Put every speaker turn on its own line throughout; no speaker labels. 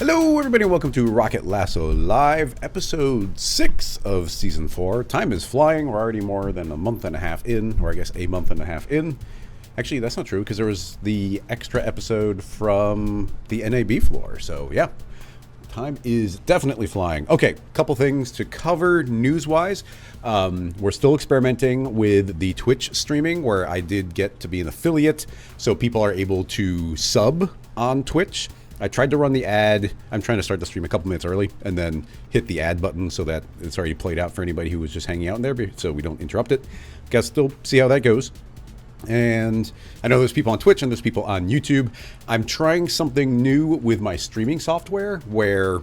Hello everybody and welcome to Rocket Lasso Live, episode 6 of season 4. Time is flying, we're already more than a month and a half in, or I guess a month and a half in. Actually, that's not true because there was the extra episode from the NAB floor, so yeah. Time is definitely flying. Okay, couple things to cover news-wise. We're still experimenting with the Twitch streaming where I did get to be an affiliate, so people are able to sub on Twitch. I tried to run the ad. I'm trying to start the stream a couple minutes early and then hit the ad button so that it's already played out for anybody who was just hanging out in there so we don't interrupt it. Guess still see how that goes. And I know there's people on Twitch and there's people on YouTube. I'm trying something new with my streaming software where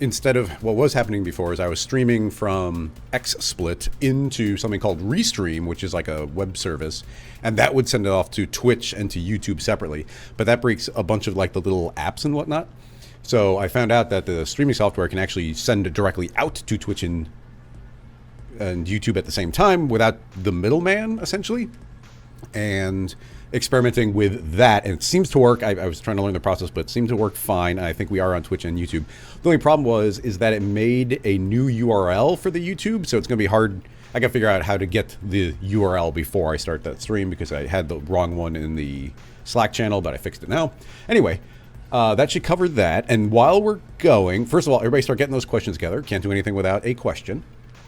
instead of what was happening before is I was streaming from XSplit into something called Restream, which is like a web service, and that would send it off to Twitch and to YouTube separately. But that breaks a bunch of like the little apps and whatnot. So I found out that the streaming software can actually send it directly out to Twitch and YouTube at the same time without the middleman, essentially. And experimenting with that, and it seems to work. I was trying to learn the process, but it seemed to work fine. I think we are on Twitch and YouTube. The only problem is that it made a new URL for the YouTube, so it's going to be hard. I got to figure out how to get the URL before I start that stream because I had the wrong one in the Slack channel, but I fixed it now. Anyway, that should cover that. And while we're going, first of all, everybody start getting those questions together. Can't do anything without a question.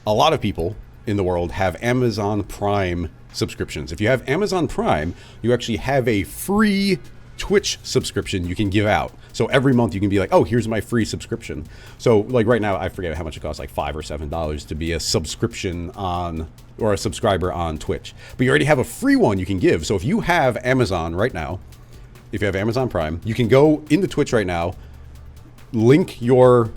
A lot of people in the world have Amazon Prime subscriptions. If you have Amazon Prime, you actually have a free Twitch subscription you can give out. So every month you can be like, oh, here's my free subscription. So like right now, I forget how much it costs, like $5 or $7 to be a subscription on, or a subscriber on Twitch. But you already have a free one you can give. So if you have Amazon right now, if you have Amazon Prime, you can go into Twitch right now, link your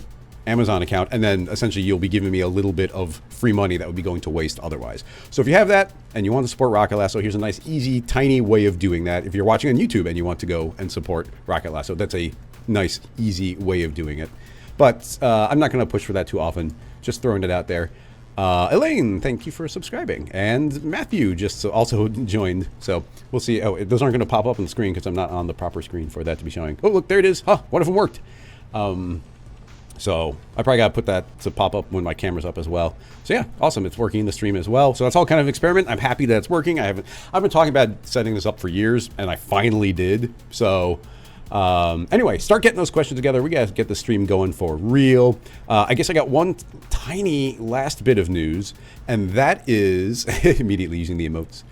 Amazon account, and then essentially you'll be giving me a little bit of free money that would be going to waste otherwise. So if you have that and you want to support Rocket Lasso, here's a nice, easy, tiny way of doing that. If you're watching on YouTube and you want to go and support Rocket Lasso, that's a nice, easy way of doing it. But I'm not going to push for that too often, just throwing it out there. Elaine, thank you for subscribing. And Matthew just also joined. So we'll see. Oh, those aren't going to pop up on the screen because I'm not on the proper screen for that to be showing. Oh, look, there it is. Huh, one of them worked. So I probably got to put that to pop up when my camera's up as well. So yeah, awesome. It's working in the stream as well. So that's all kind of an experiment. I'm happy that it's working. I've been talking about setting this up for years, and I finally did. So anyway, start getting those questions together. We got to get the stream going for real. I guess I got one tiny last bit of news, and that is immediately using the emotes.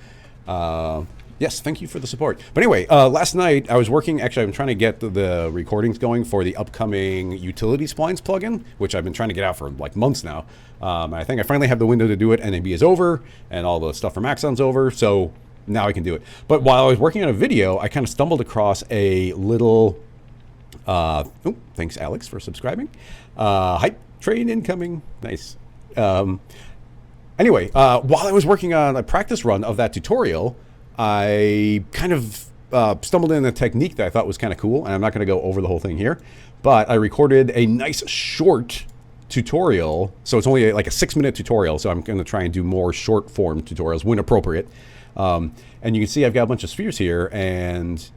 Yes, thank you for the support. But anyway, last night I was working, actually I'm trying to get the recordings going for the upcoming utility splines plugin, which I've been trying to get out for like months now. I think I finally have the window to do it. NAB is over and all the stuff from Axon's over, so now I can do it. But while I was working on a video, I kind of stumbled across a little, oh, thanks Alex for subscribing. Hype train incoming, nice. Anyway, while I was working on a practice run of that tutorial, I kind of stumbled in a technique that I thought was kind of cool, and I'm not going to go over the whole thing here, but I recorded a nice short tutorial. So it's only like a 6-minute tutorial, so I'm going to try and do more short form tutorials when appropriate. And you can see I've got a bunch of spheres here, and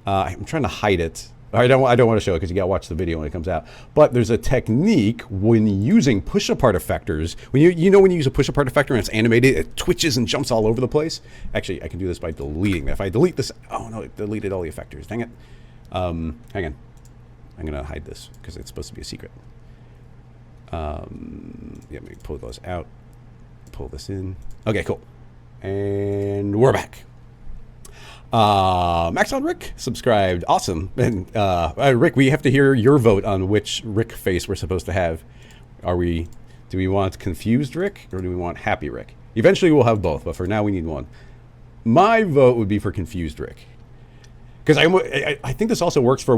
I'm trying to hide it. I don't want to show it because you got to watch the video when it comes out. But there's a technique when using push apart effectors. When you know when you use a push apart effector and it's animated, it twitches and jumps all over the place. Actually, I can do this by deleting that. If I delete this, oh no, it deleted all the effectors. Dang it. Hang on. I'm gonna hide this because it's supposed to be a secret. Yeah, let me pull those out. Pull this in. Okay, cool. And we're back. Max on Rick subscribed. Awesome. And Rick, we have to hear your vote on which Rick face we're supposed to have. Do we want confused Rick or do we want happy Rick? Eventually we'll have both, but for now we need one. My vote would be for confused Rick. Because I think this also works for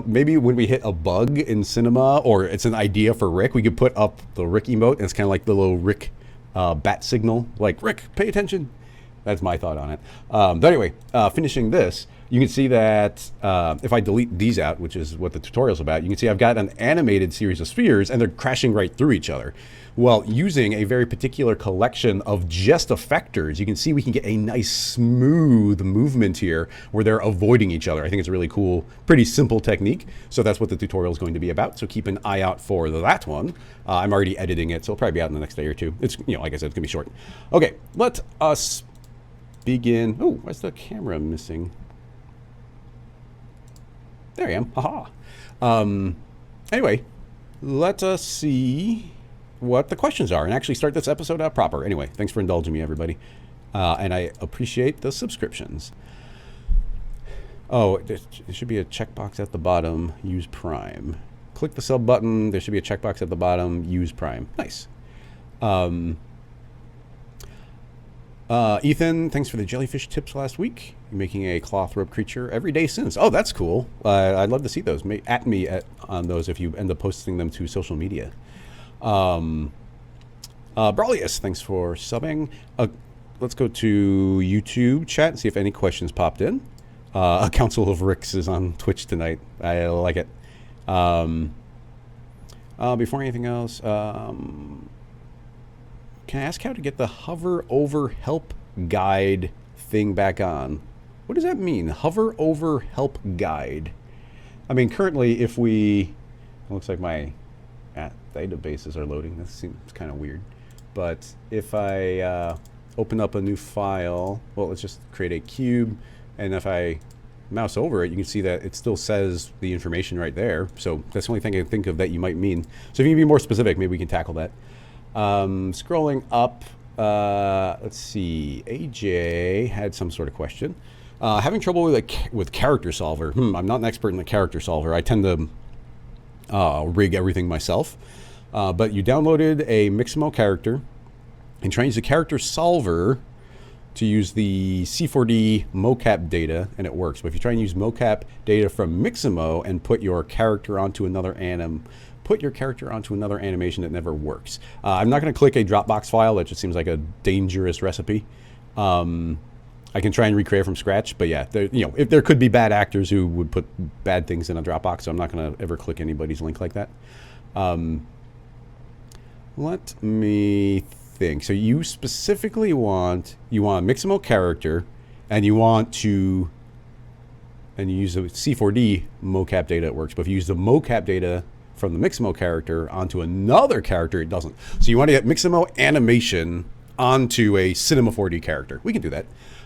maybe when we hit a bug in cinema or it's an idea for Rick, we could put up the Rick emote and it's kind of like the little Rick bat signal, like Rick, pay attention. That's my thought on it. But anyway, finishing this, you can see that if I delete these out, which is what the tutorial's about, you can see I've got an animated series of spheres and they're crashing right through each other. Well, using a very particular collection of just effectors, you can see we can get a nice smooth movement here where they're avoiding each other. I think it's a really cool, pretty simple technique. So that's what the tutorial is going to be about. So keep an eye out for that one. I'm already editing it, so it'll probably be out in the next day or two. It's, you know, like I said, it's gonna be short. Okay, let us begin. Oh, why's the camera missing? There I am. Haha. Anyway, let us see what the questions are and actually start this episode out proper. Anyway, thanks for indulging me, everybody. And I appreciate the subscriptions. Oh, there should be a checkbox at the bottom. Use Prime. Click the sub button. There should be a checkbox at the bottom. Use Prime. Nice. Ethan, thanks for the jellyfish tips last week. You're making a cloth rope creature every day since. Oh, that's cool. I'd love to see those. At me on those if you end up posting them to social media. Brawlius, thanks for subbing. Let's go to YouTube chat and see if any questions popped in. A Council of Ricks is on Twitch tonight. I like it. Before anything else, can I ask how to get the hover over help guide thing back on? What does that mean? Hover over help guide. I mean, currently, if we, it looks like my databases are loading. That seems kind of weird. But if I open up a new file, well, let's just create a cube. And if I mouse over it, you can see that it still says the information right there. So that's the only thing I can think of that you might mean. So if you can be more specific, maybe we can tackle that. Scrolling up, let's see. AJ had some sort of question. Having trouble with character solver. I'm not an expert in the character solver. I tend to rig everything myself. But you downloaded a Miximo character and try to use the character solver to use the C4D mocap data, and it works. But if you try and use mocap data from Miximo and put your character onto another animation, that never works. I'm not going to click a Dropbox file. That just seems like a dangerous recipe. I can try and recreate from scratch, but yeah, if there could be bad actors who would put bad things in a Dropbox, so I'm not going to ever click anybody's link like that. Let me think. So you specifically want a Miximo character, and you use a C4D mocap data, it works. But if you use the mocap data from the Miximo character onto another character, it doesn't. So you want to get Miximo animation onto a Cinema 4D character. We can do that.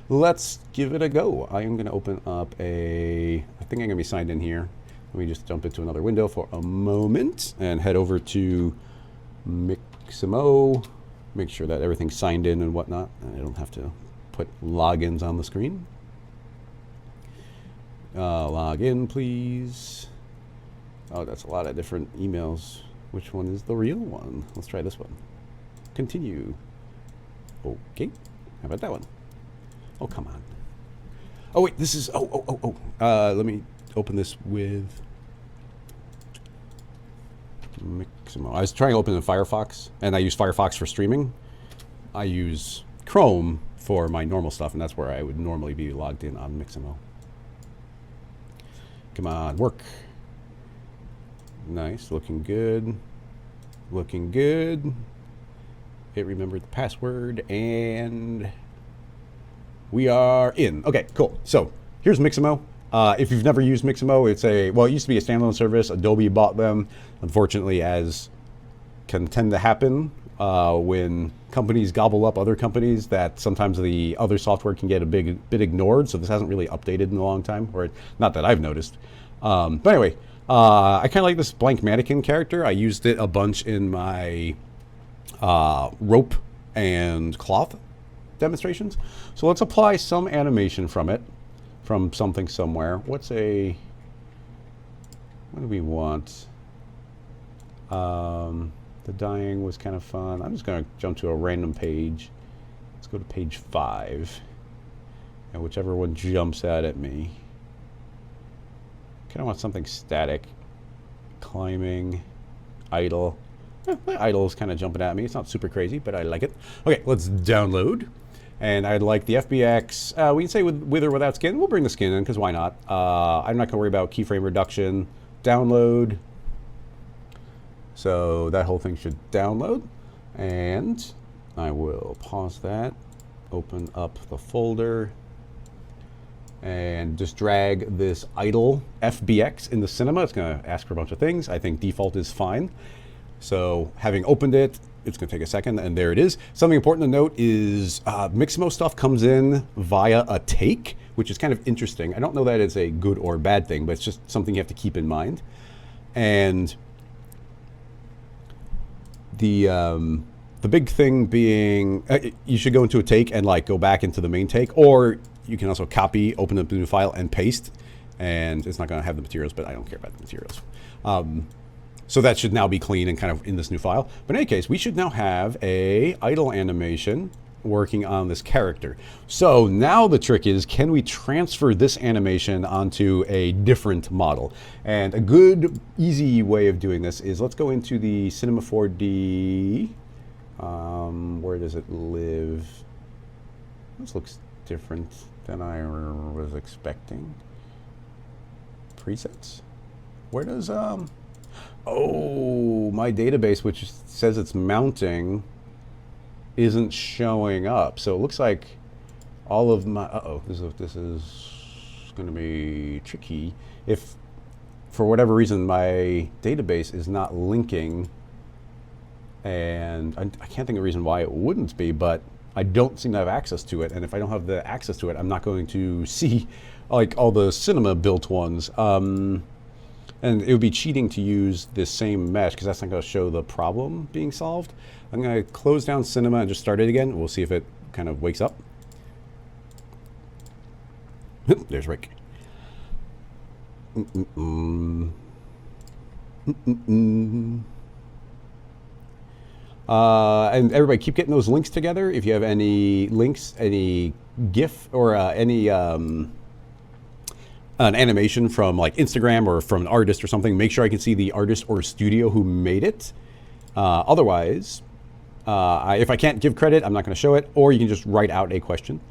Let's give it a go. I am going to open up I think I'm going to be signed in here. Let me just jump into another window for a moment and head over to Miximo. Make sure that everything's signed in and whatnot. I don't have to put logins on the screen. Log in, please. Oh, that's a lot of different emails. Which one is the real one? Let's try this one. Continue. Okay. How about that one? Oh, come on. Oh, wait, this is... let me open this with Miximo. I was trying to open in Firefox, and I use Firefox for streaming. I use Chrome for my normal stuff, and that's where I would normally be logged in on Miximo. Come on, work. Nice, looking good. Looking good. It remembered the password, and we are in. Okay, cool. So here's Miximo. If you've never used Miximo, it used to be a standalone service. Adobe bought them. Unfortunately, as can tend to happen when companies gobble up other companies, that sometimes the other software can get a bit ignored. So this hasn't really updated in a long time, or not that I've noticed. But anyway, I kind of like this blank mannequin character. I used it a bunch in my rope and cloth demonstrations. So let's apply some animation from it, from something somewhere. What do we want? The dying was kind of fun. I'm just going to jump to a random page. Let's go to page 5. And whichever one jumps out at me. Kind of want something static. Climbing. Idle. My idle is kind of jumping at me. It's not super crazy, but I like it. Okay, let's download. And I'd like the FBX, we can say with or without skin. We'll bring the skin in, because why not? I'm not going to worry about keyframe reduction. Download. So that whole thing should download. And I will pause that, open up the folder, and just drag this idle FBX in the cinema. It's going to ask for a bunch of things. I think default is fine. So having opened it, it's going to take a second, and there it is. Something important to note is Miximo stuff comes in via a take, which is kind of interesting. I don't know that it's a good or bad thing, but it's just something you have to keep in mind. And the big thing being, you should go into a take and like go back into the main take, or you can also copy, open up the new file, and paste. And it's not going to have the materials, but I don't care about the materials. So that should now be clean and kind of in this new file. But in any case, we should now have a idle animation working on this character. So now the trick is, can we transfer this animation onto a different model? And a good, easy way of doing this is, let's go into the Cinema 4D. Where does it live? This looks different than I was expecting. Presets? Where does, oh, my database, which says it's mounting, isn't showing up. So it looks like all of my, this is going to be tricky. If for whatever reason my database is not linking, and I can't think of a reason why it wouldn't be, but I don't seem to have access to it. And if I don't have the access to it, I'm not going to see like all the cinema built ones. And it would be cheating to use this same mesh, because that's not going to show the problem being solved. I'm going to close down Cinema and just start it again. We'll see if it kind of wakes up. There's Rick. And everybody keep getting those links together. If you have any links, any GIF, or any an animation from like Instagram or from an artist or something, make sure I can see the artist or studio who made it. Otherwise, if I can't give credit, I'm not going to show it, or you can just write out a question.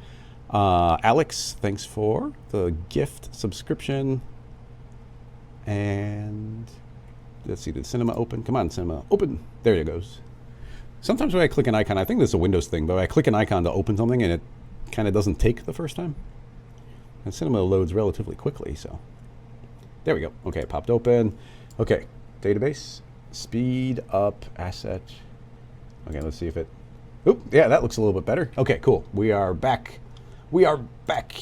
Alex, thanks for the gift subscription. And let's see, did Cinema open? Come on, Cinema, open. There it goes. Sometimes when I click an icon, I think this is a Windows thing, but I click an icon to open something and it kind of doesn't take the first time. And Cinema loads relatively quickly, so. There we go. Okay, it popped open. Okay, database, speed up, asset. Okay, let's see if it, oop, yeah, that looks a little bit better. Okay, cool, we are back. We are back.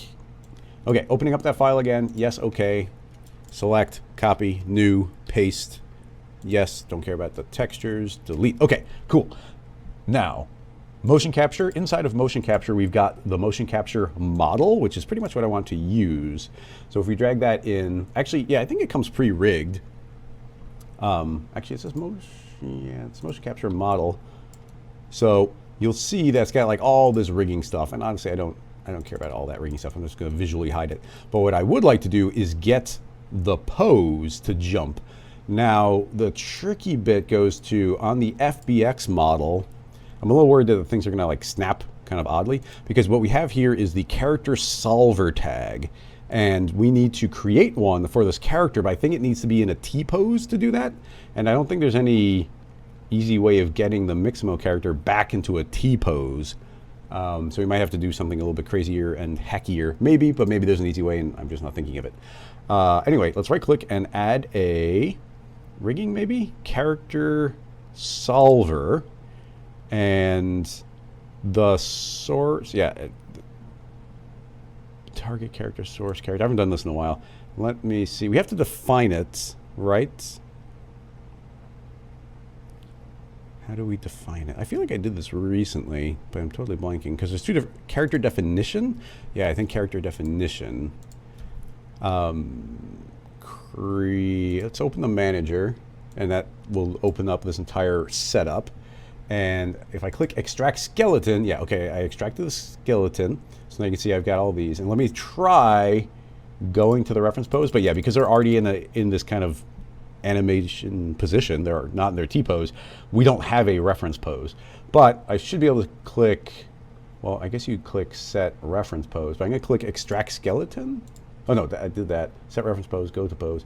Okay, opening up that file again, yes, okay. Select, copy, new, paste. Yes, don't care about the textures, delete. Okay, cool. Now, motion capture. Inside of motion capture, we've got the motion capture model, which is pretty much what I want to use. So if we drag that in, actually, yeah, I think it comes pre-rigged. Actually, it says motion, yeah, it's motion capture model. So you'll see that's got like all this rigging stuff. And honestly, I don't care about all that rigging stuff. I'm just going to visually hide it. But what I would like to do is get the pose to jump. Now, the tricky bit goes to, on the FBX model, I'm a little worried that the things are going to like snap kind of oddly, because what we have here is the character solver tag, and we need to create one for this character, but I think it needs to be in a T-pose to do that, and I don't think there's any easy way of getting the Miximo character back into a T-pose. So we might have to do something a little bit crazier and hackier, maybe, but maybe there's an easy way and I'm just not thinking of it. Anyway, let's right click and add a rigging, maybe? Character solver. And the source, yeah, target character, source character. I haven't done this in a while. Let me see. We have to define it, right? How do we define it? I feel like I did this recently, but I'm totally blanking because there's two different, character definition. Yeah, I think character definition. Let's open the manager, and that will open up this entire setup. And if I click extract skeleton, yeah, okay, I extracted the skeleton. So now you can see I've got all these. And let me try going to the reference pose. But yeah, because they're already in this kind of animation position, they're not in their T-pose, we don't have a reference pose. But I should be able to click Well, I guess you click set reference pose, but I'm going to click extract skeleton. Oh no, I did that. Set reference pose, go to pose.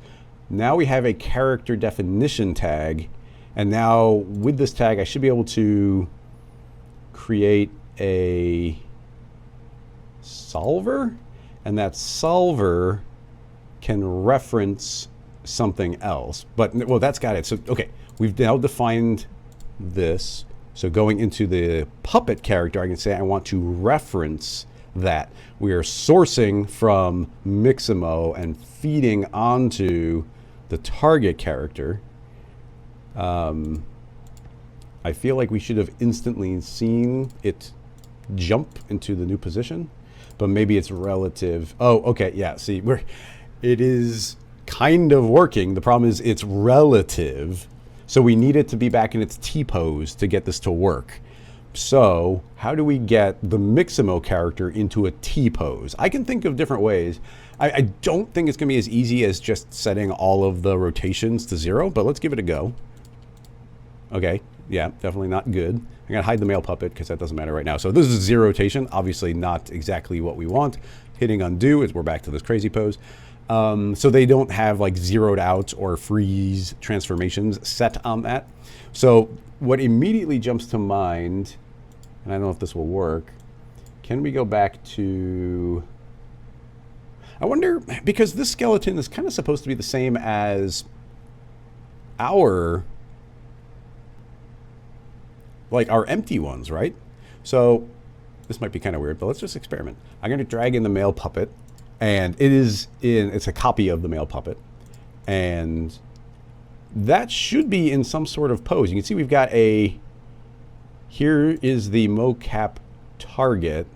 Now we have a character definition tag, and now with this tag I should be able to create a solver, and that solver can reference something else. But well, that's got it. So okay, we've now defined this. So going into the puppet character, I can say I want to reference that. We are sourcing from Miximo and feeding onto the target character. I feel like we should have instantly seen it jump into the new position, but maybe it's relative. Oh, okay, yeah, see, it is kind of working. The problem is it's relative. So we need it to be back in its T-pose to get this to work. So how do we get the Miximo character into a T-pose? I can think of different ways. I don't think it's going to be as easy as just setting all of the rotations to 0, but let's give it a go. Okay, yeah, definitely not good. I'm going to hide the male puppet because that doesn't matter right now. So this is 0 rotation, obviously not exactly what we want. Hitting undo is we're back to this crazy pose. So they don't have like zeroed out or freeze transformations set on that. So what immediately jumps to mind, and I don't know if this will work, can we go back to, I wonder, because this skeleton is kind of supposed to be the same as our, like our empty ones, right? So this might be kind of weird, but let's just experiment. I'm going to drag in the male puppet. And it's a copy of the male puppet. And that should be in some sort of pose. You can see we've got here is the mocap target.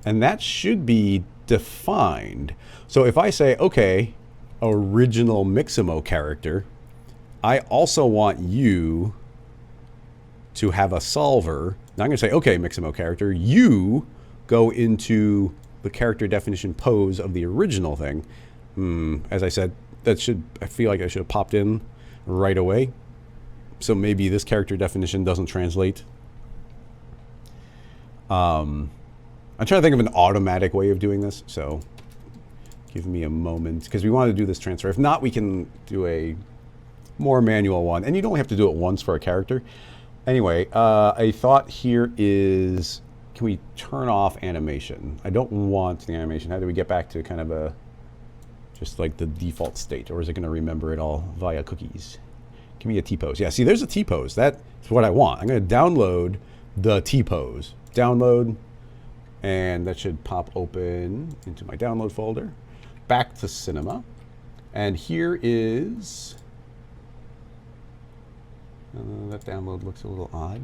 And that should be defined. So if I say, okay, original Miximo character, I also want you to have a solver. Now I'm going to say, okay, Miximo character, you go into the character definition pose of the original thing. As I said, I feel like I should have popped in right away. So maybe this character definition doesn't translate. I'm trying to think of an automatic way of doing this, so give me a moment, because we want to do this transfer. If not, we can do a more manual one, and you don't have to do it once for a character. Anyway, a thought here is, can we turn off animation? I don't want the animation. How do we get back to kind of just like the default state? Or is it going to remember it all via cookies? Give me a T-pose. Yeah, see, there's a T-pose. That's what I want. I'm going to download the T-pose. Download, and that should pop open into my download folder. Back to Cinema. And here is, that download looks a little odd.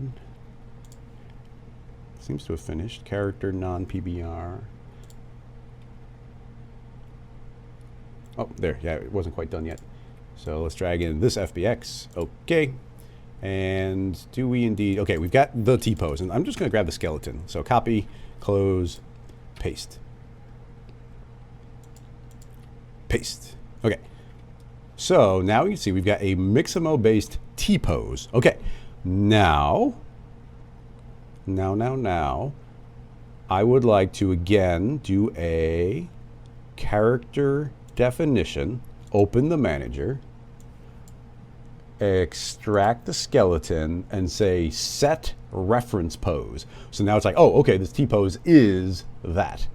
Seems to have finished. Character non-PBR. Oh, there. Yeah, it wasn't quite done yet. So let's drag in this FBX. Okay. And do we indeed... Okay, we've got the T-pose. And I'm just going to grab the skeleton. So copy, close, paste. Paste. Okay. So now you can see we've got a Miximo-based T-pose. Okay. Now, I would like to again do a character definition, open the manager, extract the skeleton, and say set reference pose. So now it's like, oh, okay, this T-pose is that.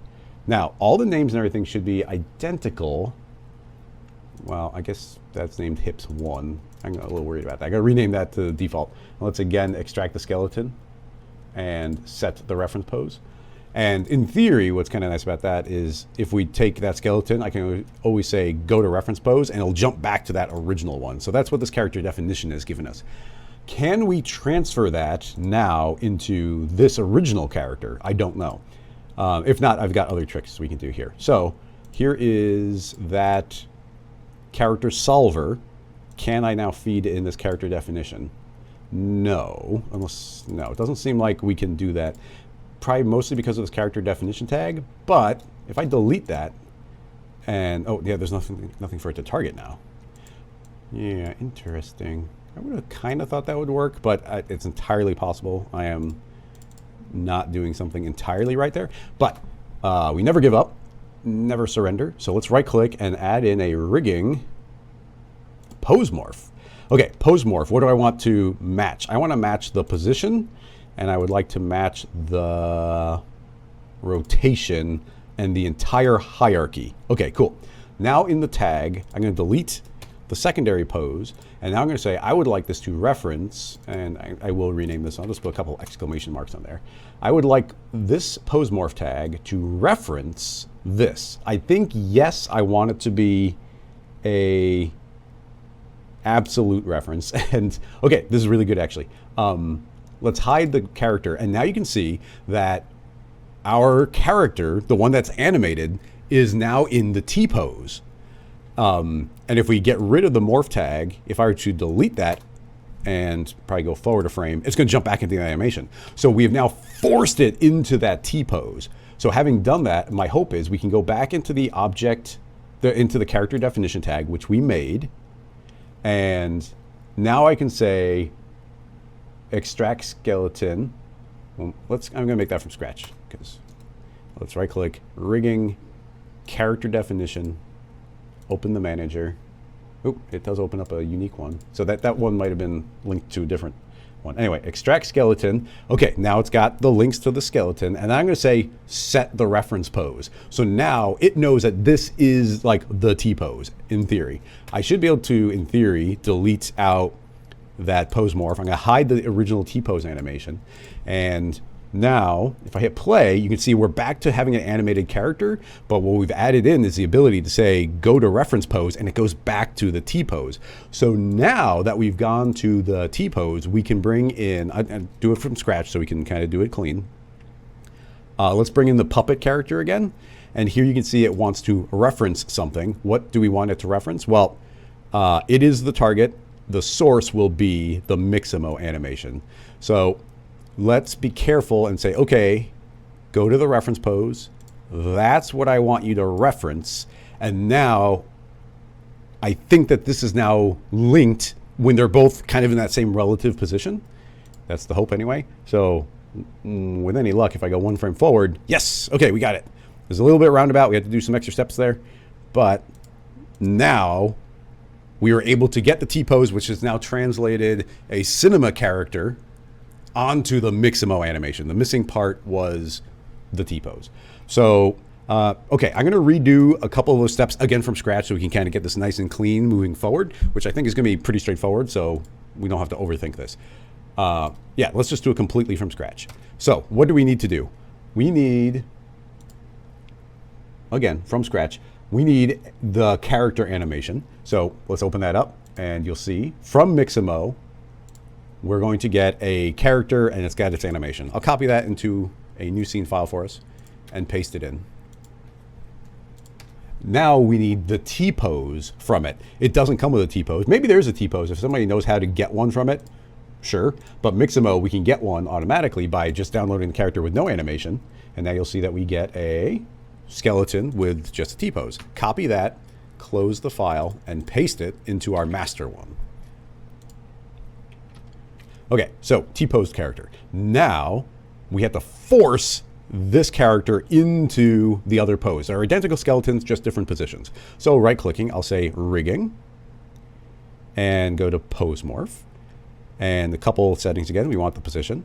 Now, all the names and everything should be identical. Well, I guess that's named hips 1. I'm a little worried about that. I gotta rename that to default. Let's again extract the skeleton and set the reference pose. And in theory, what's kind of nice about that is if we take that skeleton, I can always say go to reference pose and it'll jump back to that original one. So that's what this character definition has given us. Can we transfer that now into this original character? I don't know. If not, I've got other tricks we can do here. So here is that character solver. Can I now feed in this character definition? No, no, it doesn't seem like we can do that. Probably mostly because of this character definition tag, but if I delete that and, oh yeah, there's nothing for it to target now. Yeah, interesting. I would have kind of thought that would work, but it's entirely possible. I am not doing something entirely right there. But we never give up, never surrender. So let's right click and add in a rigging pose morph. Okay, pose morph. What do I want to match? I want to match the position, and I would like to match the rotation and the entire hierarchy. Okay, cool. Now in the tag, I'm going to delete the secondary pose, and now I'm going to say I would like this to reference, and I will rename this. I'll just put a couple exclamation marks on there. I would like this pose morph tag to reference this. I think, yes, I want it to be a absolute reference. And okay, this is really good actually. Let's hide the character, and now you can see that our character, the one that's animated, is now in the T-pose. And if we get rid of the morph tag, if I were to delete that and probably go forward a frame, it's going to jump back into the animation. So we have now forced it into that T-pose. So having done that, my hope is we can go back into the object, into the character definition tag, which we made. And now I can say extract skeleton. Well, I'm going to make that from scratch, because let's right click, rigging, character definition, open the manager. Oop, it does open up a unique one. So that one might have been linked to a different one. Anyway, extract skeleton. Okay, now it's got the links to the skeleton, and I'm going to say set the reference pose. So now it knows that this is like the T-pose, in theory. I should be able to, in theory, delete out that pose morph. I'm going to hide the original T-pose animation. And now, if I hit play, you can see we're back to having an animated character, but what we've added in is the ability to say, go to reference pose, and it goes back to the T-pose. So now that we've gone to the T-pose, we can bring in, and do it from scratch so we can kind of do it clean. Let's bring in the puppet character again. And here you can see it wants to reference something. What do we want it to reference? Well, it is the target. The source will be the Miximo animation. So let's be careful and say, okay, go to the reference pose. That's what I want you to reference. And now I think that this is now linked when they're both kind of in that same relative position. That's the hope anyway. So with any luck, if I go one frame forward, yes, okay, we got it. There's a little bit roundabout. We had to do some extra steps there. But now we were able to get the T-pose, which has now translated a cinema character onto the Miximo animation. The missing part was the T-pose. So, okay, I'm going to redo a couple of those steps again from scratch so we can kind of get this nice and clean moving forward, which I think is going to be pretty straightforward, so we don't have to overthink this. Yeah, let's just do it completely from scratch. So, what do we need to do? We need, again, from scratch, we need the character animation. So let's open that up, and you'll see from Miximo, we're going to get a character, and it's got its animation. I'll copy that into a new scene file for us and paste it in. Now we need the T-pose from it. It doesn't come with a T-pose. Maybe there's a T-pose. If somebody knows how to get one from it, sure. But Miximo, we can get one automatically by just downloading the character with no animation. And now you'll see that we get a skeleton with just a T-pose. Copy that, close the file, and paste it into our master one. Okay, so T-pose character. Now we have to force this character into the other pose. They're identical skeletons, just different positions. So right-clicking, I'll say rigging, and go to pose morph. And a couple settings again. We want the position,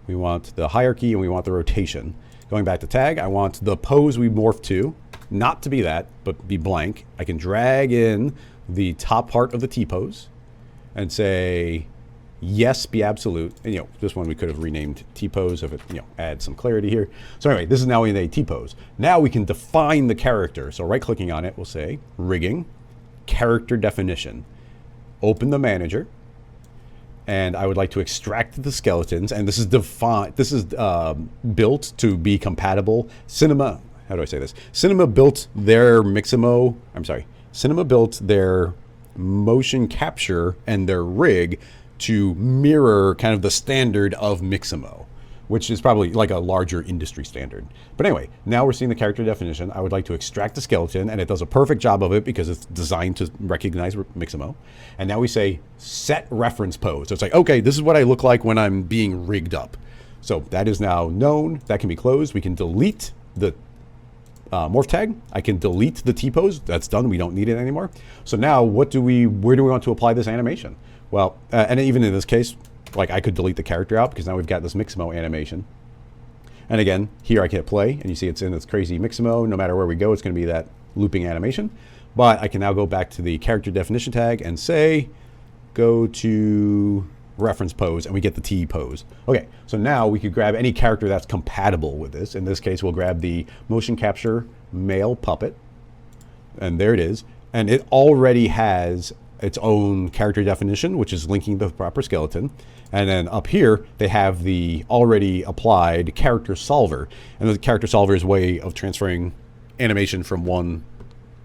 we want the hierarchy, and we want the rotation. Going back to tag, I want the pose we morphed to, not to be that, but be blank. I can drag in the top part of the T-pose and say, yes, be absolute. And, this one we could have renamed T-pose if it, add some clarity here. So anyway, this is now in a T-pose. Now we can define the character. So right-clicking on it, we'll say rigging, character definition. Open the manager. And I would like to extract the skeletons, and this is defined. This is built to be compatible. Cinema, how do I say this? Cinema built their Miximo. I'm sorry. Cinema built their motion capture and their rig to mirror kind of the standard of Miximo, which is probably like a larger industry standard. But anyway, now we're seeing the character definition. I would like to extract the skeleton, and it does a perfect job of it because it's designed to recognize Miximo. And now we say set reference pose. So it's like, okay, this is what I look like when I'm being rigged up. So that is now known. That can be closed. We can delete the morph tag. I can delete the T-pose. That's done. We don't need it anymore. So now where do we want to apply this animation? Well, and even in this case, like I could delete the character out because now we've got this Miximo animation. And again, here I can hit play and you see it's in this crazy Miximo. No matter where we go, it's going to be that looping animation. But I can now go back to the character definition tag and say, go to reference pose, and we get the T pose. Okay, so now we could grab any character that's compatible with this. In this case, we'll grab the motion capture male puppet, and there it is. And it already has its own character definition, which is linking the proper skeleton. And then up here, they have the already applied character solver. And the character solver is a way of transferring animation from one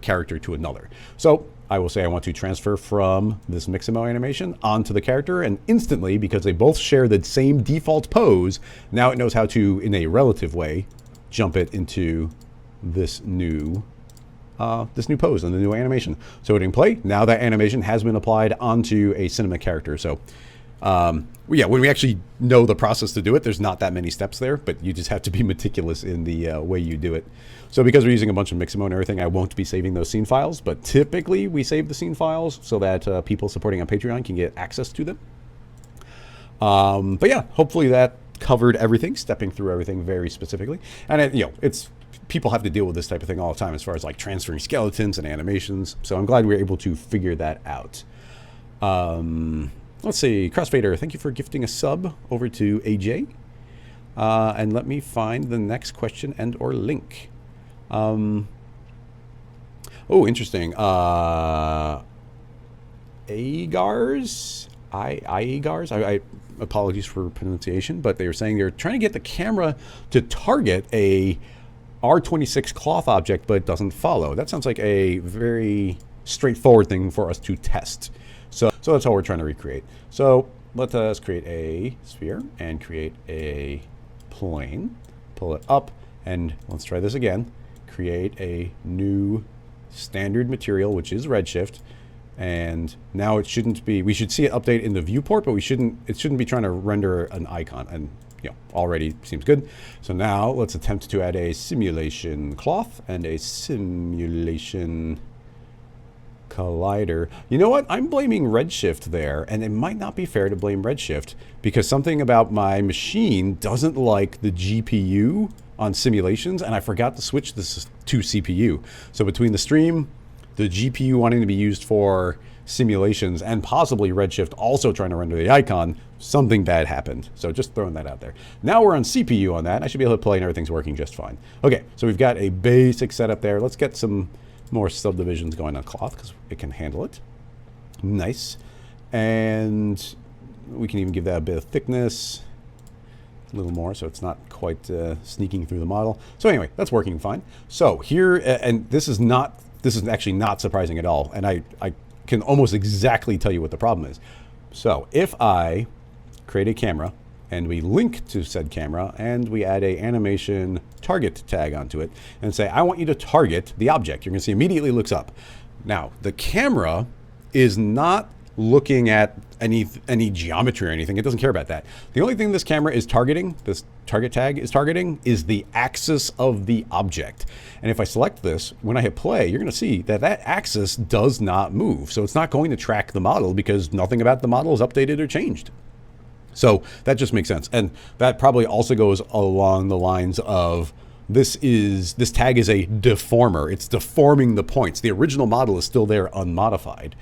character to another. So I will say I want to transfer from this Miximo animation onto the character, and instantly, because they both share the same default pose, now it knows how to, in a relative way, jump it into this new pose and the new animation. So hitting play, now that animation has been applied onto a cinema character. So yeah, when we actually know the process to do it, there's not that many steps there, but you just have to be meticulous in the way you do it. So because we're using a bunch of Miximo and everything, I won't be saving those scene files, but typically we save the scene files so that people supporting on Patreon can get access to them. But yeah, hopefully that covered everything, stepping through everything very specifically. And you know, it's people have to deal with this type of thing all the time as far as like transferring skeletons and animations. So I'm glad we were able to figure that out. Let's see, Crossfader, thank you for gifting a sub over to AJ. And let me find the next question and or link. Oh, interesting. Agars? Iegars? I apologies for pronunciation, but they were saying they're trying to get the camera to target a R26 cloth object, but it doesn't follow. That sounds like a very straightforward thing for us to test. So that's how we're trying to recreate. So let us create a sphere and create a plane. Pull it up, and let's try this again. Create a new standard material, which is redshift. And now it shouldn't be, we should see it update in the viewport, but it shouldn't be trying to render an icon. And you know, already seems good. So now let's attempt to add a simulation cloth and a simulation collider. You know what? I'm blaming redshift there, and it might not be fair to blame redshift because something about my machine doesn't like the GPU on simulations, and I forgot to switch this to CPU. So between the stream, the GPU wanting to be used for simulations, and possibly redshift also trying to render the icon, something bad happened. So just throwing that out there. Now we're on CPU on that. I should be able to play and everything's working just fine. Okay, so we've got a basic setup there. Let's get some more subdivisions going on cloth because it can handle it. Nice. And we can even give that a bit of thickness, a little more, so it's not quite sneaking through the model. So anyway, that's working fine. So here, and this is actually not surprising at all, and I can almost exactly tell you what the problem is. So if I create a camera and we link to said camera and we add a animation target tag onto it and say, I want you to target the object, you're gonna see immediately looks up. Now, the camera is not looking at any geometry or anything. It doesn't care about that. The only thing this camera is targeting, this target tag is targeting, is the axis of the object. And if I select this, when I hit play, you're going to see that that axis does not move. So it's not going to track the model because nothing about the model is updated or changed. So that just makes sense. And that probably also goes along the lines of this tag is a deformer. It's deforming the points. The original model is still there unmodified.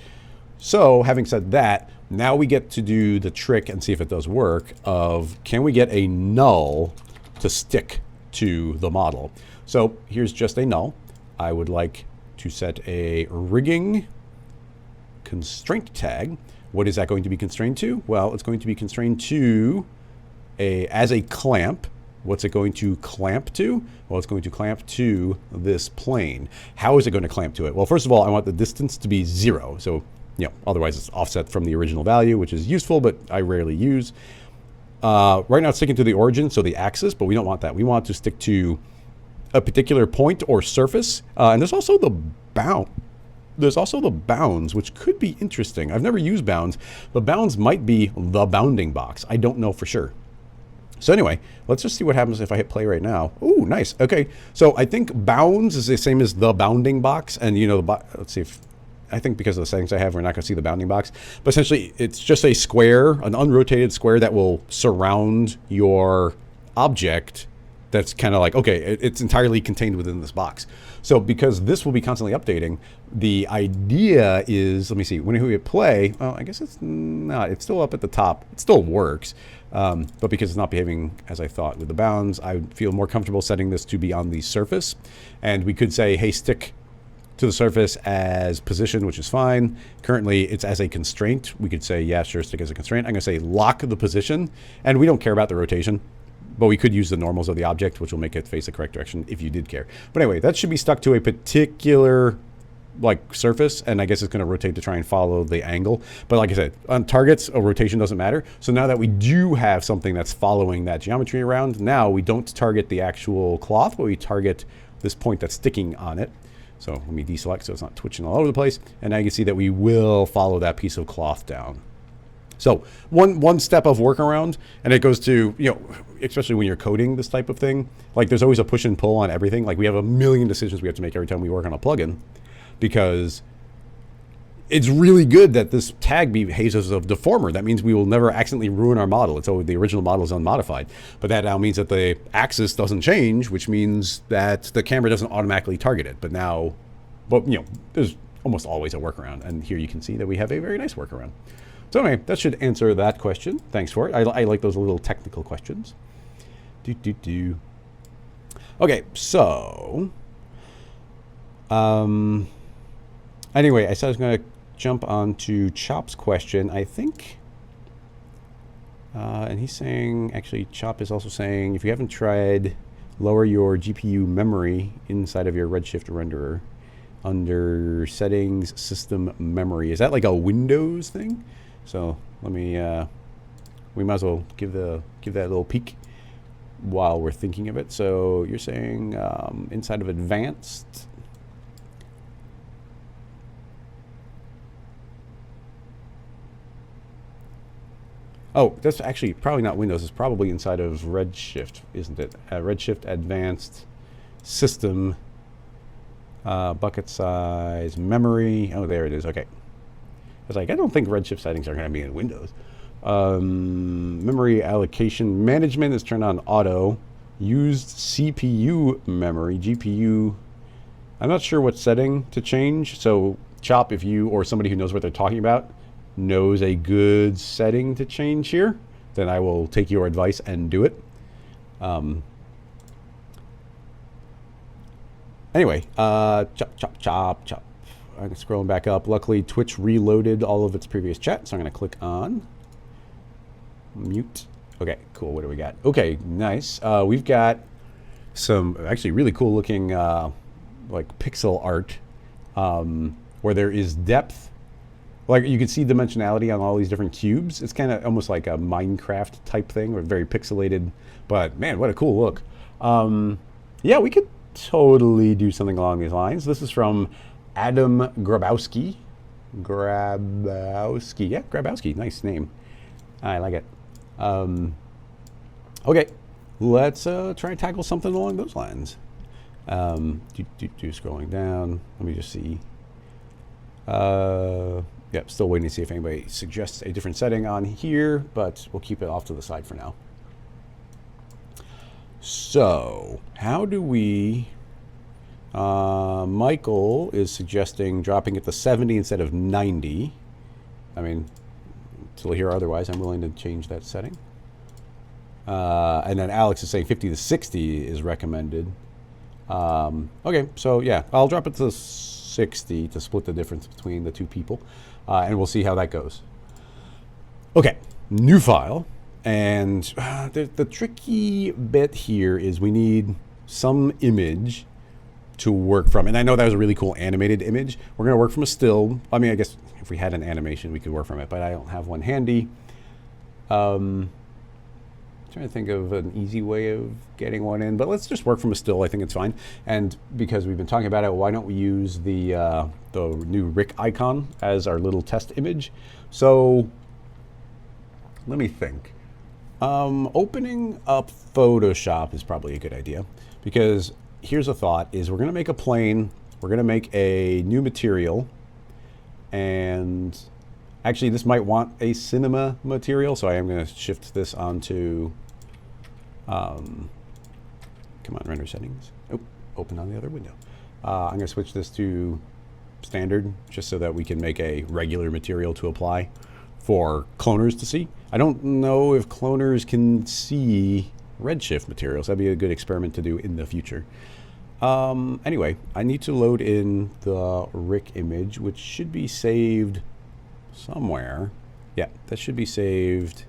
So having said that, now we get to do the trick and see if it does work of, can we get a null to stick to the model? So here's just a null. I would like to set a rigging constraint tag. What is that going to be constrained to? Well, it's going to be constrained to as a clamp. What's it going to clamp to? Well, it's going to clamp to this plane. How is it going to clamp to it? Well, first of all, I want the distance to be 0. So, you know, otherwise it's offset from the original value, which is useful, but I rarely use. Right now it's sticking to the origin, so the axis, but we don't want that. We want to stick to a particular point or surface. And there's also the bound. There's also the bounds, which could be interesting. I've never used bounds, but bounds might be the bounding box. I don't know for sure. So anyway, let's just see what happens if I hit play right now. Ooh, nice. Okay, so I think bounds is the same as the bounding box, and you know, let's see if, I think because of the settings I have, we're not going to see the bounding box. But essentially, it's just a square, an unrotated square that will surround your object. That's kind of like, okay, it's entirely contained within this box. So because this will be constantly updating, the idea is, let me see, when we hit play, well, I guess it's not, it's still up at the top. It still works. But because it's not behaving as I thought with the bounds, I feel more comfortable setting this to be on the surface. And we could say, hey, stick to the surface as position, which is fine. Currently, it's as a constraint. We could say, yeah, sure, stick as a constraint. I'm going to say lock the position. And we don't care about the rotation. But we could use the normals of the object, which will make it face the correct direction if you did care. But anyway, that should be stuck to a particular like surface, and I guess it's going to rotate to try and follow the angle. But like I said, on targets, a rotation doesn't matter. So now that we do have something that's following that geometry around, now we don't target the actual cloth, but we target this point that's sticking on it. So let me deselect so it's not twitching all over the place. And now you can see that we will follow that piece of cloth down. So one step of workaround, and it goes to, you know, especially when you're coding this type of thing, like there's always a push and pull on everything. Like we have a million decisions we have to make every time we work on a plugin, because it's really good that this tag behaves as a deformer. That means we will never accidentally ruin our model. It's always, the original model is unmodified. But that now means that the axis doesn't change, which means that the camera doesn't automatically target it. But now, you know, there's almost always a workaround. And here you can see that we have a very nice workaround. So anyway, that should answer that question. Thanks for it. I like those little technical questions. Okay, so anyway, I said I was going to jump on to Chop's question. I think, and he's saying, actually, Chop is also saying, if you haven't tried, lower your GPU memory inside of your Redshift renderer under Settings, System Memory. Is that like a Windows thing? So let me, we might as well give that a little peek while we're thinking of it. So you're saying inside of Advanced. Oh, that's actually probably not Windows. It's probably inside of Redshift, isn't it? Redshift Advanced System, bucket size, memory. Oh, there it is. Okay. I was like, I don't think Redshift settings are going to be in Windows. Memory allocation management is turned on auto. Used CPU memory, GPU. I'm not sure what setting to change. So Chop, if you or somebody who knows what they're talking about knows a good setting to change here, then I will take your advice and do it. Anyway, chop. I'm scrolling back up. Luckily, Twitch reloaded all of its previous chat, so I'm going to click on mute. Okay, cool. What do we got? Okay, nice. We've got some actually really cool looking like pixel art where there is depth. Like you can see dimensionality on all these different cubes. It's kind of almost like a Minecraft type thing, or very pixelated. But man, what a cool look. Yeah, we could totally do something along these lines. This is from Adam Grabowski. Yeah, Grabowski. Nice name. I like it. Okay, let's try and tackle something along those lines. Scrolling down. Let me just see. Yeah, still waiting to see if anybody suggests a different setting on here, but we'll keep it off to the side for now. So, how do we... Michael is suggesting dropping it to 70 instead of 90. I mean, until I hear otherwise, I'm willing to change that setting. And then Alex is saying 50 to 60 is recommended. Okay, so yeah, I'll drop it to 60 to split the difference between the two people. And we'll see how that goes. Okay, new file. And the tricky bit here is we need some image to work from. And I know that was a really cool animated image. We're going to work from a still. I mean, I guess if we had an animation, we could work from it, but I don't have one handy. Trying to think of an easy way of getting one in, but let's just work from a still. I think it's fine. And because we've been talking about it, why don't we use the new Rick icon as our little test image? So let me think. Opening up Photoshop is probably a good idea, because here's a thought: is we're going to make a plane, we're going to make a new material, and actually this might want a cinema material, so I am going to shift this onto, come on, render settings. Oh, open on the other window. I'm going to switch this to standard, just so that we can make a regular material to apply for cloners to see. I don't know if cloners can see redshift materials. That'd be a good experiment to do in the future. Anyway, I need to load in the Rick image, which should be saved somewhere. Yeah, that should be saved.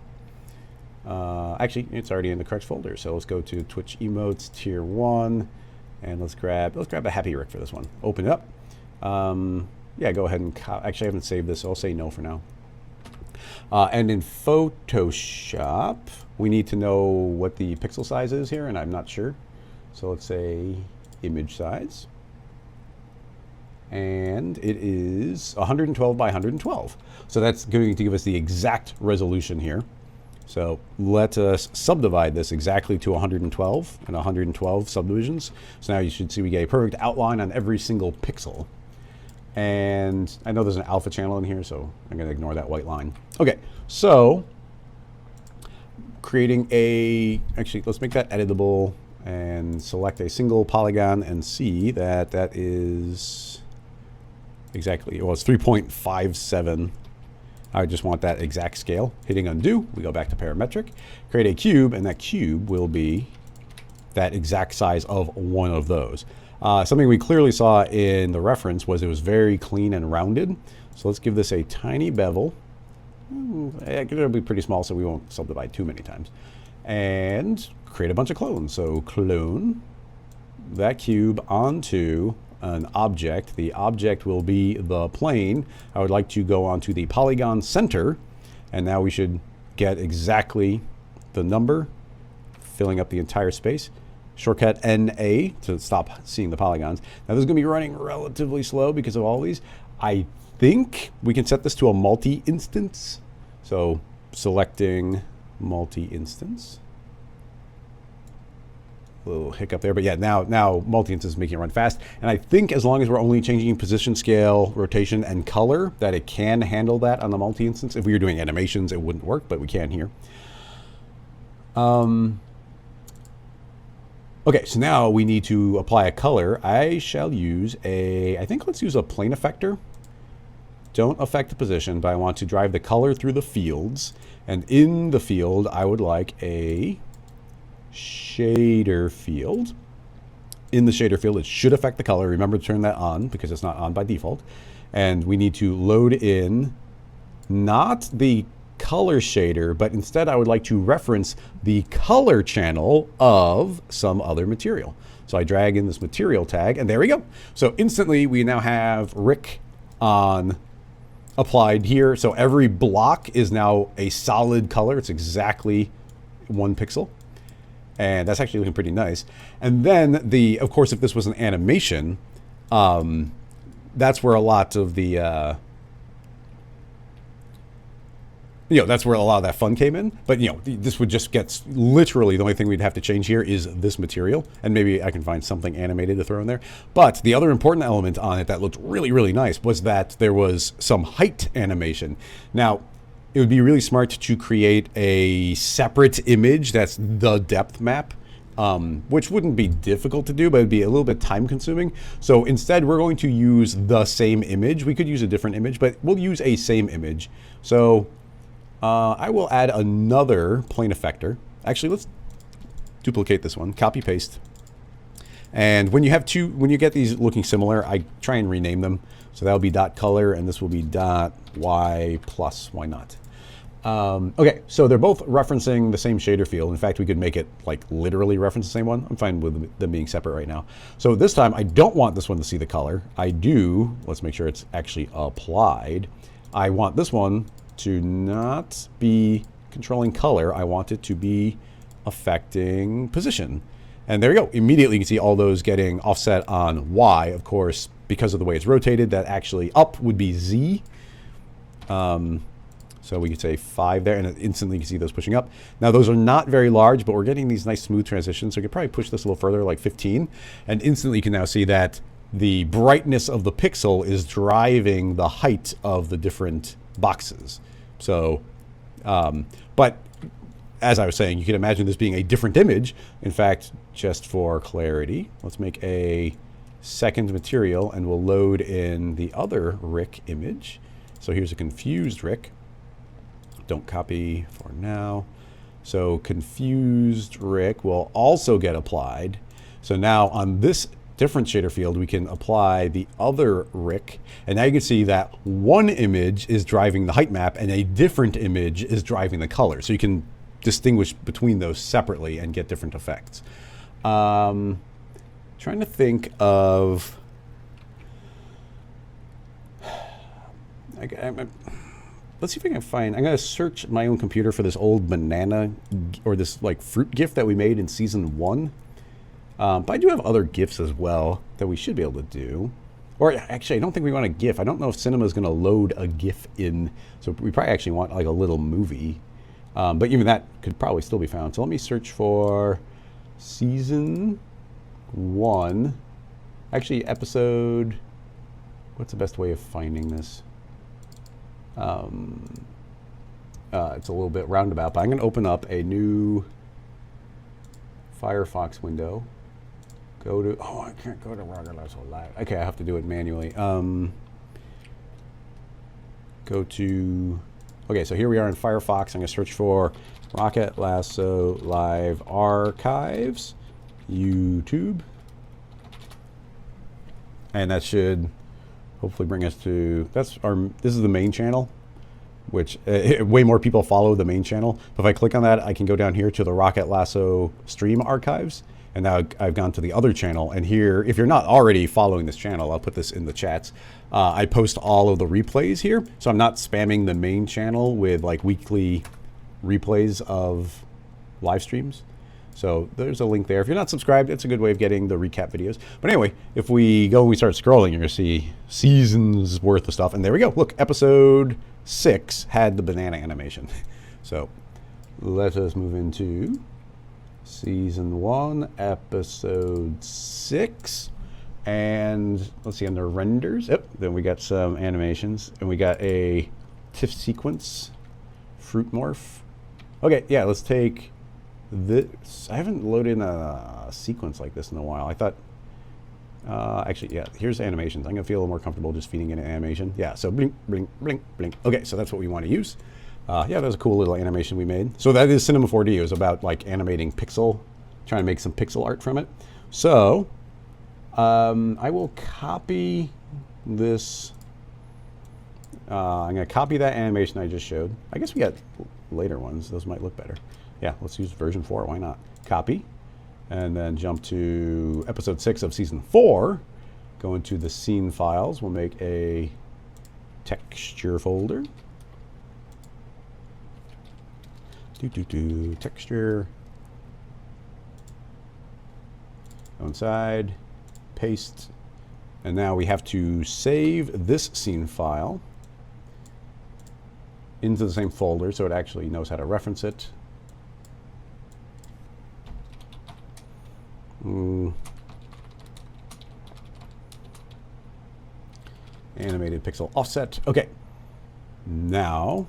Actually, it's already in the correct folder. So let's go to Twitch Emotes Tier 1, and let's grab the Happy Rick for this one. Open it up. Yeah, go ahead and actually I haven't saved this, so I'll say no for now. And in Photoshop, we need to know what the pixel size is here, and I'm not sure. So let's say image size. And it is 112 by 112. So that's going to give us the exact resolution here. So let us subdivide this exactly to 112 and 112 subdivisions. So now you should see we get a perfect outline on every single pixel. And I know there's an alpha channel in here, so I'm going to ignore that white line. Okay, so creating actually, let's make that editable and select a single polygon and see that that is exactly, well, it's 3.57. I just want that exact scale. Hitting undo, we go back to parametric, create a cube, and that cube will be that exact size of one of those. Something we clearly saw in the reference was it was very clean and rounded. So let's give this a tiny bevel. It'll be pretty small, so we won't subdivide too many times. And create a bunch of clones. So clone that cube onto an object. The object will be the plane. I would like to go onto the polygon center, and now we should get exactly the number, filling up the entire space. Shortcut NA to stop seeing the polygons. Now this is going to be running relatively slow because of all these. I think we can set this to a multi-instance. So selecting multi-instance. A little hiccup there, but yeah, now multi-instance is making it run fast. And I think as long as we're only changing position, scale, rotation, and color, that it can handle that on the multi-instance. If we were doing animations, it wouldn't work, but we can here. Okay, so now we need to apply a color. I shall use I think let's use a plane effector. Don't affect the position, but I want to drive the color through the fields. And in the field, I would like a shader field. In the shader field, it should affect the color. Remember to turn that on because it's not on by default. And we need to load in not the color shader, but instead I would like to reference the color channel of some other material. So I drag in this material tag, and there we go. So instantly we now have Rick on applied here. So every block is now a solid color. It's exactly 1 pixel. And that's actually looking pretty nice. And then of course, if this was an animation, that's where a lot of the, that's where a lot of that fun came in. But, this would just get literally the only thing we'd have to change here is this material. And maybe I can find something animated to throw in there. But the other important element on it that looked really, really nice was that there was some height animation. Now, it would be really smart to create a separate image that's the depth map, which wouldn't be difficult to do, but it'd be a little bit time consuming. So instead, we're going to use the same image. We could use a different image, but we'll use a same image. So I will add another plane effector. Actually, let's duplicate this one, copy paste. And when you have when you get these looking similar, I try and rename them. So that'll be .color, and this will be .y plus. Why not? Okay, so they're both referencing the same shader field. In fact, we could make it like literally reference the same one. I'm fine with them being separate right now. So this time, I don't want this one to see the color. I do. Let's make sure it's actually applied. I want this one to not be controlling color. I want it to be affecting position. And there you go. Immediately you can see all those getting offset on Y. Of course, because of the way it's rotated, that actually up would be Z. So So we could say 5 there, and instantly you can see those pushing up. Now those are not very large, but we're getting these nice smooth transitions. So you could probably push this a little further, like 15. And instantly you can now see that the brightness of the pixel is driving the height of the different boxes. So, but as I was saying, you can imagine this being a different image. In fact, just for clarity, let's make a second material and we'll load in the other Rick image. So here's a confused Rick. Don't copy for now. So confused Rick will also get applied. So now on this different shader field, we can apply the other Rick. And now you can see that one image is driving the height map and a different image is driving the color. So you can distinguish between those separately and get different effects. Trying to think of... Let's see if I can find... I'm going to search my own computer for this old banana or this like fruit GIF that we made in season 1. But I do have other GIFs as well that we should be able to do. Or actually, I don't think we want a GIF. I don't know if Cinema is going to load a GIF in. So we probably actually want like a little movie. But even that could probably still be found. So let me search for season 1. Actually, episode... What's the best way of finding this? It's a little bit roundabout, but I'm going to open up a new Firefox window. Go to... Oh, I can't go to Rocket Lasso Live. Okay, I have to do it manually. Go to... Okay, so here we are in Firefox. I'm going to search for Rocket Lasso Live Archives, YouTube. And that should hopefully bring us to... This is the main channel, which way more people follow the main channel. But if I click on that, I can go down here to the Rocket Lasso stream archives. And now I've gone to the other channel. And here, if you're not already following this channel, I'll put this in the chats. I post all of the replays here. So I'm not spamming the main channel with like weekly replays of live streams. So there's a link there. If you're not subscribed, it's a good way of getting the recap videos. But anyway, if we go and we start scrolling, you're going to see seasons worth of stuff. And there we go. Look, episode 6 had the banana animation. So let us move into season 1, episode 6. And let's see, under renders. Yep, then we got some animations. And we got a TIFF sequence, fruit morph. Okay, yeah, let's take... this. I haven't loaded in a sequence like this in a while. I thought, actually, yeah, here's animations. I'm going to feel a little more comfortable just feeding in an animation. Yeah, so blink, blink, blink, blink. Okay, so that's what we want to use. Yeah, that was a cool little animation we made. So that is Cinema 4D. It was about like animating pixel, trying to make some pixel art from it. So I will copy this. I'm going to copy that animation I just showed. I guess we got later ones. Those might look better. Yeah, let's use version 4. Why not? Copy. And then jump to episode 6 of season 4. Go into the scene files. We'll make a texture folder. Texture. Go inside. Paste. And now we have to save this scene file into the same folder so it actually knows how to reference it. Animated pixel offset. Okay. Now,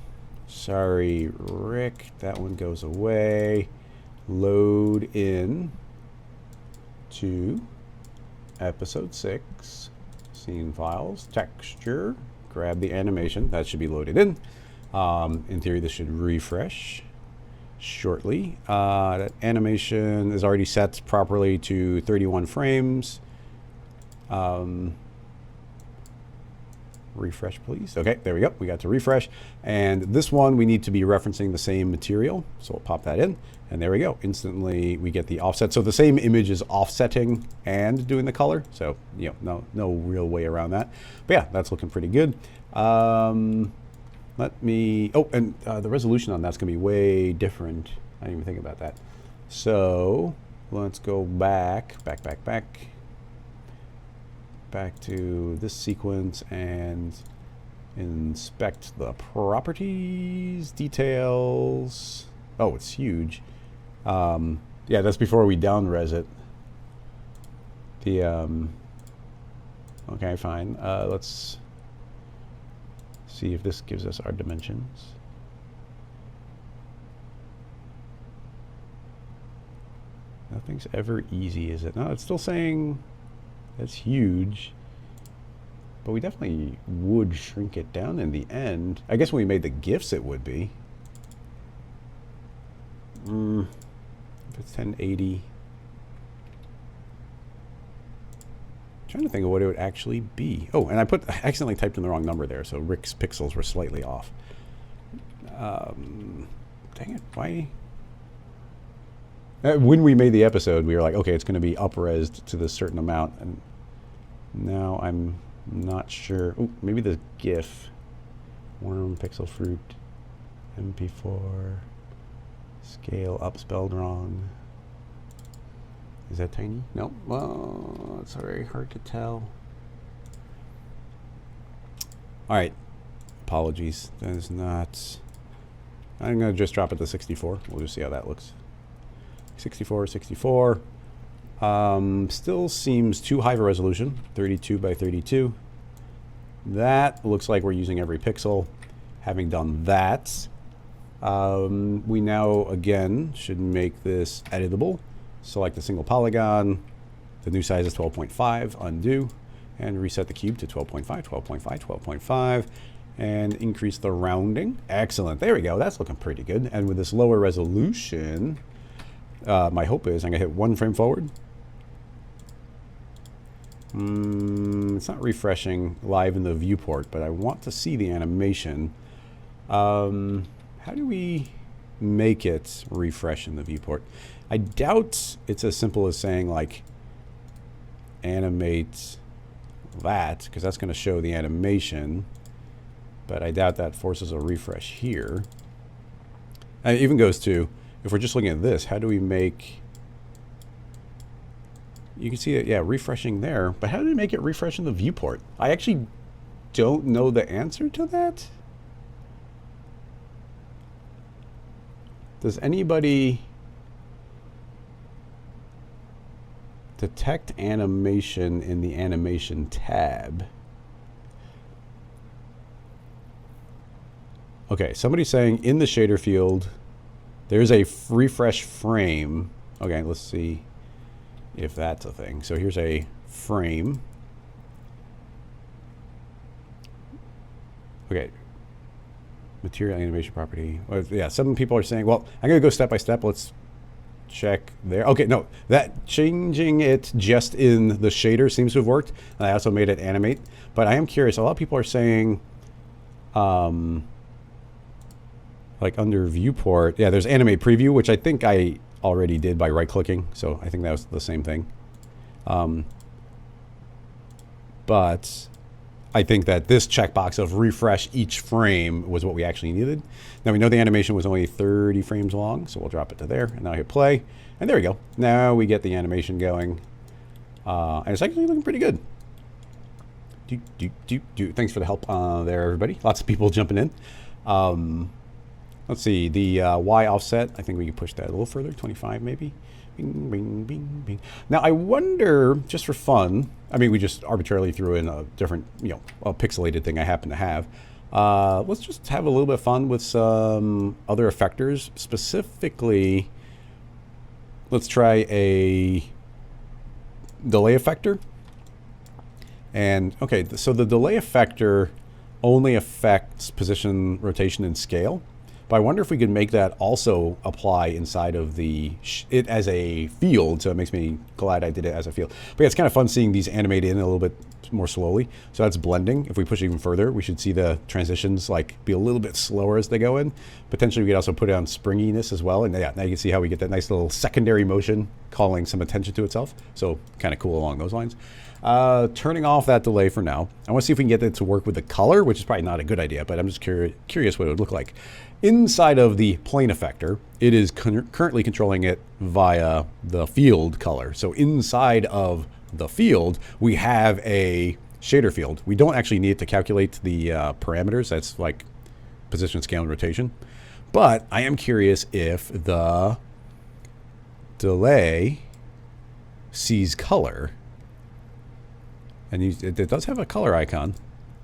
sorry, Rick, that one goes away. Load in to episode 6, scene files, texture, grab the animation. That should be loaded in. In theory, this should refresh shortly. That animation is already set properly to 31 frames. Refresh, please. Okay, there we go. We got to refresh. And this one, we need to be referencing the same material. So we'll pop that in. And there we go. Instantly, we get the offset. So the same image is offsetting and doing the color. So, you know, no real way around that. But yeah, that's looking pretty good. Let me... Oh, and the resolution on that's going to be way different. I didn't even think about that. So let's go back to this sequence, and inspect the properties, details. Oh, it's huge. Yeah, that's before we down-res it. The, okay, fine. Let's see if this gives us our dimensions. Nothing's ever easy, is it? No, it's still saying that's huge. But we definitely would shrink it down in the end. I guess when we made the GIFs it would be. If it's 1080. Trying to think of what it would actually be. Oh, and I accidentally typed in the wrong number there, so Rick's pixels were slightly off. Dang it, why? When we made the episode, we were like, okay, it's going to be up-resed to this certain amount, and now I'm not sure. Oh, maybe the GIF. Worm, pixel fruit, MP4, scale up spelled wrong. Is that tiny? No. Well, it's very hard to tell. All right. Apologies. That is not. I'm going to just drop it to 64. We'll just see how that looks. 64, 64. Still seems too high of a resolution. 32 by 32. That looks like we're using every pixel. Having done that, we now, again, should make this editable. Select a single polygon. The new size is 12.5. Undo. And reset the cube to 12.5, 12.5, 12.5. And increase the rounding. Excellent. There we go. That's looking pretty good. And with this lower resolution, my hope is I'm going to hit one frame forward. It's not refreshing live in the viewport, but I want to see the animation. How do we make it refresh in the viewport? I doubt it's as simple as saying, like, animate that, because that's going to show the animation. But I doubt that forces a refresh here. And it even goes to, if we're just looking at this, how do we make... You can see it, yeah, refreshing there. But how do we make it refresh in the viewport? I actually don't know the answer to that. Does anybody detect animation in the animation tab? Okay, somebody's saying in the shader field, there's a refresh frame. Okay, let's see if that's a thing. So here's a frame. Okay. Material animation property. Well, yeah, some people are saying, well, I'm going to go step by step. Let's check there. Okay, no, that changing it just in the shader seems to have worked. And I also made it animate. But I am curious. A lot of people are saying, like under viewport, yeah, there's animate preview, which I think I already did by right-clicking. So I think that was the same thing. But I think that this checkbox of refresh each frame was what we actually needed. Now we know the animation was only 30 frames long, so we'll drop it to there. And now I hit play. And there we go. Now we get the animation going. And it's actually looking pretty good. Thanks for the help there, everybody. Lots of people jumping in. Let's see, the Y offset, I think we can push that a little further, 25 maybe. Bing, bing, bing, bing. Now I wonder, just for fun, I mean, we just arbitrarily threw in a different, a pixelated thing I happen to have. Let's just have a little bit of fun with some other effectors. Specifically, let's try a delay effector. And, okay, so the delay effector only affects position, rotation, and scale. But I wonder if we could make that also apply inside of it as a field. So it makes me glad I did it as a field. But yeah, it's kind of fun seeing these animate in a little bit more slowly. So that's blending. If we push even further, we should see the transitions like be a little bit slower as they go in. Potentially we could also put it on springiness as well. And yeah, now you can see how we get that nice little secondary motion calling some attention to itself. So kind of cool along those lines. Turning off that delay for now. I want to see if we can get it to work with the color, which is probably not a good idea, but I'm just curious what it would look like. Inside of the plane effector, it is currently controlling it via the field color. So inside of the field, we have a shader field. We don't actually need to calculate the parameters. That's like position, scale, and rotation. But I am curious if the delay sees color. And it does have a color icon.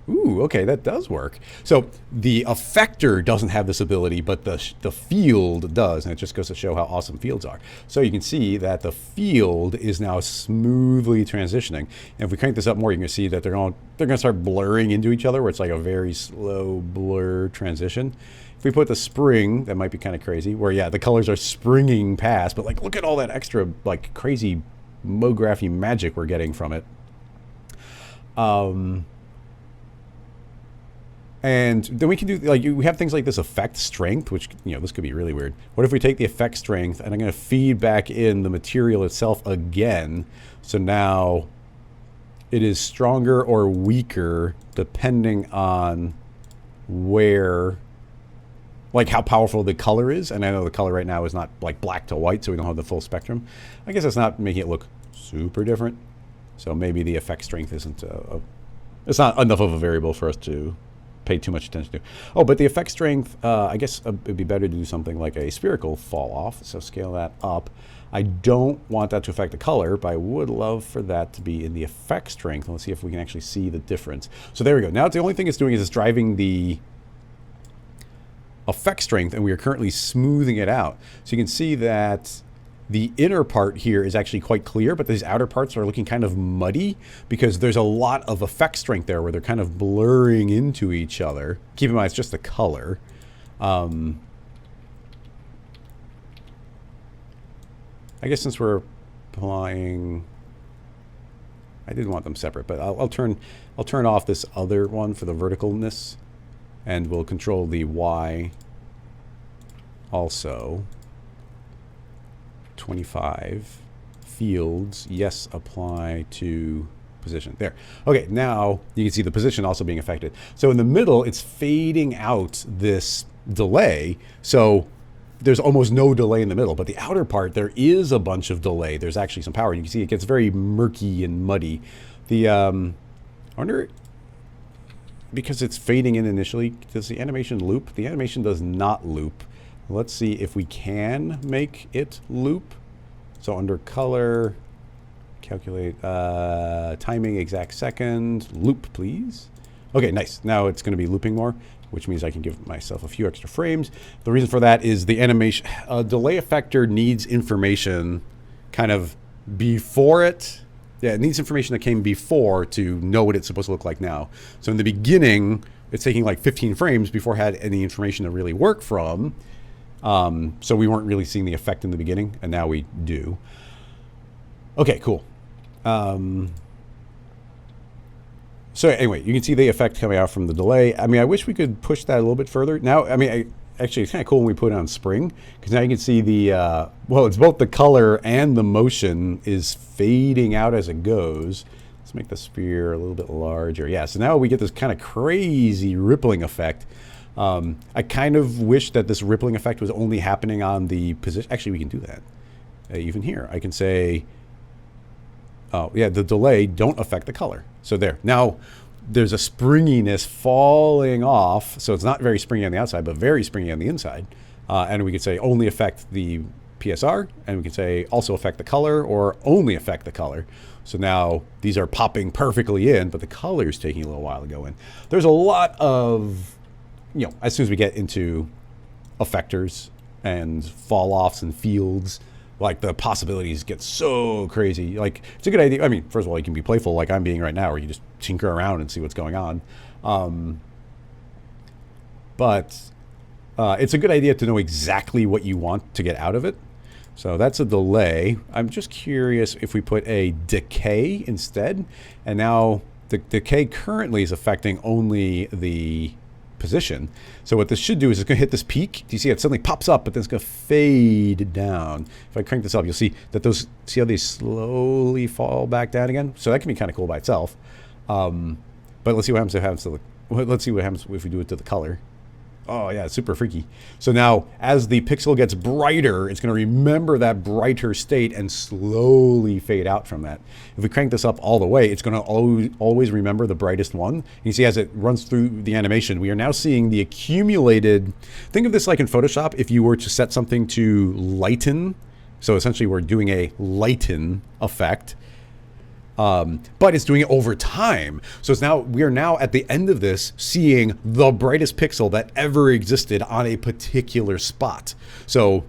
Ooh, okay, that does work. So the effector doesn't have this ability, but the field does, and it just goes to show how awesome fields are. So you can see that the field is now smoothly transitioning. And if we crank this up more, you can see that they're going to start blurring into each other, where it's like a very slow blur transition. If we put the spring, that might be kind of crazy, where yeah, the colors are springing past, but like look at all that extra like crazy Mography magic we're getting from it. And then we can do, like, we have things like this effect strength, which, you know, this could be really weird. What if we take the effect strength and I'm going to feed back in the material itself again. So now it is stronger or weaker depending on where, like how powerful the color is. And I know the color right now is not like black to white, so we don't have the full spectrum. I guess that's not making it look super different. So maybe the effect strength isn't, it's not enough of a variable for us to pay too much attention to. Oh, but the effect strength, I guess it'd be better to do something like a spherical fall off. So scale that up. I don't want that to affect the color, but I would love for that to be in the effect strength. Let's see if we can actually see the difference. So there we go. Now the only thing it's doing is it's driving the effect strength, and we are currently smoothing it out. So you can see that the inner part here is actually quite clear, but these outer parts are looking kind of muddy because there's a lot of effect strength there where they're kind of blurring into each other. Keep in mind, it's just the color. I guess since we're applying, I didn't want them separate, but I'll turn off this other one for the verticalness, and we'll control the Y also. 25 fields, yes, apply to position. There. Okay, now you can see the position also being affected. So in the middle, it's fading out this delay. So there's almost no delay in the middle, but the outer part, there is a bunch of delay. There's actually some power. And you can see it gets very murky and muddy. The, I wonder, because it's fading in initially, does the animation loop? The animation does not loop. Let's see if we can make it loop. So under color, calculate timing, exact second, loop please. Okay, nice. Now it's going to be looping more, which means I can give myself a few extra frames. The reason for that is the animation, delay effector needs information kind of before it. Yeah, it needs information that came before to know what it's supposed to look like now. So in the beginning, it's taking like 15 frames before it had any information to really work from. So we weren't really seeing the effect in the beginning, and now we do. Okay, cool. So anyway, you can see the effect coming out from the delay. I mean, I wish we could push that a little bit further. Now, I mean, actually, it's kind of cool when we put it on spring, because now you can see the, well, it's both the color and the motion is fading out as it goes. Let's make the sphere a little bit larger. Yeah, so now we get this kind of crazy rippling effect. I kind of wish that this rippling effect was only happening on the position. Actually, we can do that. Even here, I can say, oh, yeah, the delay don't affect the color. So there. Now, there's a springiness falling off. So it's not very springy on the outside, but very springy on the inside. And we could say only affect the PSR. And we can say also affect the color or only affect the color. So now these are popping perfectly in, but the color is taking a little while to go in. There's a lot of, you know, as soon as we get into effectors and fall-offs and fields, like the possibilities get so crazy. Like, it's a good idea. I mean, first of all, you can be playful like I'm being right now, where you just tinker around and see what's going on. But it's a good idea to know exactly what you want to get out of it. So that's a delay. I'm just curious if we put a decay instead. And now the decay currently is affecting only the position. So what this should do is it's going to hit this peak. Do you see it suddenly pops up, but then it's going to fade down. If I crank this up, you'll see that those, see how they slowly fall back down again? So that can be kind of cool by itself. But let's see what happens if it happens to the, let's see what happens if we do it to the color. Oh yeah, super freaky. So now as the pixel gets brighter, it's going to remember that brighter state and slowly fade out from that. If we crank this up all the way, it's going to always remember the brightest one. You see as it runs through the animation, we are now seeing the accumulated, think of this like in Photoshop, if you were to set something to lighten. So essentially we're doing a lighten effect. But it's doing it over time. So it's now, we are now at the end of this seeing the brightest pixel that ever existed on a particular spot. So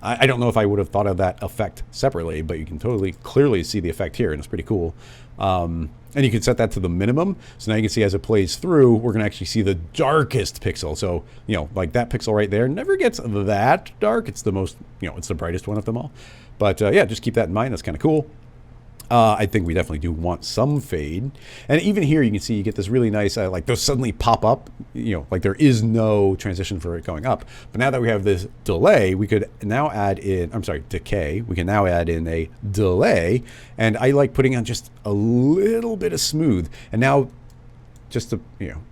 I don't know if I would have thought of that effect separately, but you can totally clearly see the effect here, and it's pretty cool. And you can set that to the minimum. So now you can see as it plays through, we're going to actually see the darkest pixel. So, you know, like that pixel right there never gets that dark. It's the most, you know, it's the brightest one of them all. But yeah, just keep that in mind. That's kind of cool. I think we definitely do want some fade. And even here you can see you get this really nice, like those suddenly pop up, you know, like there is no transition for it going up. But now that we have this delay, we could now add in, I'm sorry, decay. We can now add in a delay. And I like putting on just a little bit of smooth. And now just to, you know,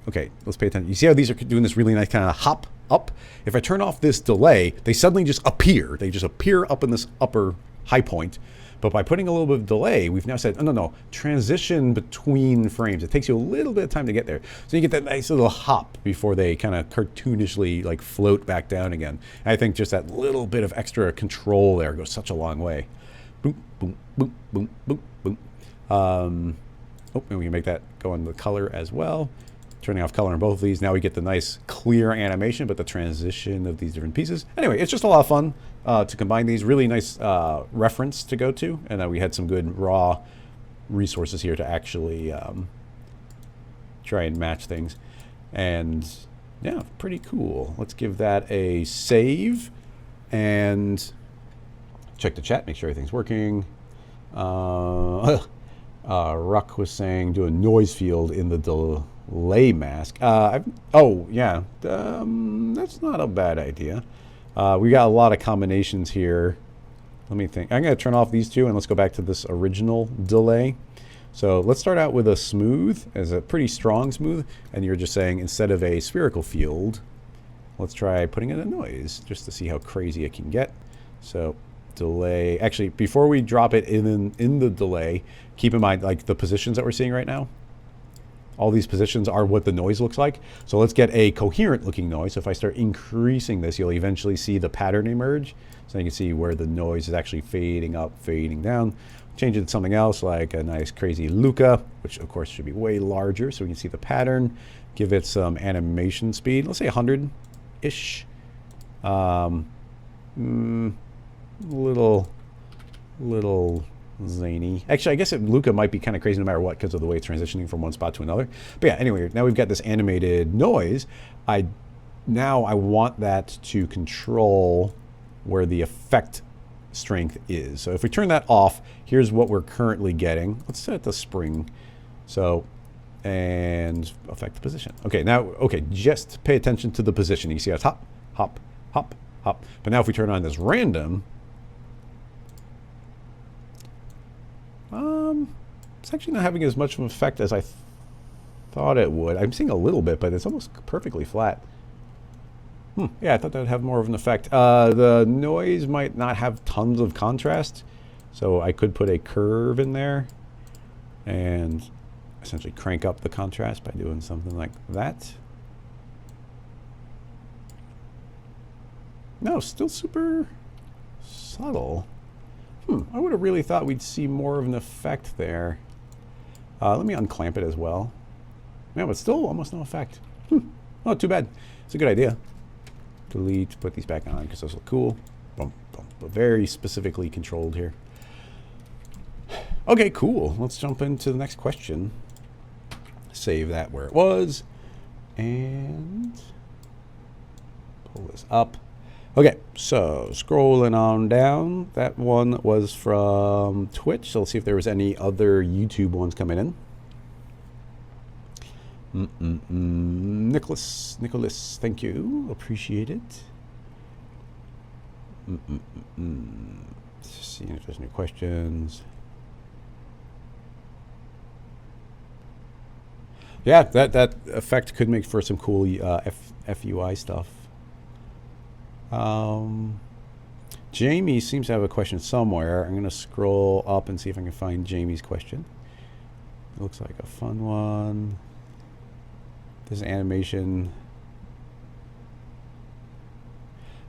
okay, let's pay attention. You see how these are doing this really nice kind of hop up? If I turn off this delay, they suddenly just appear. They just appear up in this upper high point. But by putting a little bit of delay, we've now said, oh, no, transition between frames. It takes you a little bit of time to get there. So you get that nice little hop before they kind of cartoonishly like float back down again. And I think just that little bit of extra control there goes such a long way. Boom, boom, boom, boom, boom, boom. Oh, and we can make that go in the color as well. Turning off color on both of these. Now we get the nice clear animation, but the transition of these different pieces. Anyway, it's just a lot of fun to combine these. Really nice reference to go to. And we had some good raw resources here to actually try and match things. And yeah, pretty cool. Let's give that a save and check the chat, make sure everything's working. Ruck was saying do a noise field in the delay mask. Oh yeah, that's not a bad idea. We got a lot of combinations here. Let me think. I'm going to turn off these two and let's go back to this original delay. So let's start out with a smooth, as a pretty strong smooth, and you're just saying instead of a spherical field, let's try putting in a noise just to see how crazy it can get. So delay, actually before we drop it in the delay, keep in mind like the positions that we're seeing right now. All these positions are what the noise looks like. So let's get a coherent looking noise. So if I start increasing this, you'll eventually see the pattern emerge. So you can see where the noise is actually fading up, fading down. Change it to something else like a nice crazy Luca, which of course should be way larger so we can see the pattern. Give it some animation speed. Let's say 100-ish. Little zany. Actually, I guess Luca might be kind of crazy no matter what because of the way it's transitioning from one spot to another. But yeah, anyway, now we've got this animated noise. Now I want that to control where the effect strength is. So if we turn that off, here's what we're currently getting. Let's set it to spring. So, and affect the position. Okay, now, okay, just pay attention to the position. You see how it's hop, hop, hop, hop. But now if we turn on this random, it's actually not having as much of an effect as I thought it would. I'm seeing a little bit, but it's almost perfectly flat. Yeah, I thought that would have more of an effect. The noise might not have tons of contrast, so I could put a curve in there and essentially crank up the contrast by doing something like that. No, still super subtle. I would have really thought we'd see more of an effect there. Let me unclamp it as well. Yeah, but still almost no effect. Oh, too bad. It's a good idea. Delete, put these back on because those look cool. Boom, boom, but very specifically controlled here. Okay, cool. Let's jump into the next question. Save that where it was. And pull this up. Okay, so scrolling on down. That one was from Twitch. So let's see if there was any other YouTube ones coming in. Nicholas, thank you. Appreciate it. Seeing if there's any questions. Yeah, that effect could make for some cool FUI stuff. Jamie seems to have a question somewhere. I'm going to scroll up and see if I can find Jamie's question. It looks like a fun one. This animation.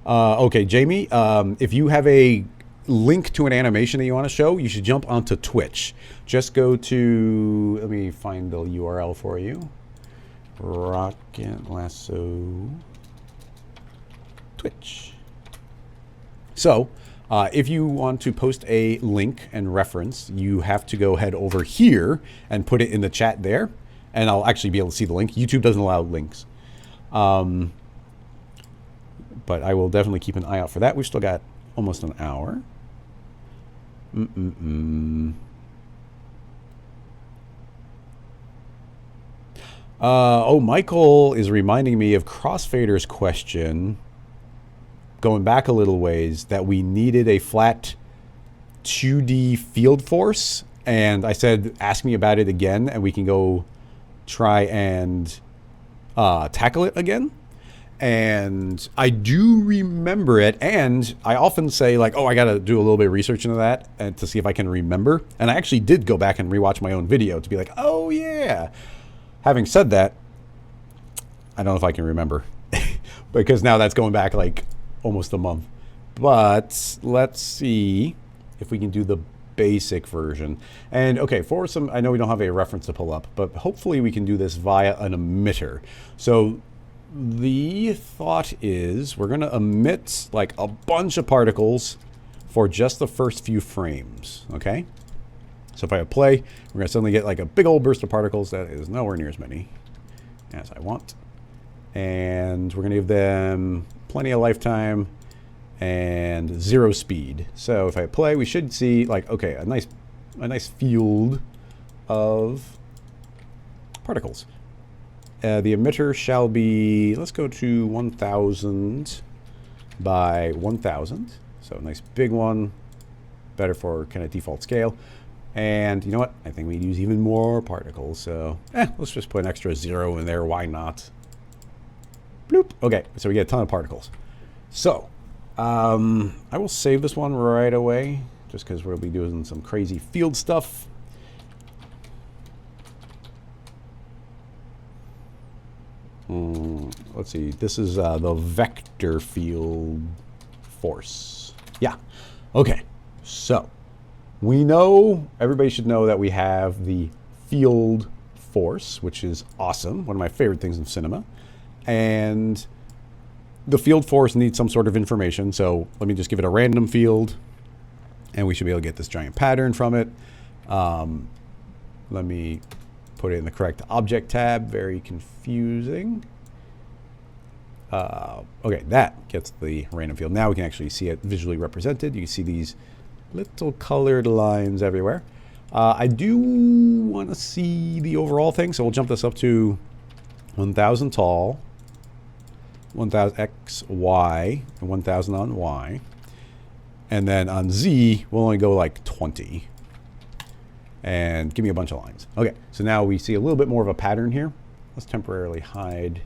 Okay, Jamie, if you have a link to an animation that you want to show, you should jump onto Twitch. Just go to, let me find the URL for you. Rocket Lasso Twitch. So, if you want to post a link and reference, you have to go head over here and put it in the chat there, and I'll actually be able to see the link. YouTube doesn't allow links. But I will definitely keep an eye out for that. We've still got almost an hour. Oh, Michael is reminding me of Crossfader's question, going back a little ways, that we needed a flat 2D field force. And I said, ask me about it again, and we can go try and tackle it again. And I do remember it, and I often say, like, oh, I got to do a little bit of research into that and to see if I can remember. And I actually did go back and rewatch my own video to be like, oh, yeah. Having said that, I don't know if I can remember because now that's going back like almost a month. But let's see if we can do the basic version. And okay, for some, I know we don't have a reference to pull up, but hopefully we can do this via an emitter. So the thought is we're going to emit like a bunch of particles for just the first few frames, okay? So if I hit play, we're going to suddenly get like a big old burst of particles that is nowhere near as many as I want. And we're going to give them plenty of lifetime and 0 speed. So if I hit play, we should see like, okay, a nice field of particles. The emitter shall be, let's go to 1000 by 1000. So a nice big one, better for kind of default scale. And you know what? I think we'd use even more particles. So let's just put an extra 0 in there. Why not? Bloop. Okay, so we get a ton of particles. So I will save this one right away just because we'll be doing some crazy field stuff. Let's see. This is the vector field force. Yeah. Okay. So we know, everybody should know that we have the field force, which is awesome. One of my favorite things in cinema. And the field force needs some sort of information. So let me just give it a random field and we should be able to get this giant pattern from it. Let me put it in the correct object tab. Very confusing. Okay, that gets the random field. Now we can actually see it visually represented. You can see these little colored lines everywhere. I do want to see the overall thing, so we'll jump this up to 1000 tall, 1000 X, Y, and 1000 on Y. And then on Z, we'll only go like 20. And give me a bunch of lines. Okay, so now we see a little bit more of a pattern here. Let's temporarily hide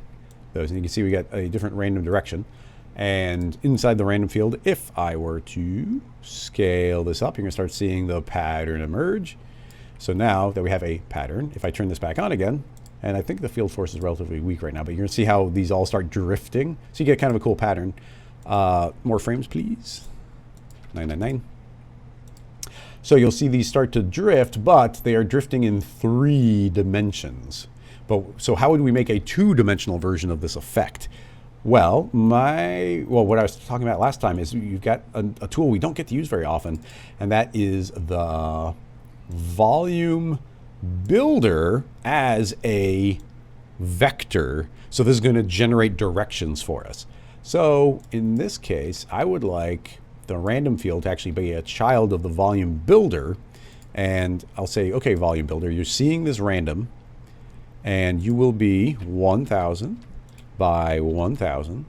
those. And you can see we got a different random direction. And inside the random field, if I were to scale this up, you're going to start seeing the pattern emerge. So now that we have a pattern, if I turn this back on again, and I think the field force is relatively weak right now, but you're going to see how these all start drifting. So you get kind of a cool pattern. More frames, please. 999. So you'll see these start to drift, but they are drifting in 3 dimensions. So how would we make a 2-dimensional version of this effect? Well, what I was talking about last time is you've got a tool we don't get to use very often, and that is the volume builder as a vector. So this is going to generate directions for us. So in this case, I would like the random field to actually be a child of the volume builder. And I'll say, okay, volume builder, you're seeing this random, and you will be 1000 by 1000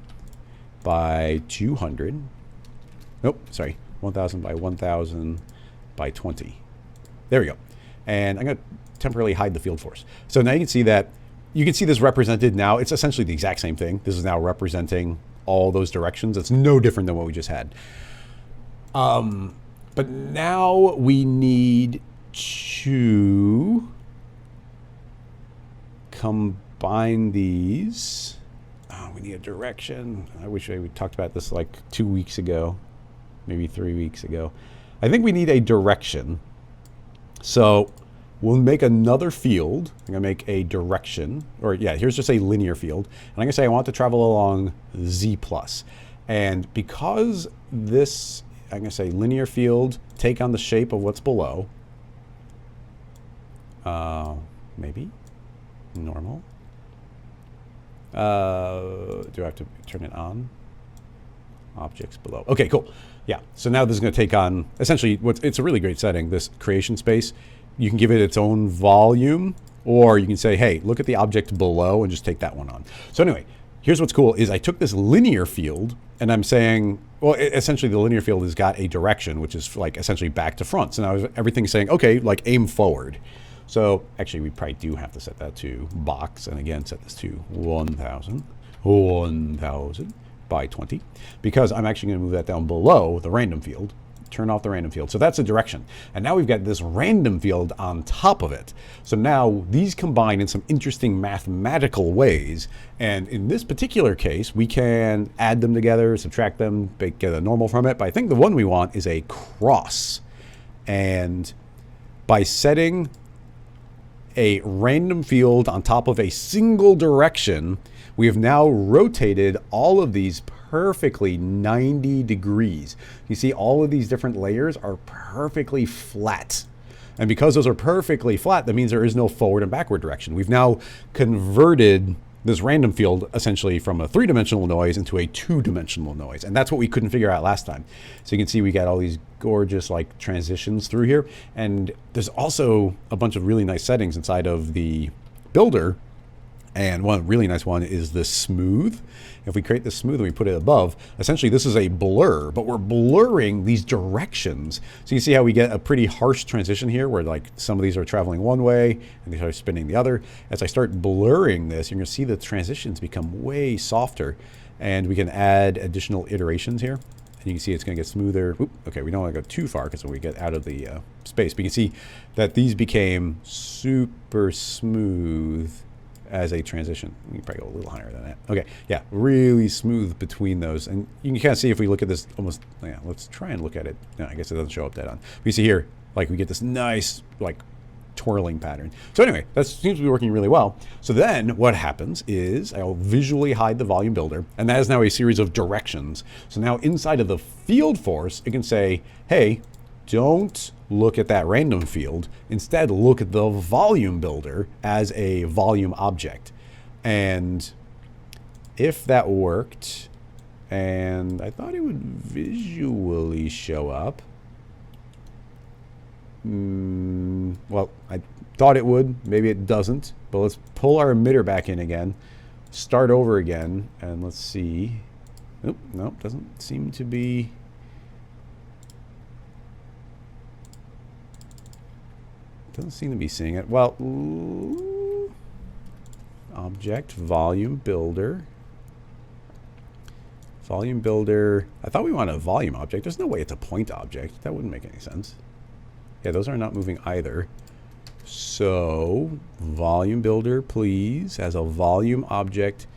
by 200. Nope, sorry, 1000 by 1000 by 20. There we go. And I'm going to temporarily hide the field force. So now you can see that you can see this represented now. It's essentially the exact same thing. This is now representing all those directions. It's no different than what we just had. But now we need to combine these. Oh, we need a direction. I wish we talked about this like 2 weeks ago, maybe 3 weeks ago. I think we need a direction. So we'll make another field. I'm going to make a direction. Or yeah, here's just a linear field. And I'm going to say I want to travel along Z+. And because this, I'm going to say linear field, take on the shape of what's below. Maybe. Normal. Do I have to turn it on? Objects below. Okay, cool. Yeah, so now this is going to take on, essentially, it's a really great setting, this creation space. You can give it its own volume, or you can say, hey, look at the object below and just take that one on. So anyway, here's what's cool is I took this linear field and I'm saying, well, essentially the linear field has got a direction, which is like essentially back to front. So now everything's saying, okay, like aim forward. So actually we probably do have to set that to box, and again set this to 1000 by 20, because I'm actually going to move that down below the random field. Turn off the random field. So that's a direction. And now we've got this random field on top of it. So now these combine in some interesting mathematical ways. And in this particular case, we can add them together, subtract them, get a normal from it. But I think the one we want is a cross. And by setting a random field on top of a single direction, we have now rotated all of these perfectly 90 degrees. You see all of these different layers are perfectly flat. And because those are perfectly flat, that means there is no forward and backward direction. We've now converted this random field essentially from a 3-dimensional noise into a 2-dimensional noise. And that's what we couldn't figure out last time. So you can see we got all these gorgeous like transitions through here. And there's also a bunch of really nice settings inside of the builder. And one really nice one is the smooth. If we create the smooth and we put it above, essentially this is a blur, but we're blurring these directions. So you see how we get a pretty harsh transition here where like some of these are traveling one way and they are spinning the other. As I start blurring this, you're going to see the transitions become way softer, and we can add additional iterations here. And you can see it's going to get smoother. Oop, okay, we don't want to go too far because when we get out of the space. But you can see that these became super smooth as a transition. You can probably go a little higher than that. Okay, yeah, really smooth between those. And you can kind of see if we look at this almost, yeah, let's try and look at it. No, I guess it doesn't show up dead on. But you see here, like we get this nice, like, twirling pattern. So anyway, that seems to be working really well. So then what happens is I'll visually hide the volume builder, and that is now a series of directions. So now inside of the field force, it can say, hey, don't look at that random field. Instead, look at the volume builder as a volume object. And if that worked, and I thought it would visually show up. Well, I thought it would. Maybe it doesn't. But let's pull our emitter back in again. Start over again. And let's see. Nope, nope, doesn't seem to be... Doesn't seem to be seeing it. Well, object, volume builder. Volume builder. I thought we wanted a volume object. There's no way it's a point object. That wouldn't make any sense. Yeah, those are not moving either. So, volume builder, please, as a volume object.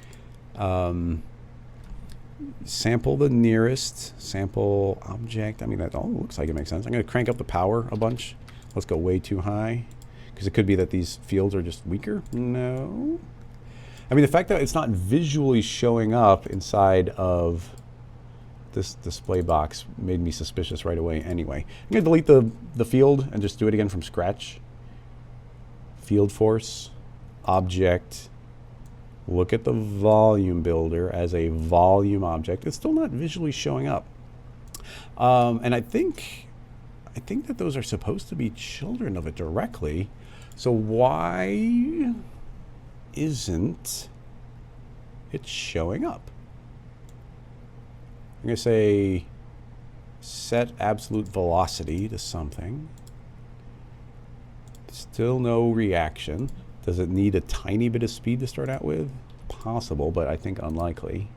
Sample the nearest sample object. I mean, that all looks like it makes sense. I'm going to crank up the power a bunch. Let's go way too high, because it could be that these fields are just weaker. No. I mean, the fact that it's not visually showing up inside of this display box made me suspicious right away anyway. I'm going to delete the field and just do it again from scratch. Field force, object, look at the volume builder as a volume object. It's still not visually showing up. And I think that those are supposed to be children of it directly. So why isn't it showing up? I'm going to say set absolute velocity to something. Still no reaction. Does it need a tiny bit of speed to start out with? Possible, but I think unlikely.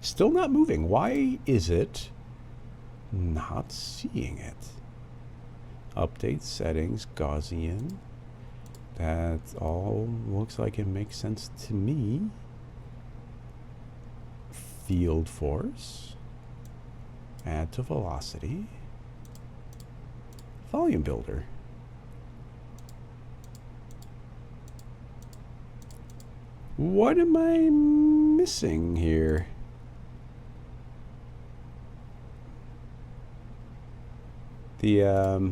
Still not moving. Why is it not seeing it? Update settings, Gaussian. That all looks like it makes sense to me. Field force. Add to velocity. Volume builder. What am I missing here? The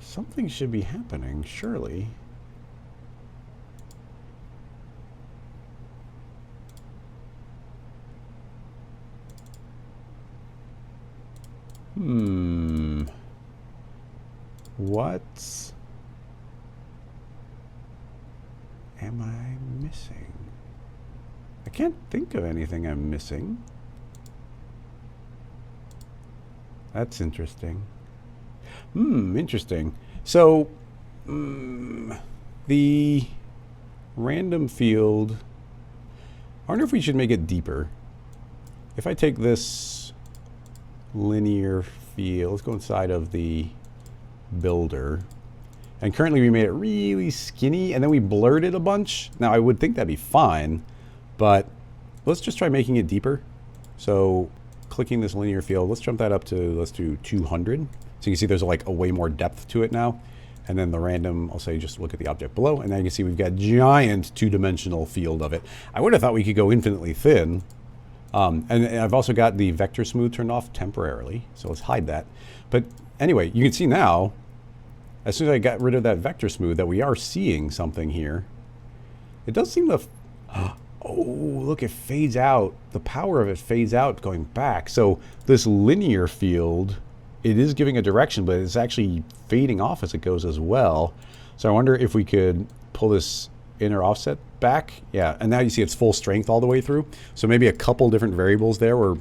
something should be happening, surely. What am I missing? I can't think of anything I'm missing. That's interesting. Interesting. So, the random field, I wonder if we should make it deeper. If I take this linear field, let's go inside of the builder. And currently we made it really skinny and then we blurred it a bunch. Now I would think that'd be fine, but let's just try making it deeper. So clicking this linear field, let's jump that up to, let's do 200. So you can see there's like a way more depth to it now. And then the random, I'll say just look at the object below, and now you can see we've got giant two-dimensional field of it. I would have thought we could go infinitely thin. And I've also got the vector smooth turned off temporarily, so let's hide that. But anyway, you can see now, as soon as I got rid of that vector smooth, that we are seeing something here. It does seem to, oh, look, it fades out. The power of it fades out going back. So this linear field, it is giving a direction, but it's actually fading off as it goes as well. So I wonder if we could pull this inner offset back. Yeah, and now you see it's full strength all the way through. So maybe a couple different variables there were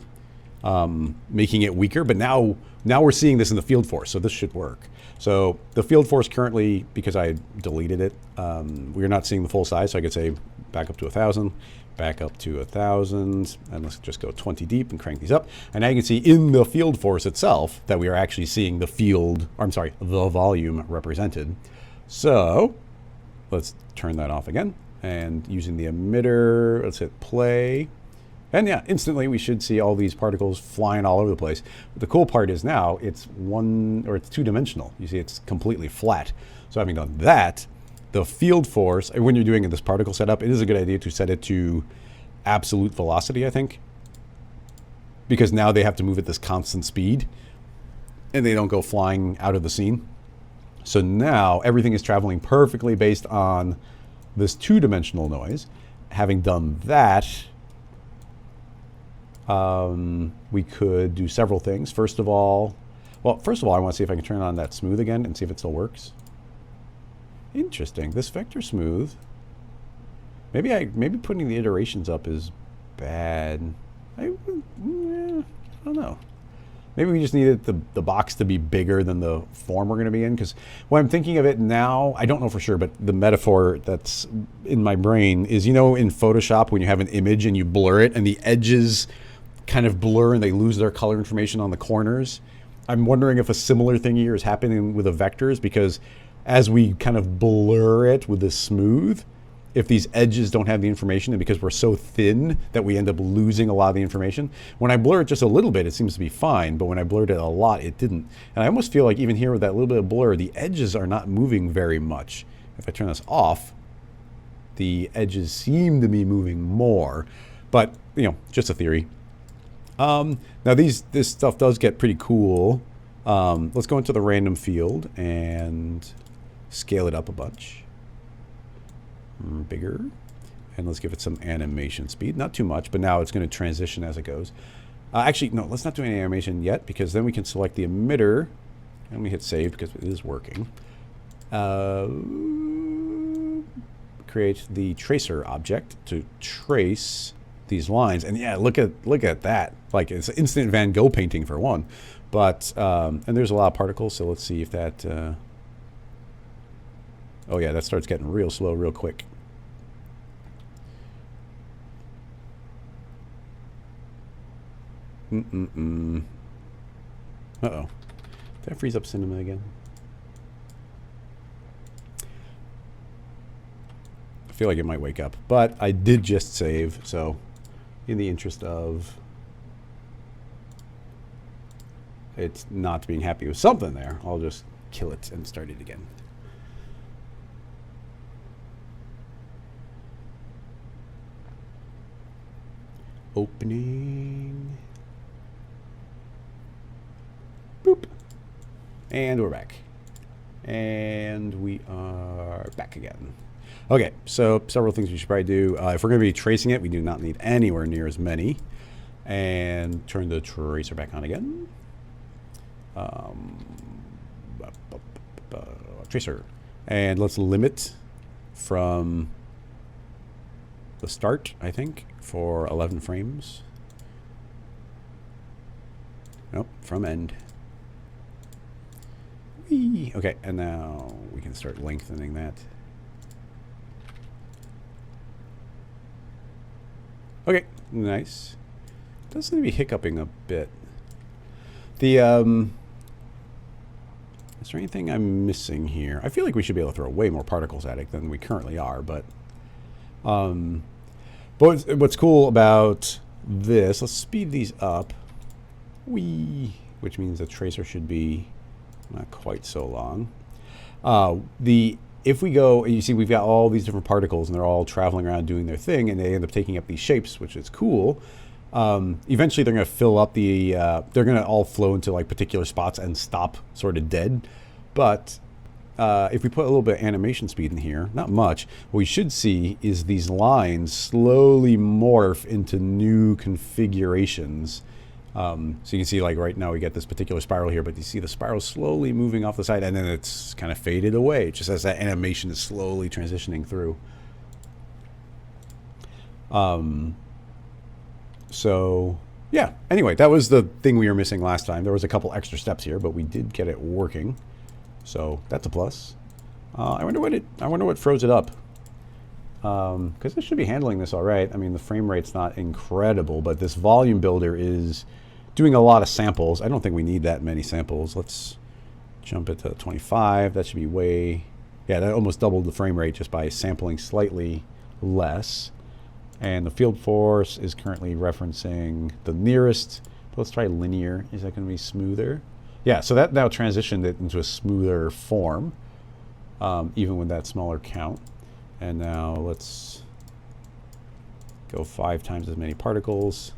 making it weaker, but now we're seeing this in the field force, so this should work. So the field force currently, because I deleted it, we're not seeing the full size, so I could say back up to 1,000, back up to 1,000, and let's just go 20 deep and crank these up. And now you can see in the field force itself that we are actually seeing the field, or I'm sorry, the volume represented. So let's turn that off again, and using the emitter, let's hit play. And yeah, instantly we should see all these particles flying all over the place. But the cool part is now it's it's two-dimensional. You see it's completely flat. So having done that, the field force, when you're doing this particle setup, it is a good idea to set it to absolute velocity, I think. Because now they have to move at this constant speed and they don't go flying out of the scene. So now everything is traveling perfectly based on this two-dimensional noise. Having done that, we could do several things. First of all, I want to see if I can turn on that smooth again and see if it still works. Interesting. This vector smooth. Maybe putting the iterations up is bad. I don't know. Maybe we just needed the box to be bigger than the form we're going to be in. Because when I'm thinking of it now, I don't know for sure, but the metaphor that's in my brain is, you know, in Photoshop when you have an image and you blur it and the edges kind of blur and they lose their color information on the corners. I'm wondering if a similar thing here is happening with the vectors, because as we kind of blur it with this smooth, if these edges don't have the information, and because we're so thin that we end up losing a lot of the information. When I blur it just a little bit, it seems to be fine, but when I blurred it a lot, it didn't. And I almost feel like even here with that little bit of blur, the edges are not moving very much. If I turn this off, the edges seem to be moving more, but you know, just a theory. Now this stuff does get pretty cool. Let's go into the random field and scale it up a bunch. Bigger. And let's give it some animation speed. Not too much, but now it's going to transition as it goes. Actually, no, let's not do any animation yet, because then we can select the emitter. And we hit save because it is working. Create the tracer object to trace these lines. And yeah, look at that. Like, it's instant Van Gogh painting for one. But, and there's a lot of particles, so let's see if that, oh yeah, that starts getting real slow real quick. Uh-oh. Did I freeze up Cinema again? I feel like it might wake up, but I did just save, so in the interest of it's not being happy with something there, I'll just kill it and start it again. Opening. Boop. And we're back. And we are back again. Okay, so several things we should probably do. If we're going to be tracing it, we do not need anywhere near as many. And turn the tracer back on again. Tracer. And let's limit from the start, I think, for 11 frames. Nope, from end. Whee. Okay, and now we can start lengthening that. Okay, nice. Does seem to be hiccuping a bit. The, is there anything I'm missing here? I feel like we should be able to throw way more particles at it than we currently are, but what's cool about this, let's speed these up. Whee, which means the tracer should be not quite so long. If we go, you see we've got all these different particles and they're all traveling around doing their thing and they end up taking up these shapes, which is cool. Eventually they're going to fill up the, they're going to all flow into like particular spots and stop sort of dead. But if we put a little bit of animation speed in here, not much, what we should see is these lines slowly morph into new configurations. So you can see like right now we get this particular spiral here, but you see the spiral slowly moving off the side and then it's kind of faded away just as that animation is slowly transitioning through. So yeah, anyway, that was the thing we were missing last time. There was a couple extra steps here, but we did get it working. So that's a plus. I wonder what froze it up. Because it should be handling this all right. I mean, the frame rate's not incredible, but this volume builder is doing a lot of samples. I don't think we need that many samples. Let's jump it to 25. That should be way, yeah, that almost doubled the frame rate just by sampling slightly less. And the field force is currently referencing the nearest. Let's try linear. Is that going to be smoother? Yeah, so that now transitioned it into a smoother form, even with that smaller count. And now let's go 5 times as many particles.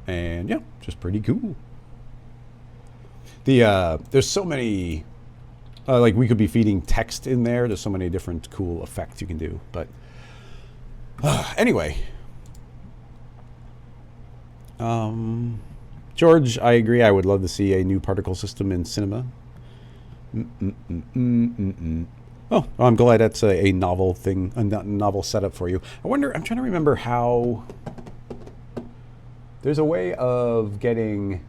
And yeah, just pretty cool. There's so many, like we could be feeding text in there. There's so many different cool effects you can do. But anyway. George, I agree. I would love to see a new particle system in cinema. Oh, I'm glad that's a novel thing, a novel setup for you. I wonder, I'm trying to remember how... There's a way of getting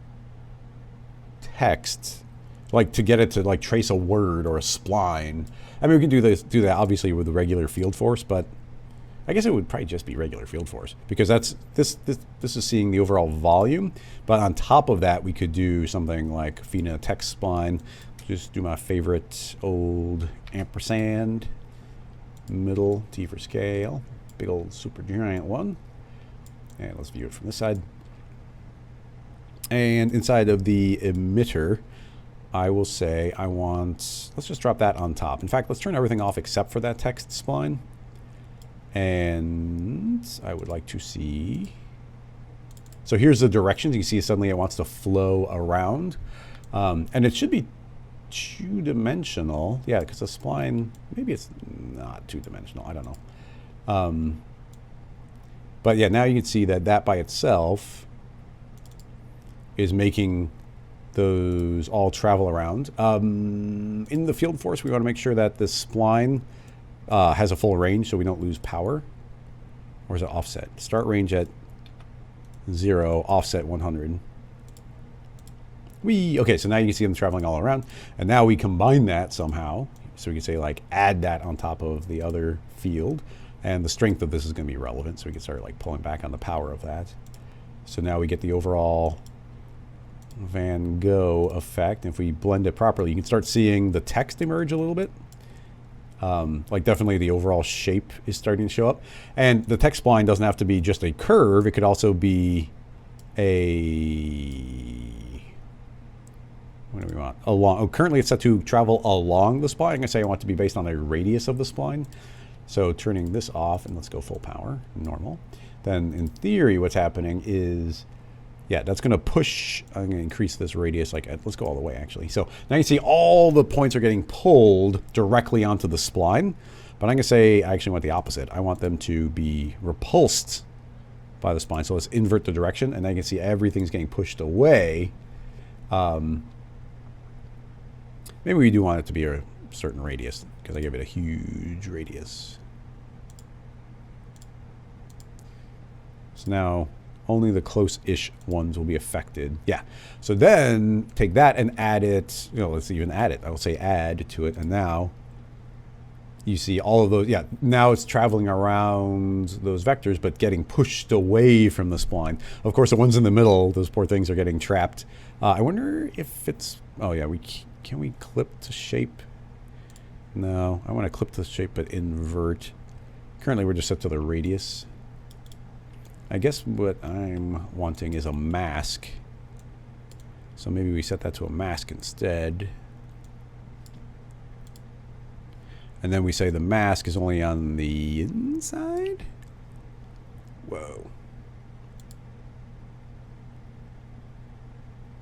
text, like to get it to like trace a word or a spline. I mean, we can do that obviously with the regular field force, but I guess it would probably just be regular field force because that's this is seeing the overall volume. But on top of that, we could do something like feed in a text spline. Just do my favorite old ampersand, middle, T for scale, big old super giant one. And let's view it from this side. And inside of the emitter, I will say I want, let's just drop that on top. In fact, let's turn everything off except for that text spline. And I would like to see, so here's the directions. You can see suddenly it wants to flow around. And it should be two-dimensional. Yeah, because the spline, maybe it's not two-dimensional. I don't know. But yeah, now you can see that that by itself is making those all travel around. In the field force, we want to make sure that the spline has a full range so we don't lose power. Or is it offset? Start range at 0, offset 100. Okay, so now you can see them traveling all around. And now we combine that somehow. So we can say, like, add that on top of the other field. And the strength of this is going to be relevant. So we can start, like, pulling back on the power of that. So now we get the overall Van Gogh effect. If we blend it properly, you can start seeing the text emerge a little bit. Like, definitely the overall shape is starting to show up. And the text spline doesn't have to be just a curve. It could also be a... What do we want? Currently it's set to travel along the spline. I'm going to say I want it to be based on the radius of the spline. So turning this off, and let's go full power, normal. Then in theory what's happening is, yeah, that's going to push. I'm going to increase this radius. Like, let's go all the way actually. So now you see all the points are getting pulled directly onto the spline. But I'm going to say I actually want the opposite. I want them to be repulsed by the spline. So let's invert the direction, and now you can see everything's getting pushed away. Maybe we do want it to be a certain radius, because I gave it a huge radius. So now only the close-ish ones will be affected. Yeah. So then take that and add it. You know, let's even add it. I will say add to it, and now you see all of those. Yeah. Now it's traveling around those vectors, but getting pushed away from the spline. Of course, the ones in the middle, those poor things are getting trapped. I wonder if it's. Oh yeah, can we clip to shape? No, I want to clip to shape but invert. Currently we're just set to the radius. I guess what I'm wanting is a mask. So maybe we set that to a mask instead. And then we say the mask is only on the inside. Whoa.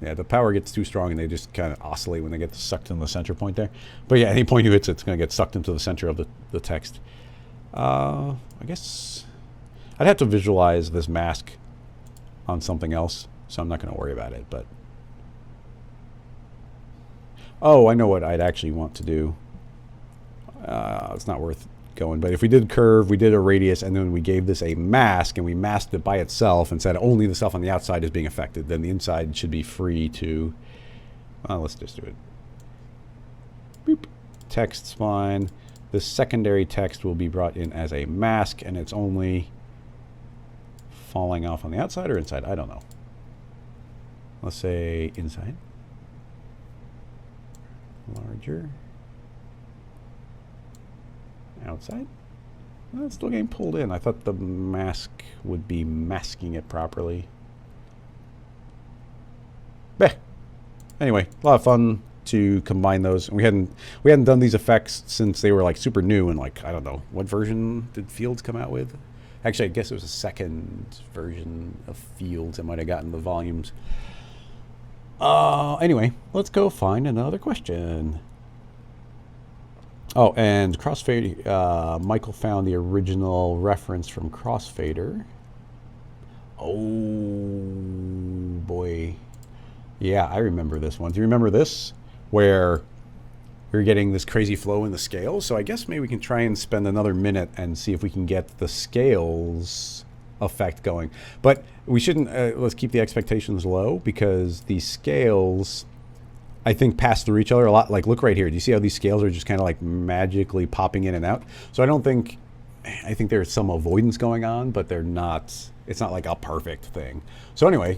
Yeah, the power gets too strong and they just kind of oscillate when they get sucked into the center point there. But yeah, any point you hit, it's going to get sucked into the center of the text. I guess I'd have to visualize this mask on something else, so I'm not going to worry about it. But oh, I know what I'd actually want to do. It's not worth going. But if we did curve, we did a radius, and then we gave this a mask, and we masked it by itself and said only the stuff on the outside is being affected, then the inside should be free to... let's just do it. Boop. Text spline. This secondary text will be brought in as a mask, and it's only falling off on the outside or inside. I don't know. Let's say inside. Larger. Outside. Well, it's still getting pulled in. I thought the mask would be masking it properly. Bleh. Anyway, a lot of fun to combine those. We hadn't done these effects since they were like super new, and like, I don't know, what version did Fields come out with? Actually, I guess it was a second version of Fields. It might have gotten the volumes. Anyway, let's go find another question. Oh, and Crossfader, Michael found the original reference from Crossfader. Oh, boy. Yeah, I remember this one. Do you remember this? Where we're getting this crazy flow in the scales. So I guess maybe we can try and spend another minute and see if we can get the scales effect going. But we shouldn't, let's keep the expectations low, because the scales... I think pass through each other a lot. Like, look right here. Do you see how these scales are just kind of like magically popping in and out? So I think there's some avoidance going on, but they're not, it's not like a perfect thing. So anyway,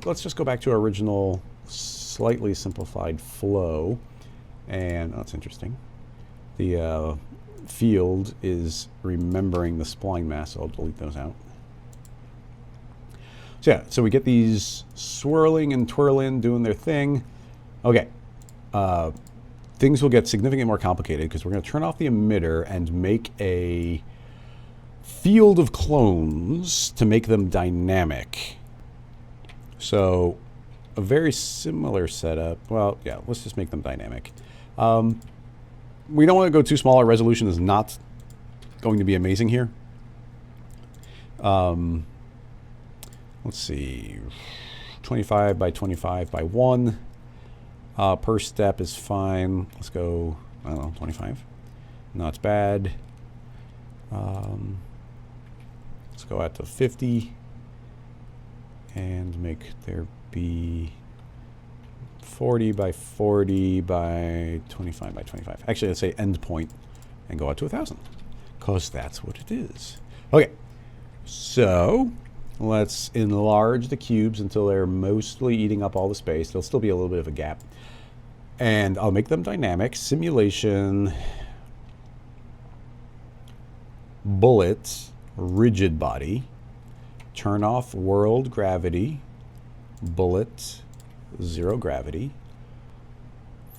let's just go back to our original slightly simplified flow. And that's interesting. The field is remembering the spline mass, so I'll delete those out. So yeah, so we get these swirling and twirling, doing their thing. Okay, things will get significantly more complicated because we're going to turn off the emitter and make a field of clones to make them dynamic. So a very similar setup. Well, yeah, let's just make them dynamic. We don't want to go too small. Our resolution is not going to be amazing here. Let's see, 25 by 25 by 1 per step is fine. Let's go, I don't know, 25. Not bad. Let's go out to 50. and make there be 40 by 40 by 25 by 25. Actually, let's say endpoint and go out to 1,000, because that's what it is. Okay, so let's enlarge the cubes until they're mostly eating up all the space. There'll still be a little bit of a gap. And I'll make them dynamic. Simulation, bullet, rigid body, turn off world gravity, bullet, 0 gravity,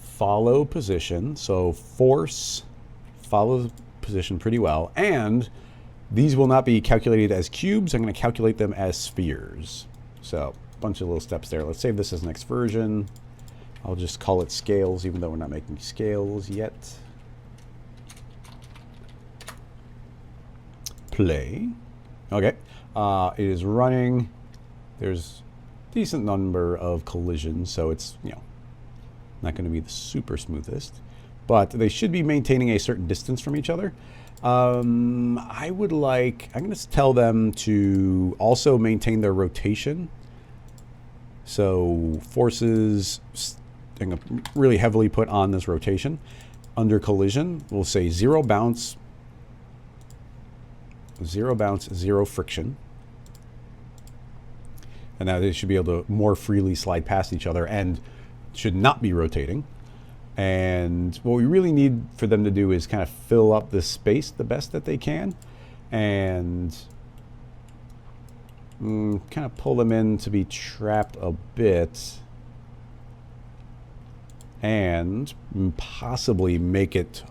follow position, so force follows position pretty well, and these will not be calculated as cubes. I'm going to calculate them as spheres. So a bunch of little steps there. Let's save this as next version. I'll just call it scales, even though we're not making scales yet. Play. Okay, it is running. There's a decent number of collisions, so it's, you know, not going to be the super smoothest, but they should be maintaining a certain distance from each other. I'm going to tell them to also maintain their rotation. So forces, I'm going to really heavily put on this rotation. Under collision, we'll say 0 bounce, 0 friction. And now they should be able to more freely slide past each other and should not be rotating. And what we really need for them to do is kind of fill up this space the best that they can, and kind of pull them in to be trapped a bit, and possibly make it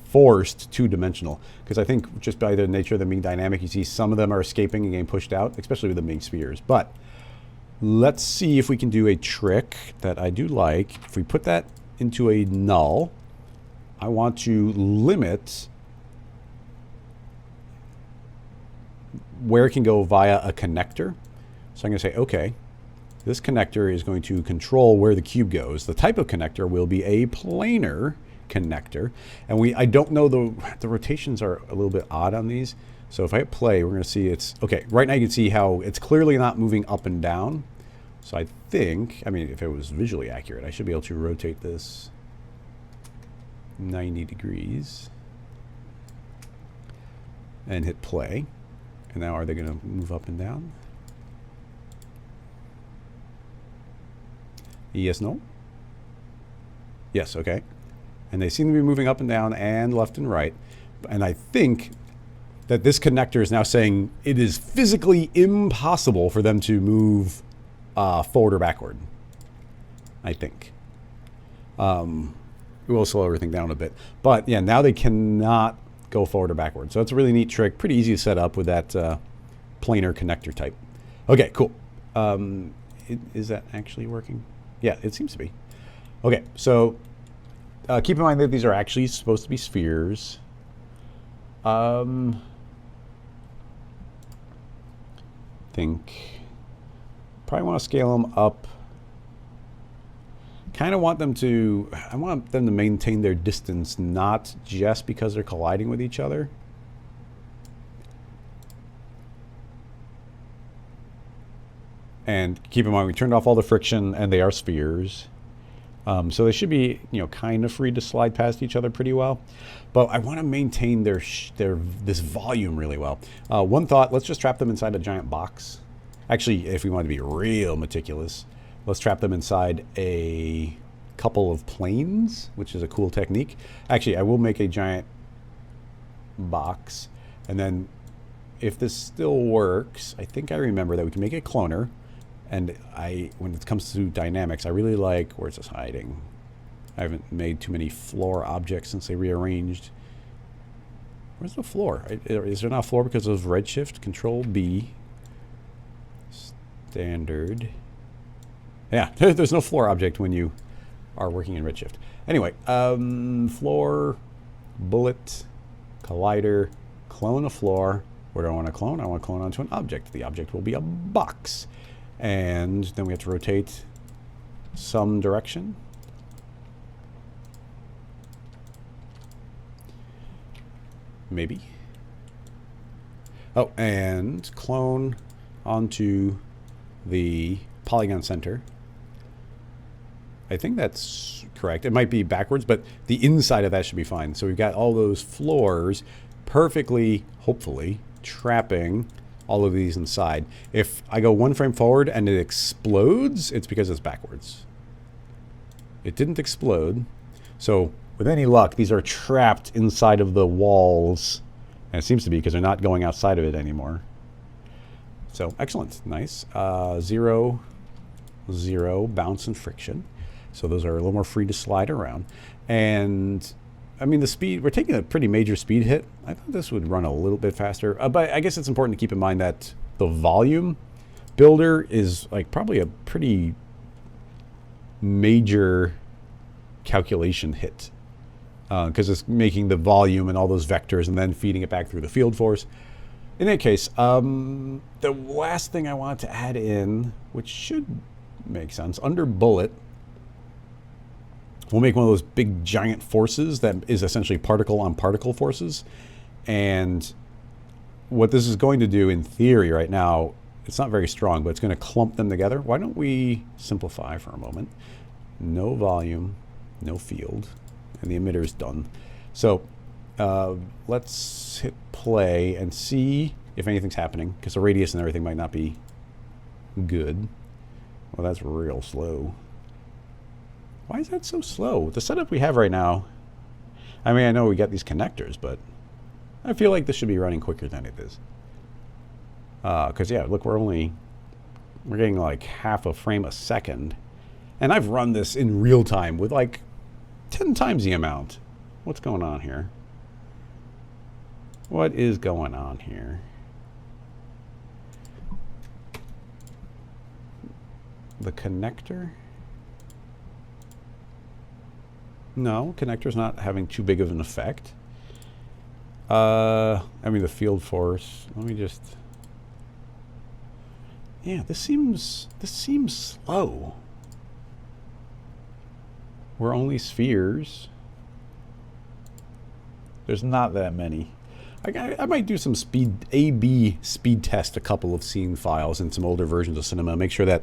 forced two-dimensional. Because I think just by the nature of them being dynamic, you see some of them are escaping and getting pushed out, especially with them being spheres. But let's see if we can do a trick that I do like. If we put that into a null, I want to limit where it can go via a connector. So I'm going to say, okay, this connector is going to control where the cube goes. The type of connector will be a planar connector. And I don't know, the rotations are a little bit odd on these. So if I hit play, we're going to see it's, okay, right now you can see how it's clearly not moving up and down. So I think, I mean, if it was visually accurate, I should be able to rotate this 90 degrees and hit play. And now are they going to move up and down? Yes, no? Yes, okay. And they seem to be moving up and down and left and right. And I think that this connector is now saying it is physically impossible for them to move forward or backward, I think. We'll slow everything down a bit. But yeah, now they cannot go forward or backward. So it's a really neat trick. Pretty easy to set up with that planar connector type. Okay, cool. Is that actually working? Yeah, it seems to be. Okay, so keep in mind that these are actually supposed to be spheres. Probably want to scale them up. I want them to maintain their distance, not just because they're colliding with each other. And keep in mind, we turned off all the friction, and they are spheres. So they should be, kind of free to slide past each other pretty well. But I want to maintain this volume really well. One thought, let's just trap them inside a giant box. Actually, if we want to be real meticulous, let's trap them inside a couple of planes, which is a cool technique. Actually, I will make a giant box. And then if this still works, I think I remember that we can make a cloner. And when it comes to dynamics, I really like, where's this hiding? I haven't made too many floor objects since they rearranged. Where's the floor? Is there not a floor because of redshift? Control B. Standard. Yeah, there's no floor object when you are working in redshift. Anyway, floor, bullet, collider, clone a floor. Where do I want to clone? I want to clone onto an object. The object will be a box. And then we have to rotate some direction. Maybe. Oh, and clone onto the polygon center. I think that's correct. It might be backwards, but the inside of that should be fine. So we've got all those floors perfectly, hopefully, trapping all of these inside. If I go one frame forward and it explodes, it's because it's backwards. It didn't explode. So with any luck, these are trapped inside of the walls. And it seems to be because they're not going outside of it anymore. So excellent, nice. 0, 0, bounce and friction. So those are a little more free to slide around. And I mean, the speed, we're taking a pretty major speed hit. I thought this would run a little bit faster. But I guess it's important to keep in mind that the volume builder is like probably a pretty major calculation hit. Because it's making the volume and all those vectors and then feeding it back through the field force. In any case, the last thing I want to add in, which should make sense, under bullet, we'll make one of those big giant forces that is essentially particle on particle forces. And what this is going to do in theory right now, it's not very strong, but it's going to clump them together. Why don't we simplify for a moment? No volume, no field, and the emitter is done. So let's hit play and see if anything's happening, because the radius and everything might not be good. Well, that's real slow. Why is that so slow? The setup we have right now, I mean, I know we got these connectors, but I feel like this should be running quicker than it is. Because, yeah, look, we're getting like half a frame a second. And I've run this in real time with like 10 times the amount. What's going on here? What is going on here? The connector? No, connector's not having too big of an effect. I mean, the field force. Let me just... Yeah, this seems slow. We're only spheres. There's not that many. I might do some A/B speed test a couple of scene files in some older versions of Cinema. Make sure that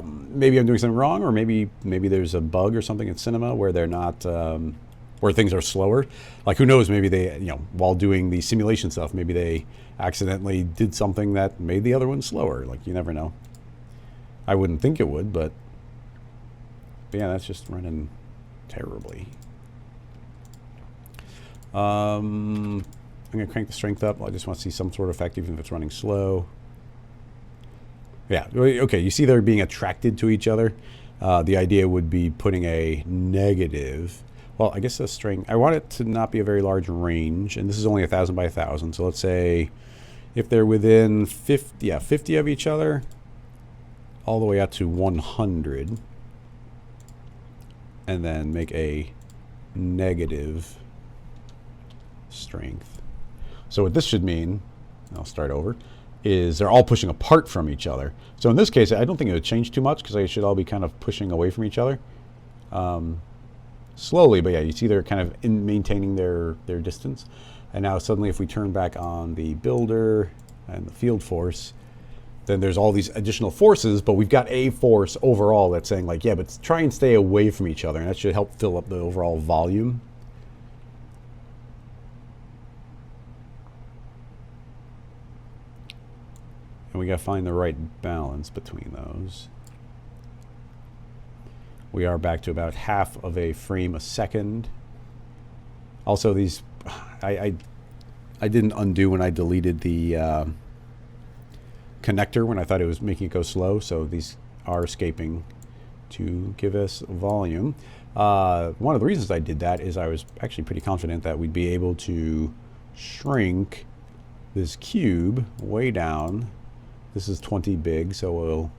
maybe I'm doing something wrong, or maybe there's a bug or something in Cinema where they're not, where things are slower. Like, who knows? Maybe they, while doing the simulation stuff, maybe they accidentally did something that made the other one slower. Like, you never know. I wouldn't think it would, but yeah, that's just running terribly. I'm going to crank the strength up. I just want to see some sort of effect, even if it's running slow. Yeah, okay, you see they're being attracted to each other. The idea would be putting a negative. Well, I guess the string, I want it to not be a very large range, and this is only 1,000 by 1,000. So let's say if they're within 50 of each other, all the way out to 100, and then make a negative strength. So what this should mean, I'll start over, is they're all pushing apart from each other. So in this case, I don't think it would change too much, because they should all be kind of pushing away from each other. Slowly, but yeah, you see they're kind of maintaining their distance. And now suddenly if we turn back on the builder and the field force, then there's all these additional forces, but we've got a force overall that's saying like, yeah, but try and stay away from each other, and that should help fill up the overall volume. And we got to find the right balance between those. We are back to about half of a frame a second. Also, these, I didn't undo when I deleted the connector when I thought it was making it go slow, so these are escaping to give us volume. One of the reasons I did that is I was actually pretty confident that we'd be able to shrink this cube way down. This is 20 big, so we'll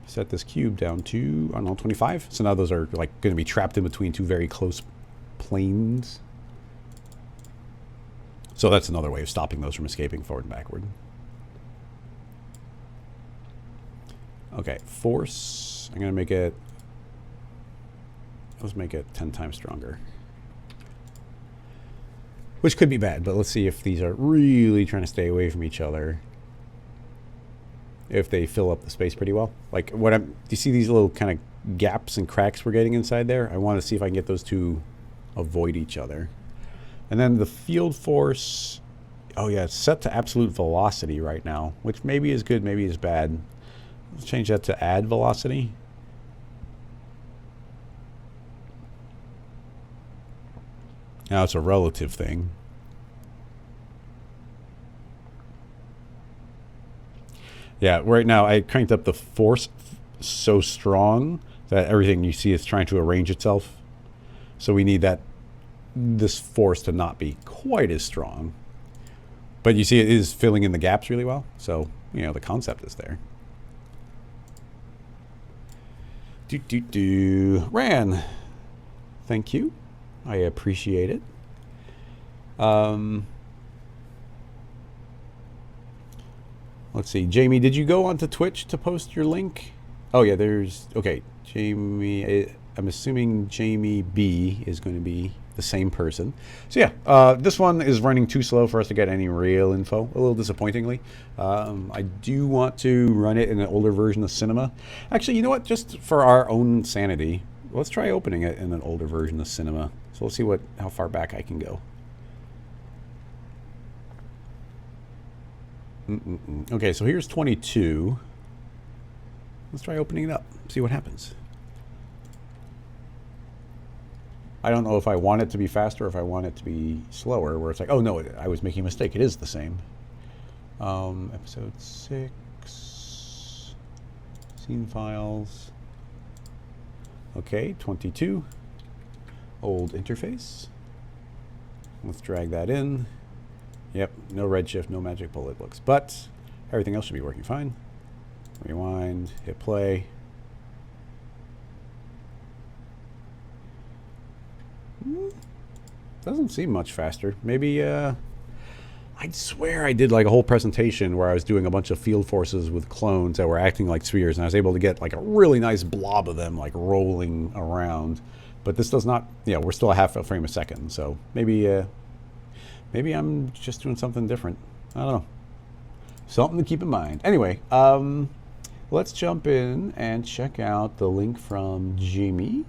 set this cube down to, I don't know, 25. So now those are like going to be trapped in between two very close planes. So that's another way of stopping those from escaping forward and backward. Okay, force. I'm going to make it, let's make it 10 times stronger. Which could be bad, but let's see if these are really trying to stay away from each other. if they fill up the space pretty well. Like do you see these little kind of gaps and cracks we're getting inside there? I want to see if I can get those to avoid each other. And then the field force, oh yeah, it's set to absolute velocity right now, which maybe is good, maybe is bad. Let's change that to add velocity. Now it's a relative thing. Yeah, right now I cranked up the force so strong that everything you see is trying to arrange itself. So we need this force to not be quite as strong. But you see it is filling in the gaps really well. So, you know, the concept is there. Ran. Thank you. I appreciate it. Let's see. Jamie, did you go onto Twitch to post your link? Oh, yeah, okay, Jamie, I'm assuming Jamie B is going to be the same person. So, yeah, this one is running too slow for us to get any real info, a little disappointingly. I do want to run it in an older version of Cinema. Actually, you know what? Just for our own sanity, let's try opening it in an older version of Cinema. So let's see how far back I can go. Okay, so here's 22. Let's try opening it up, see what happens. I don't know if I want it to be faster or if I want it to be slower, where it's like, oh no, I was making a mistake. It is the same. Episode 6. Scene files. Okay, 22. Old interface. Let's drag that in. Yep, no redshift, no magic bullet looks, but everything else should be working fine. Rewind, hit play. Doesn't seem much faster. Maybe, I swear I did like a whole presentation where I was doing a bunch of field forces with clones that were acting like spheres, and I was able to get like a really nice blob of them like rolling around. But this does not, yeah, we're still a half a frame a second, so maybe, maybe I'm just doing something different. I don't know. Something to keep in mind. Anyway, let's jump in and check out the link from Jamie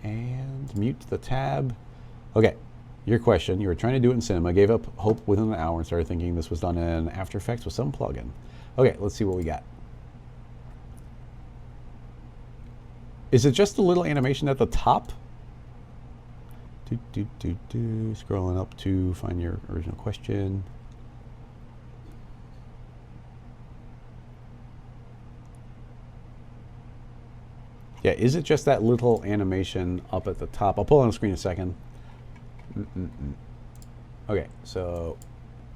and mute the tab. Okay, your question. You were trying to do it in Cinema, gave up hope within an hour and started thinking this was done in After Effects with some plugin. Okay, let's see what we got. Is it just a little animation at the top? Scrolling up to find your original question. Yeah, is it just that little animation up at the top? I'll pull it on the screen in a second. Okay, so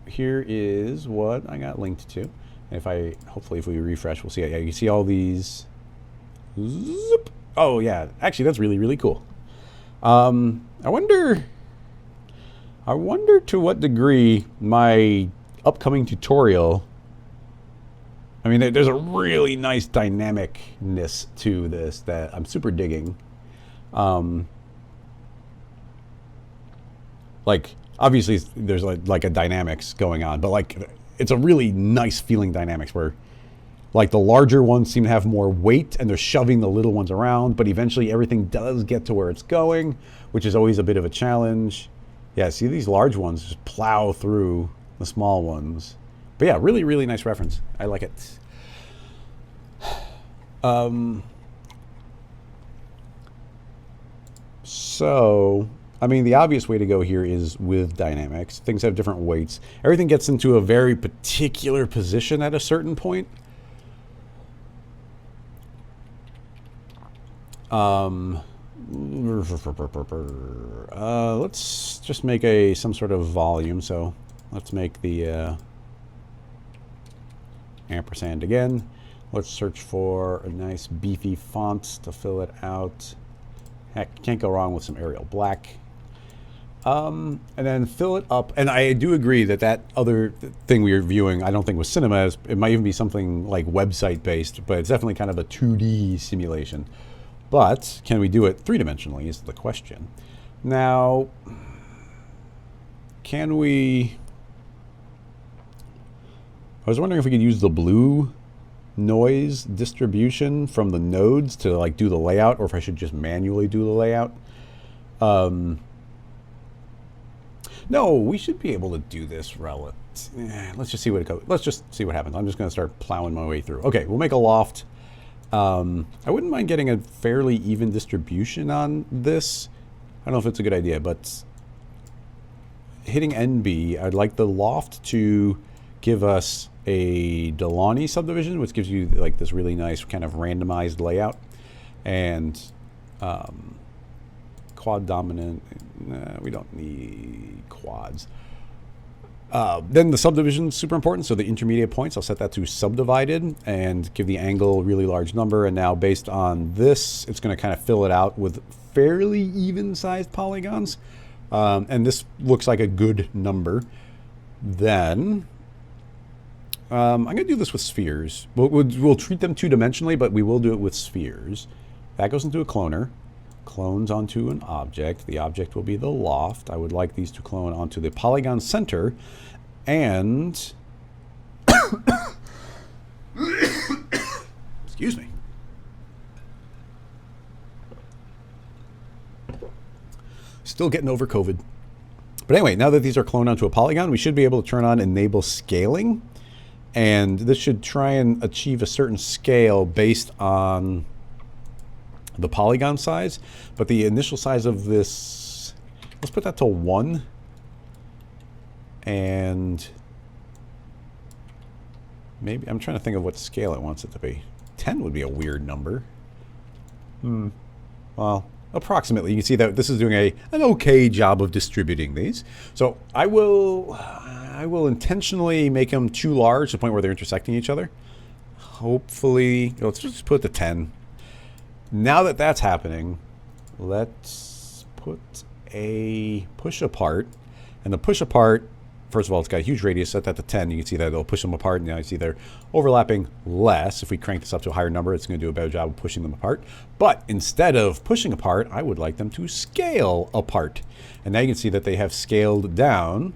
here is what I got linked to. And hopefully if we refresh, we'll see it. Yeah, you see all these. Zoop. Oh yeah, actually that's really, really cool. I wonder to what degree my upcoming tutorial, I mean, there's a really nice dynamicness to this that I'm super digging. Like, obviously there's like a dynamics going on, but like, it's a really nice feeling dynamics where like the larger ones seem to have more weight and they're shoving the little ones around, but eventually everything does get to where it's going, which is always a bit of a challenge. Yeah, see these large ones just plow through the small ones. But yeah, really, really nice reference. I like it. So, I mean, the obvious way to go here is with dynamics. Things have different weights. Everything gets into a very particular position at a certain point. Let's just make some sort of volume. So let's make the ampersand again. Let's search for a nice beefy font to fill it out. Heck, can't go wrong with some Arial black. And then fill it up. And I do agree that other thing we were viewing, I don't think was cinema. It might even be something like website based, but it's definitely kind of a 2D simulation. But can we do it three-dimensionally is the question. Now, can we... I was wondering if we could use the blue noise distribution from the nodes to like do the layout, or if I should just manually do the layout. No, we should be able to do this let's just see what it goes. Let's just see what happens. I'm just going to start plowing my way through. Okay, we'll make a loft. I wouldn't mind getting a fairly even distribution on this. I don't know if it's a good idea, but hitting NB, I'd like the loft to give us a Delaunay subdivision, which gives you like this really nice kind of randomized layout. And quad dominant, we don't need quads. Then the subdivision is super important, so the intermediate points, I'll set that to subdivided and give the angle a really large number. And now based on this, it's going to kind of fill it out with fairly even-sized polygons. And this looks like a good number. Then I'm going to do this with spheres. We'll treat them two-dimensionally, but we will do it with spheres. That goes into a cloner. Clones onto an object. The object will be the loft. I would like these to clone onto the polygon center. And excuse me. Still getting over COVID. But anyway, now that these are cloned onto a polygon, we should be able to turn on enable scaling. And this should try and achieve a certain scale based on the polygon size, but the initial size of this, let's put that to 1. And maybe, I'm trying to think of what scale it wants it to be. 10 would be a weird number. Well, approximately. You can see that this is doing an okay job of distributing these. So I will intentionally make them too large to the point where they're intersecting each other. Hopefully, let's just put the 10. Now that that's happening, let's put a push apart. And the push apart, first of all, it's got a huge radius. Set that to 10. You can see that it'll push them apart. Now you see they're overlapping less. If we crank this up to a higher number, it's going to do a better job of pushing them apart. But instead of pushing apart, I would like them to scale apart. And now you can see that they have scaled down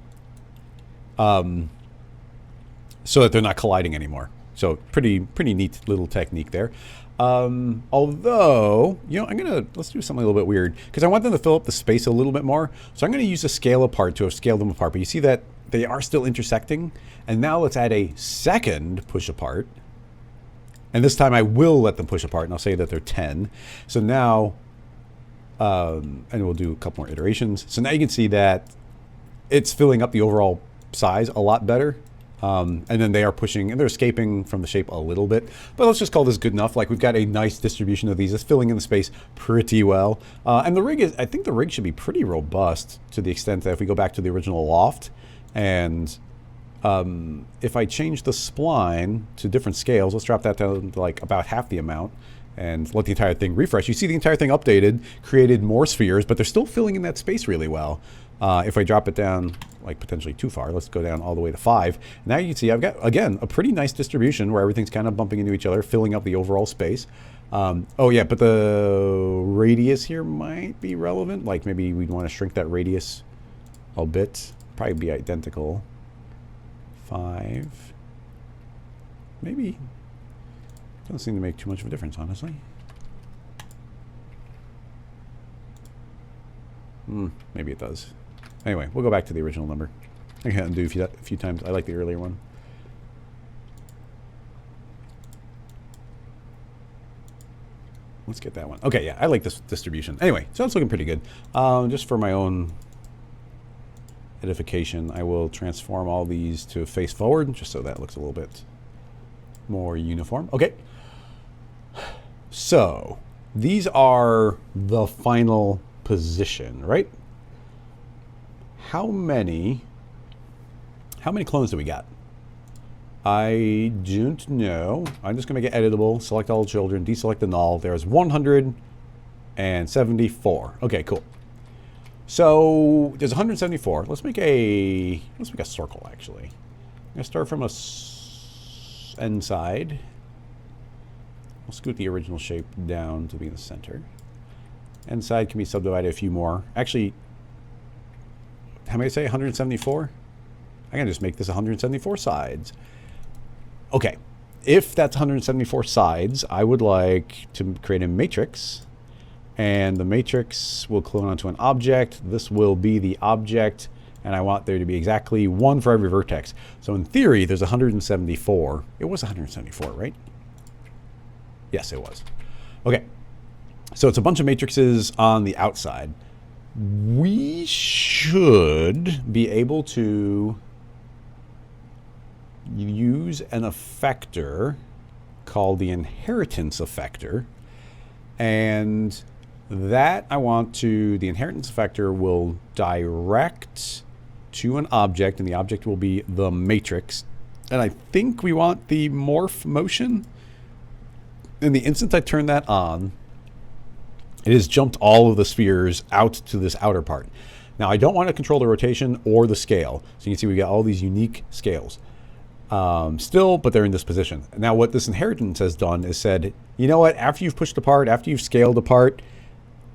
so that they're not colliding anymore. So pretty neat little technique there. Although, you know, let's do something a little bit weird because I want them to fill up the space a little bit more. So I'm going to use a scale apart to have scaled them apart. But you see that they are still intersecting. And now let's add a second push apart. And this time I will let them push apart and I'll say that they're 10. So now, and we'll do a couple more iterations. So now you can see that it's filling up the overall size a lot better. And then they are pushing and they're escaping from the shape a little bit, but let's just call this good enough. Like we've got a nice distribution of these. It's filling in the space pretty well. And the rig I think the rig should be pretty robust to the extent that if we go back to the original loft and if I change the spline to different scales, let's drop that down to like about half the amount and let the entire thing refresh. You see the entire thing updated, created more spheres, but they're still filling in that space really well. If I drop it down, like potentially too far, let's go down all the way to 5. Now you can see I've got, again, a pretty nice distribution where everything's kind of bumping into each other, filling up the overall space. Oh yeah, but the radius here might be relevant. Like maybe we'd want to shrink that radius a bit. Probably be identical. 5. Maybe. Doesn't seem to make too much of a difference, honestly. Maybe it does. Anyway, we'll go back to the original number. I can undo a few times. I like the earlier one. Let's get that one. Okay, yeah, I like this distribution. Anyway, so it's looking pretty good. Just for my own edification, I will transform all these to face forward, just so that looks a little bit more uniform. Okay. So, these are the final position, right? How many clones do we got? I don't know. I'm just going to make it editable. Select all children. Deselect the null. There's 174. Okay, cool. So there's 174. Let's make a circle. Actually, I'm going to start from a end side. We'll scoot the original shape down to be in the center. End side can be subdivided a few more. Actually, how many say 174? I can just make this 174 sides. Okay, if that's 174 sides, I would like to create a matrix, and the matrix will clone onto an object. This will be the object, and I want there to be exactly one for every vertex. So in theory, there's 174. It was 174, right? Yes, it was. Okay, so it's a bunch of matrices on the outside. We should be able to use an effector called the inheritance effector, and that the inheritance effector will direct to an object, and the object will be the matrix. And I think we want the morph motion. In the instant I turn that on, it has jumped all of the spheres out to this outer part. Now I don't want to control the rotation or the scale. So you can see we got all these unique scales. Still, but they're in this position. Now what this inheritance has done is said, you know what, after you've pushed apart, after you've scaled apart,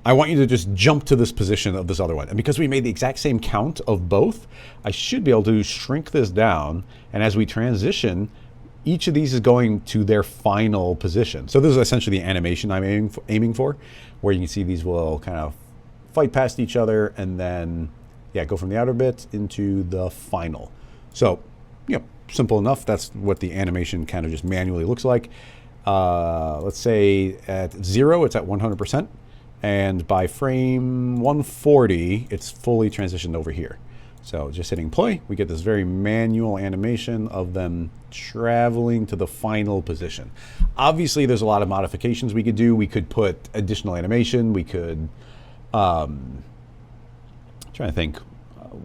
I want you to just jump to this position of this other one. And because we made the exact same count of both, I should be able to shrink this down. And as we transition, each of these is going to their final position. So this is essentially the animation I'm aiming for, where you can see these will kind of fight past each other and then, yeah, go from the outer bit into the final. So, you know, simple enough. That's what the animation kind of just manually looks like. Let's say at 0, it's at 100%. And by frame 140, it's fully transitioned over here. So just hitting play, we get this very manual animation of them traveling to the final position. Obviously, there's a lot of modifications we could do. We could put additional animation. We could, trying to think,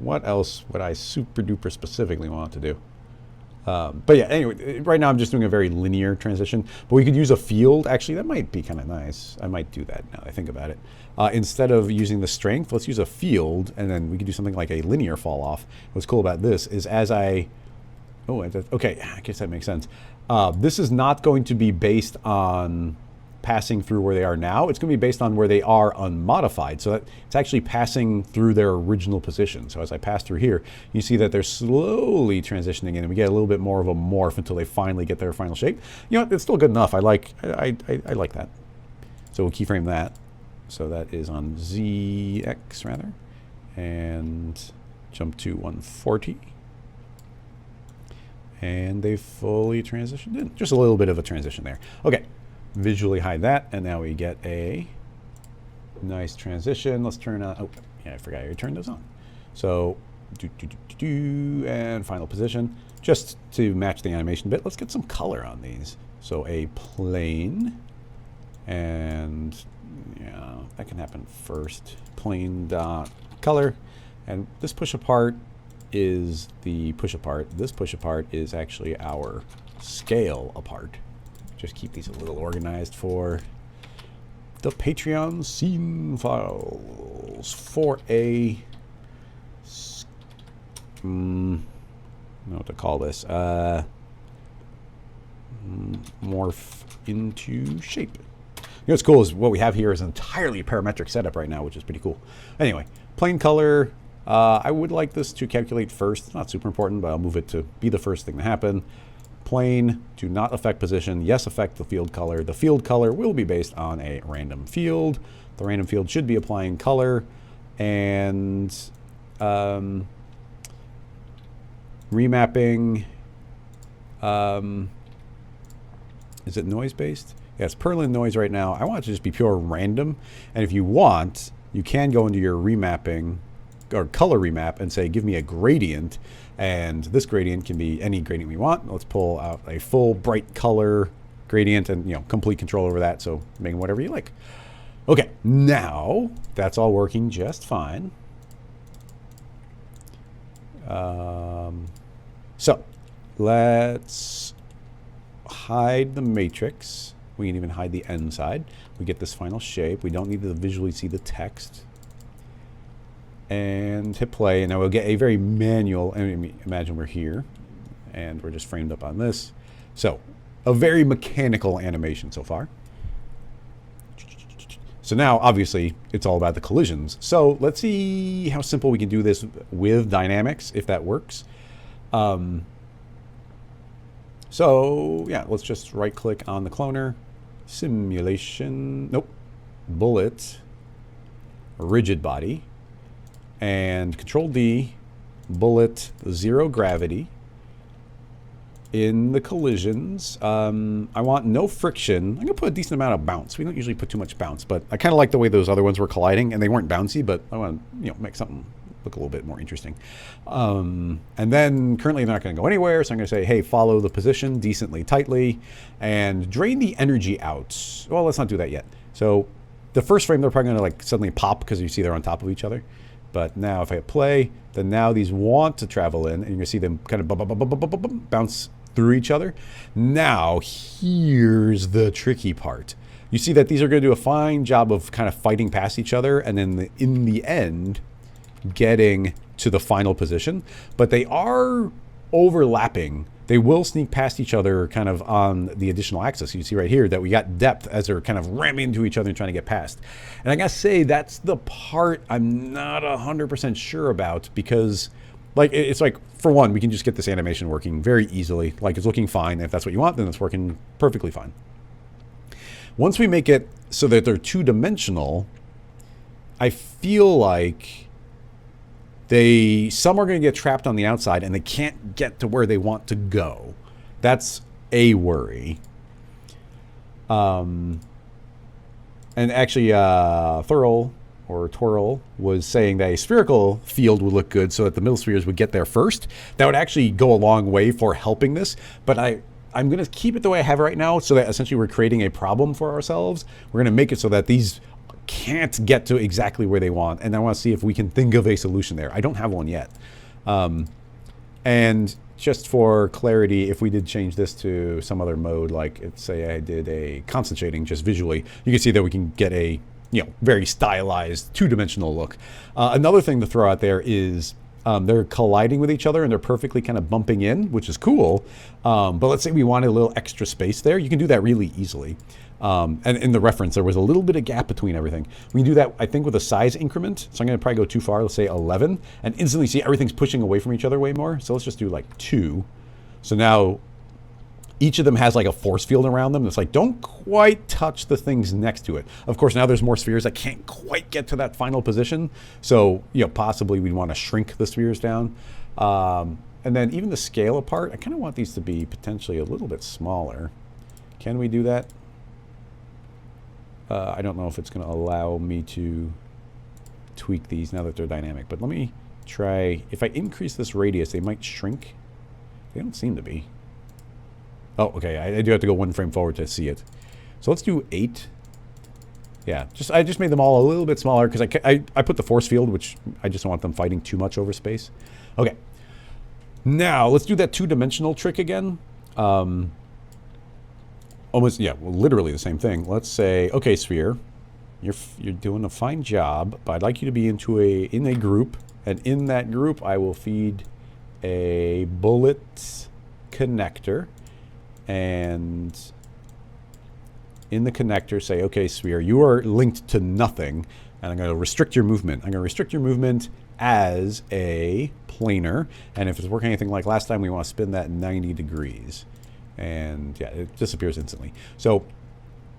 what else would I super duper specifically want to do? But yeah, anyway, right now I'm just doing a very linear transition. But we could use a field. Actually, that might be kind of nice. I might do that now that I think about it. Instead of using the strength, let's use a field, and then we could do something like a linear fall off. What's cool about this is as I... Oh, okay, I guess that makes sense. This is not going to be based on passing through where they are now. It's going to be based on where they are unmodified. So that it's actually passing through their original position. So as I pass through here, you see that they're slowly transitioning in, and we get a little bit more of a morph until they finally get their final shape. You know, it's still good enough. I like that. So we'll keyframe that. So that is on ZX rather, and jump to 140. And they fully transitioned in. Just a little bit of a transition there. Okay. Visually hide that, and now we get a nice transition. Let's turn on, oh yeah, I forgot I turned those on. So and final position, just to match the animation bit. Let's get some color on these. So a plane, and yeah, that can happen first. Plane dot color, and this push apart is the push apart. This push apart is actually our scale apart. Just keep these a little organized for the Patreon scene files. For a, I don't know what to call this. Morph into shape. You know what's cool is what we have here is an entirely parametric setup right now, which is pretty cool. Anyway, plain color. I would like this to calculate first. It's not super important, but I'll move it to be the first thing to happen. Plane, do not affect position. Yes, affect the field color. The field color will be based on a random field. The random field should be applying color. And remapping. Is it noise based? Yeah, it's Perlin noise right now. I want it to just be pure random. And if you want, you can go into your remapping or color remap and say, give me a gradient. And this gradient can be any gradient we want. Let's pull out a full bright color gradient and, you know, complete control over that. So make them whatever you like. Okay, now that's all working just fine. So let's hide the matrix. We can even hide the end side. We get this final shape. We don't need to visually see the text. And hit play, and now we'll get a very manual, I mean, imagine we're here, and we're just framed up on this. So, a very mechanical animation so far. So now, obviously, it's all about the collisions. So, let's see how simple we can do this with dynamics, if that works. So So yeah, let's just right click on the cloner, simulation, nope, bullet, rigid body, and Control D, bullet, 0 gravity. In the collisions, I want no friction. I'm gonna put a decent amount of bounce. We don't usually put too much bounce, but I kind of like the way those other ones were colliding, and they weren't bouncy, but I want to, make something look a little bit more interesting. And then currently they're not going to go anywhere, so I'm going to say, hey, follow the position decently tightly and drain the energy out. Well, let's not do that yet. So the first frame, they're probably going to like suddenly pop because you see they're on top of each other. But now if I hit play, then now these want to travel in, and you're going to see them kind of bounce through each other. Now, here's the tricky part. You see that these are going to do a fine job of kind of fighting past each other, and then in the end, getting to the final position, but they are overlapping. They will sneak past each other kind of on the additional axis. You see right here that we got depth as they're kind of ramming into each other and trying to get past. And I gotta say, that's the part I'm not 100% sure about, because like it's like, for one, we can just get this animation working very easily. Like it's looking fine. If that's what you want, then it's working perfectly fine. Once we make it so that they're two-dimensional, I feel like some are going to get trapped on the outside and they can't get to where they want to go. That's a worry. And actually, Thurl was saying that a spherical field would look good so that the middle spheres would get there first. That would actually go a long way for helping this. But I'm going to keep it the way I have it right now, so that essentially we're creating a problem for ourselves. We're going to make it so that these can't get to exactly where they want, and I want to see if we can think of a solution there. I don't have one yet. And just for clarity, if we did change this to some other mode, like say I did a constant shading just visually, you can see that we can get a very stylized two-dimensional look. Another thing to throw out there is they're colliding with each other and they're perfectly kind of bumping in, which is cool. But let's say we wanted a little extra space there. You can do that really easily. And in the reference, there was a little bit of gap between everything. We can do that, I think, with a size increment. So I'm going to probably go too far. Let's say 11. And instantly see everything's pushing away from each other way more. So let's just do like 2. So now each of them has like a force field around them. It's like, don't quite touch the things next to it. Of course, now there's more spheres that can't quite get to that final position. So, possibly we'd want to shrink the spheres down. And then even the scale apart, I kind of want these to be potentially a little bit smaller. Can we do that? I don't know if it's going to allow me to tweak these now that they're dynamic, but let me try. If I increase this radius, they might shrink. They don't seem to be. Oh, okay. I do have to go 1 frame forward to see it. So let's do 8. Yeah, I just made them all a little bit smaller because I put the force field, which I just don't want them fighting too much over space. Okay. Now let's do that two-dimensional trick again. Almost, yeah, well, literally the same thing. Let's say, okay, sphere, you're doing a fine job, but I'd like you to be in a group, and in that group, I will feed a bullet connector, and in the connector, say, okay, sphere, you are linked to nothing, and I'm going to restrict your movement. I'm going to restrict your movement as a planar, and if it's working anything like last time, we want to spin that 90 degrees. And yeah, it disappears instantly. So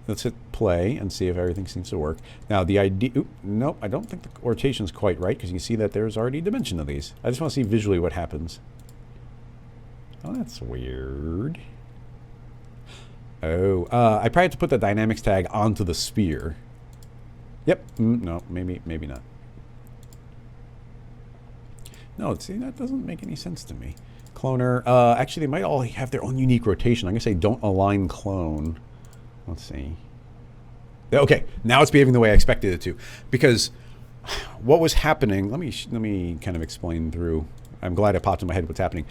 let's hit play and see if everything seems to work. Now the idea, nope, I don't think the rotation's quite right because you can see that there's already a dimension of these. I just want to see visually what happens. Oh, that's weird. Oh, I probably have to put the dynamics tag onto the sphere. Yep, no, maybe not. No, see, that doesn't make any sense to me. Cloner. Actually, they might all have their own unique rotation. I'm going to say don't align clone. Let's see. Okay, now it's behaving the way I expected it to. Because what was happening, let me kind of explain through. I'm glad it popped in my head what's happening.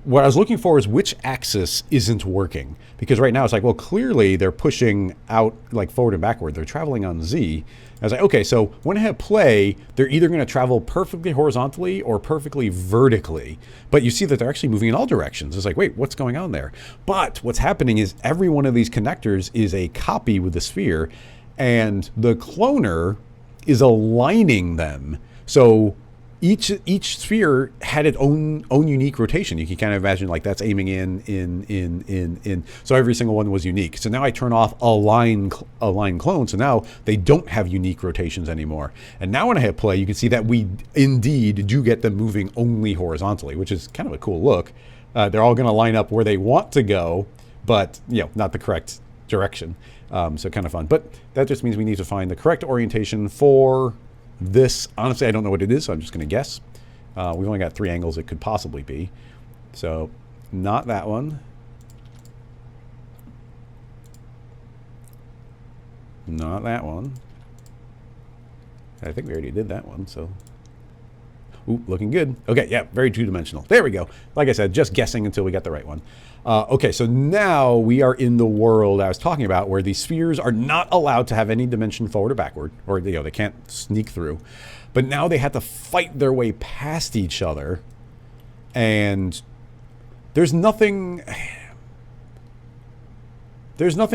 What I was looking for is which axis isn't working. Because right now it's like, well, clearly they're pushing out like forward and backward. They're traveling on Z. I was like, okay, so when I hit play, they're either going to travel perfectly horizontally or perfectly vertically. But you see that they're actually moving in all directions. It's like, wait, what's going on there? But what's happening is every one of these connectors is a copy with the sphere, and the cloner is aligning them. So each sphere had its own unique rotation. You can kind of imagine like that's aiming in. So every single one was unique. So now I turn off align clone. So now they don't have unique rotations anymore. And now when I hit play, you can see that we indeed do get them moving only horizontally, which is kind of a cool look. They're all going to line up where they want to go, but not the correct direction. So kind of fun. But that just means we need to find the correct orientation for this. Honestly, I don't know what it is, so I'm just going to guess. We've only got 3 angles it could possibly be. So not that one. Not that one. I think we already did that one, so... Ooh, looking good. Okay, yeah, very two-dimensional. There we go. Like I said, just guessing until we got the right one. Okay, so now we are in the world I was talking about where these spheres are not allowed to have any dimension forward or backward, or they can't sneak through. But now they have to fight their way past each other, and there's nothing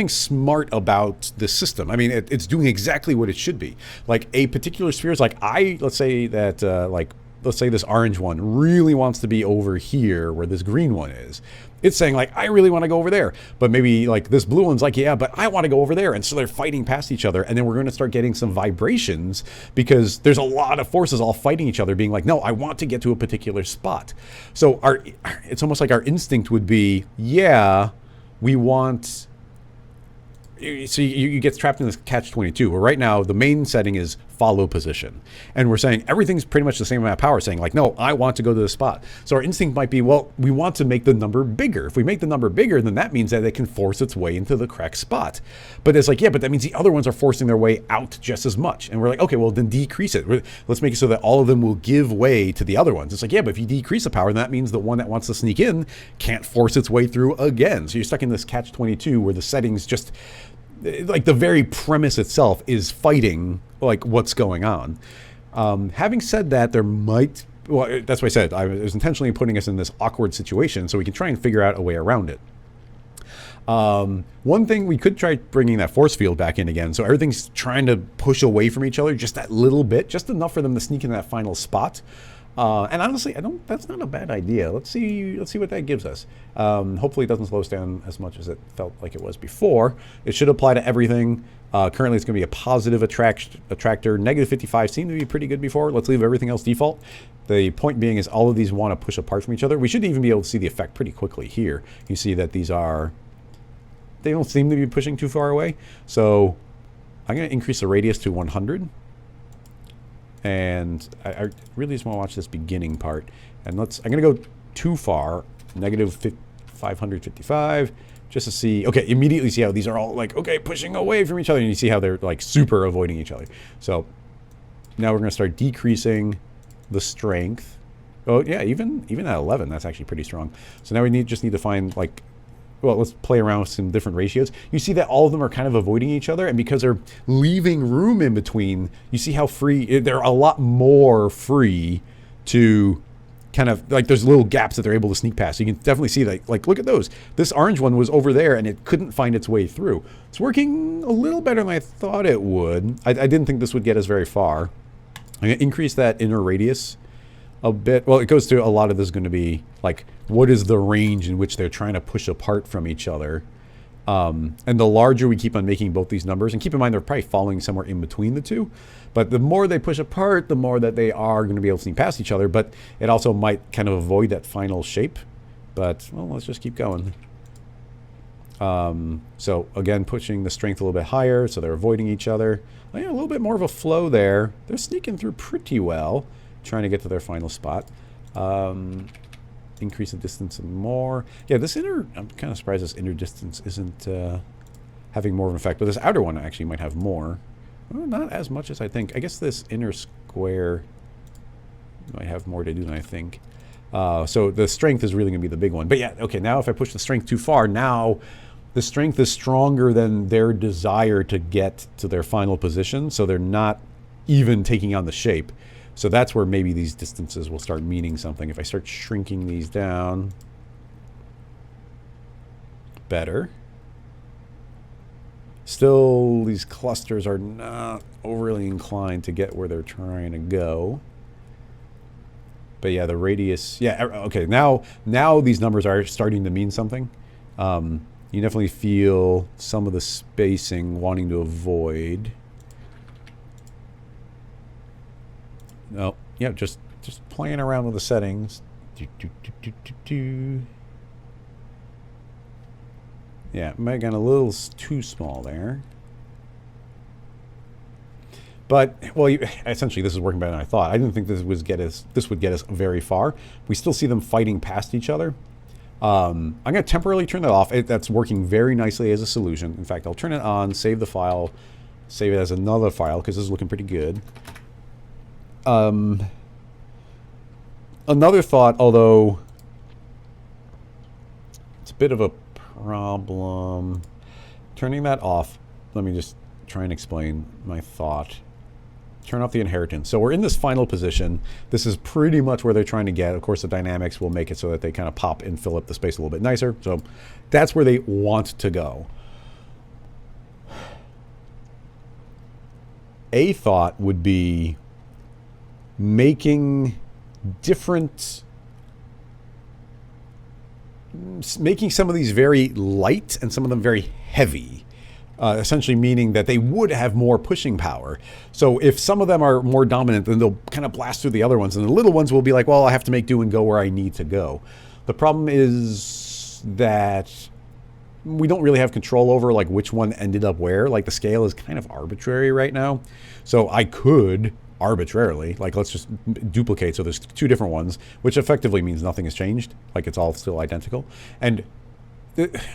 smart about this system. I mean, it's doing exactly what it should be. Like a particular sphere is like, let's say that let's say this orange one really wants to be over here where this green one is. It's saying like, I really want to go over there. But maybe like this blue one's like, yeah, but I want to go over there. And so they're fighting past each other. And then we're going to start getting some vibrations because there's a lot of forces all fighting each other being like, no, I want to get to a particular spot. So it's almost like our instinct would be, yeah, we want... So you get trapped in this catch-22 where right now the main setting is follow position. And we're saying everything's pretty much the same amount of power, saying like, no, I want to go to the spot. So our instinct might be, well, we want to make the number bigger. If we make the number bigger, then that means that it can force its way into the correct spot. But it's like, yeah, but that means the other ones are forcing their way out just as much. And we're like, okay, well, then decrease it. Let's make it so that all of them will give way to the other ones. It's like, yeah, but if you decrease the power, then that means the one that wants to sneak in can't force its way through again. So you're stuck in this catch-22 where the settings just... like the very premise itself is fighting like what's going on. Having said that, there might, well, that's what I said. I was intentionally putting us in this awkward situation so we can try and figure out a way around it. One thing, we could try bringing that force field back in again. So everything's trying to push away from each other just that little bit, just enough for them to sneak in that final spot. And honestly, that's not a bad idea. Let's see what that gives us. Hopefully it doesn't slow us down as much as it felt like it was before. It should apply to everything. Currently it's going to be a positive attractor. Negative 55 seemed to be pretty good before. Let's leave everything else default. The point being is all of these want to push apart from each other. We should even be able to see the effect pretty quickly here. You see that they don't seem to be pushing too far away. So I'm going to increase the radius to 100. And I really just want to watch this beginning part. And I'm going to go too far, negative 555, just to see, okay, immediately see how these are all like, okay, pushing away from each other. And you see how they're like super avoiding each other. So now we're going to start decreasing the strength. Oh yeah, even at 11, that's actually pretty strong. So now we just need to find like, well, let's play around with some different ratios. You see that all of them are kind of avoiding each other, and because they're leaving room in between, you see how free, they're a lot more free to kind of, like there's little gaps that they're able to sneak past. So you can definitely see that, like look at those. This orange one was over there and it couldn't find its way through. It's working a little better than I thought it would. I didn't think this would get us very far. I'm going to increase that inner radius a bit. Well, it goes to a lot of this is going to be like, what is the range in which they're trying to push apart from each other? And the larger we keep on making both these numbers, and keep in mind they're probably falling somewhere in between the two, but the more they push apart, the more that they are going to be able to sneak past each other, but it also might kind of avoid that final shape. But, well, let's just keep going. So, again, pushing the strength a little bit higher, so they're avoiding each other. Oh, yeah, a little bit more of a flow there. They're sneaking through pretty well, trying to get to their final spot. Increase the distance some more. Yeah, this inner, I'm kind of surprised this inner distance isn't having more of an effect, but this outer one actually might have more. Well, not as much as I think. I guess this inner square might have more to do than I think. So the strength is really going to be the big one. But yeah, okay, now if I push the strength too far, now the strength is stronger than their desire to get to their final position, so they're not even taking on the shape. So that's where maybe these distances will start meaning something. If I start shrinking these down, better. Still, these clusters are not overly inclined to get where they're trying to go. But yeah, the radius. Yeah, okay. Now these numbers are starting to mean something. You definitely feel some of the spacing wanting to avoid. No, yeah, just playing around with the settings. Yeah, might have gone a little too small there. But, well, essentially this is working better than I thought. I didn't think this would get us very far. We still see them fighting past each other. I'm going to temporarily turn that off. That's working very nicely as a solution. In fact, I'll turn it on, save the file, save it as another file, because this is looking pretty good. Another thought, although it's a bit of a problem, turning that off, let me just try and explain my thought. Turn off the inheritance. So we're in this final position. This is pretty much where they're trying to get. Of course, the dynamics will make it so that they kind of pop and fill up the space a little bit nicer. So that's where they want to go. A thought would be making some of these very light and some of them very heavy. Essentially meaning that they would have more pushing power. So if some of them are more dominant, then they'll kind of blast through the other ones. And the little ones will be like, well, I have to make do and go where I need to go. The problem is that we don't really have control over like which one ended up where. Like the scale is kind of arbitrary right now. So I could arbitrarily, like let's just duplicate. So there's two different ones, which effectively means nothing has changed. Like it's all still identical. And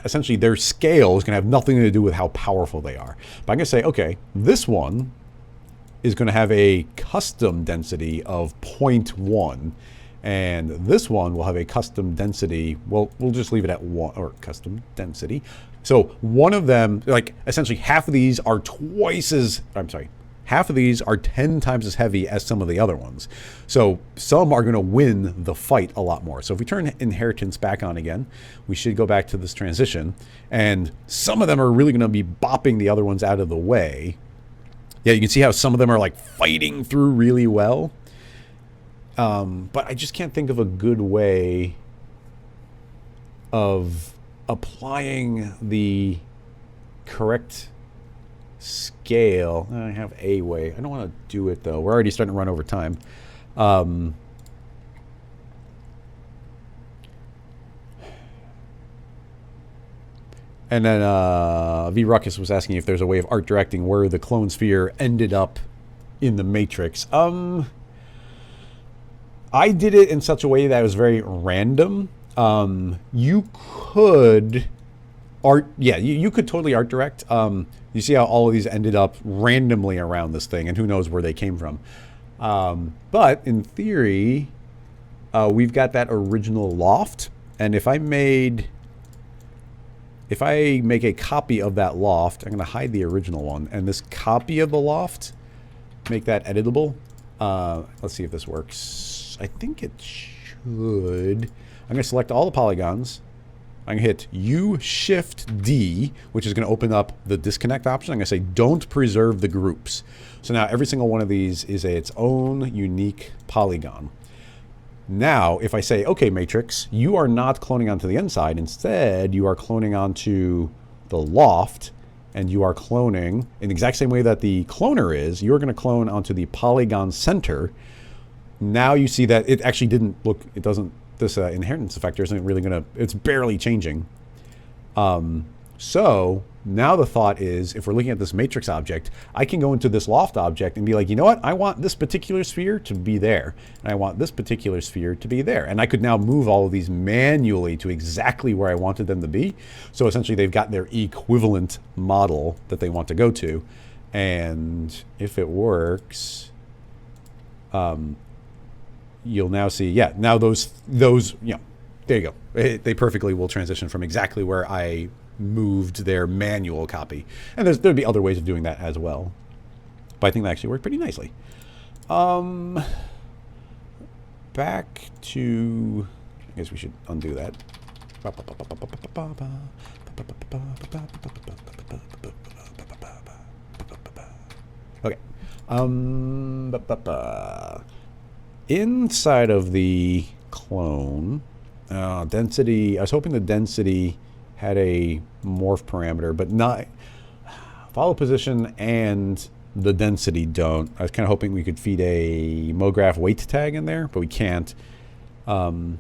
essentially their scale is going to have nothing to do with how powerful they are. But I'm going to say, okay, this one is going to have a custom density of 0.1, and this one will have a custom density, well, we'll just leave it at 1, or custom density. So one of them, like essentially half of these are half of these are 10 times as heavy as some of the other ones. So some are going to win the fight a lot more. So if we turn inheritance back on again, we should go back to this transition. And some of them are really going to be bopping the other ones out of the way. Yeah, you can see how some of them are like fighting through really well. But I just can't think of a good way of applying the correct scale. I have a way. I don't want to do it though. We're already starting to run over time. And then V Ruckus was asking if there's a way of art directing where the clone sphere ended up in the matrix. I did it in such a way that it was very random. You could you could totally art direct. You see how all of these ended up randomly around this thing, and who knows where they came from. But in theory, we've got that original loft, and if I make a copy of that loft, I'm going to hide the original one, and this copy of the loft, make that editable. Let's see if this works. I think it should. I'm going to select all the polygons. I'm going to hit U-Shift-D, which is going to open up the disconnect option. I'm going to say don't preserve the groups. So now every single one of these is its own unique polygon. Now, if I say, okay, matrix, you are not cloning onto the inside. Instead, you are cloning onto the loft, and you are cloning in the exact same way that the cloner is. You're going to clone onto the polygon center. Now you see that it actually didn't look, it doesn't, this inheritance effector isn't really going to, it's barely changing. So now the thought is, if we're looking at this matrix object, I can go into this loft object and be like, you know what? I want this particular sphere to be there. And I want this particular sphere to be there. And I could now move all of these manually to exactly where I wanted them to be. So essentially they've got their equivalent model that they want to go to. And if it works, you'll now see, yeah, now those, yeah, there you go. They perfectly will transition from exactly where I moved their manual copy. And there'd be other ways of doing that as well. But I think that actually worked pretty nicely. Back to, I guess we should undo that. Okay. inside of the clone, density, I was hoping the density had a morph parameter, but not follow position and the density don't. I was kind of hoping we could feed a Mograph weight tag in there, but we can't. Mograph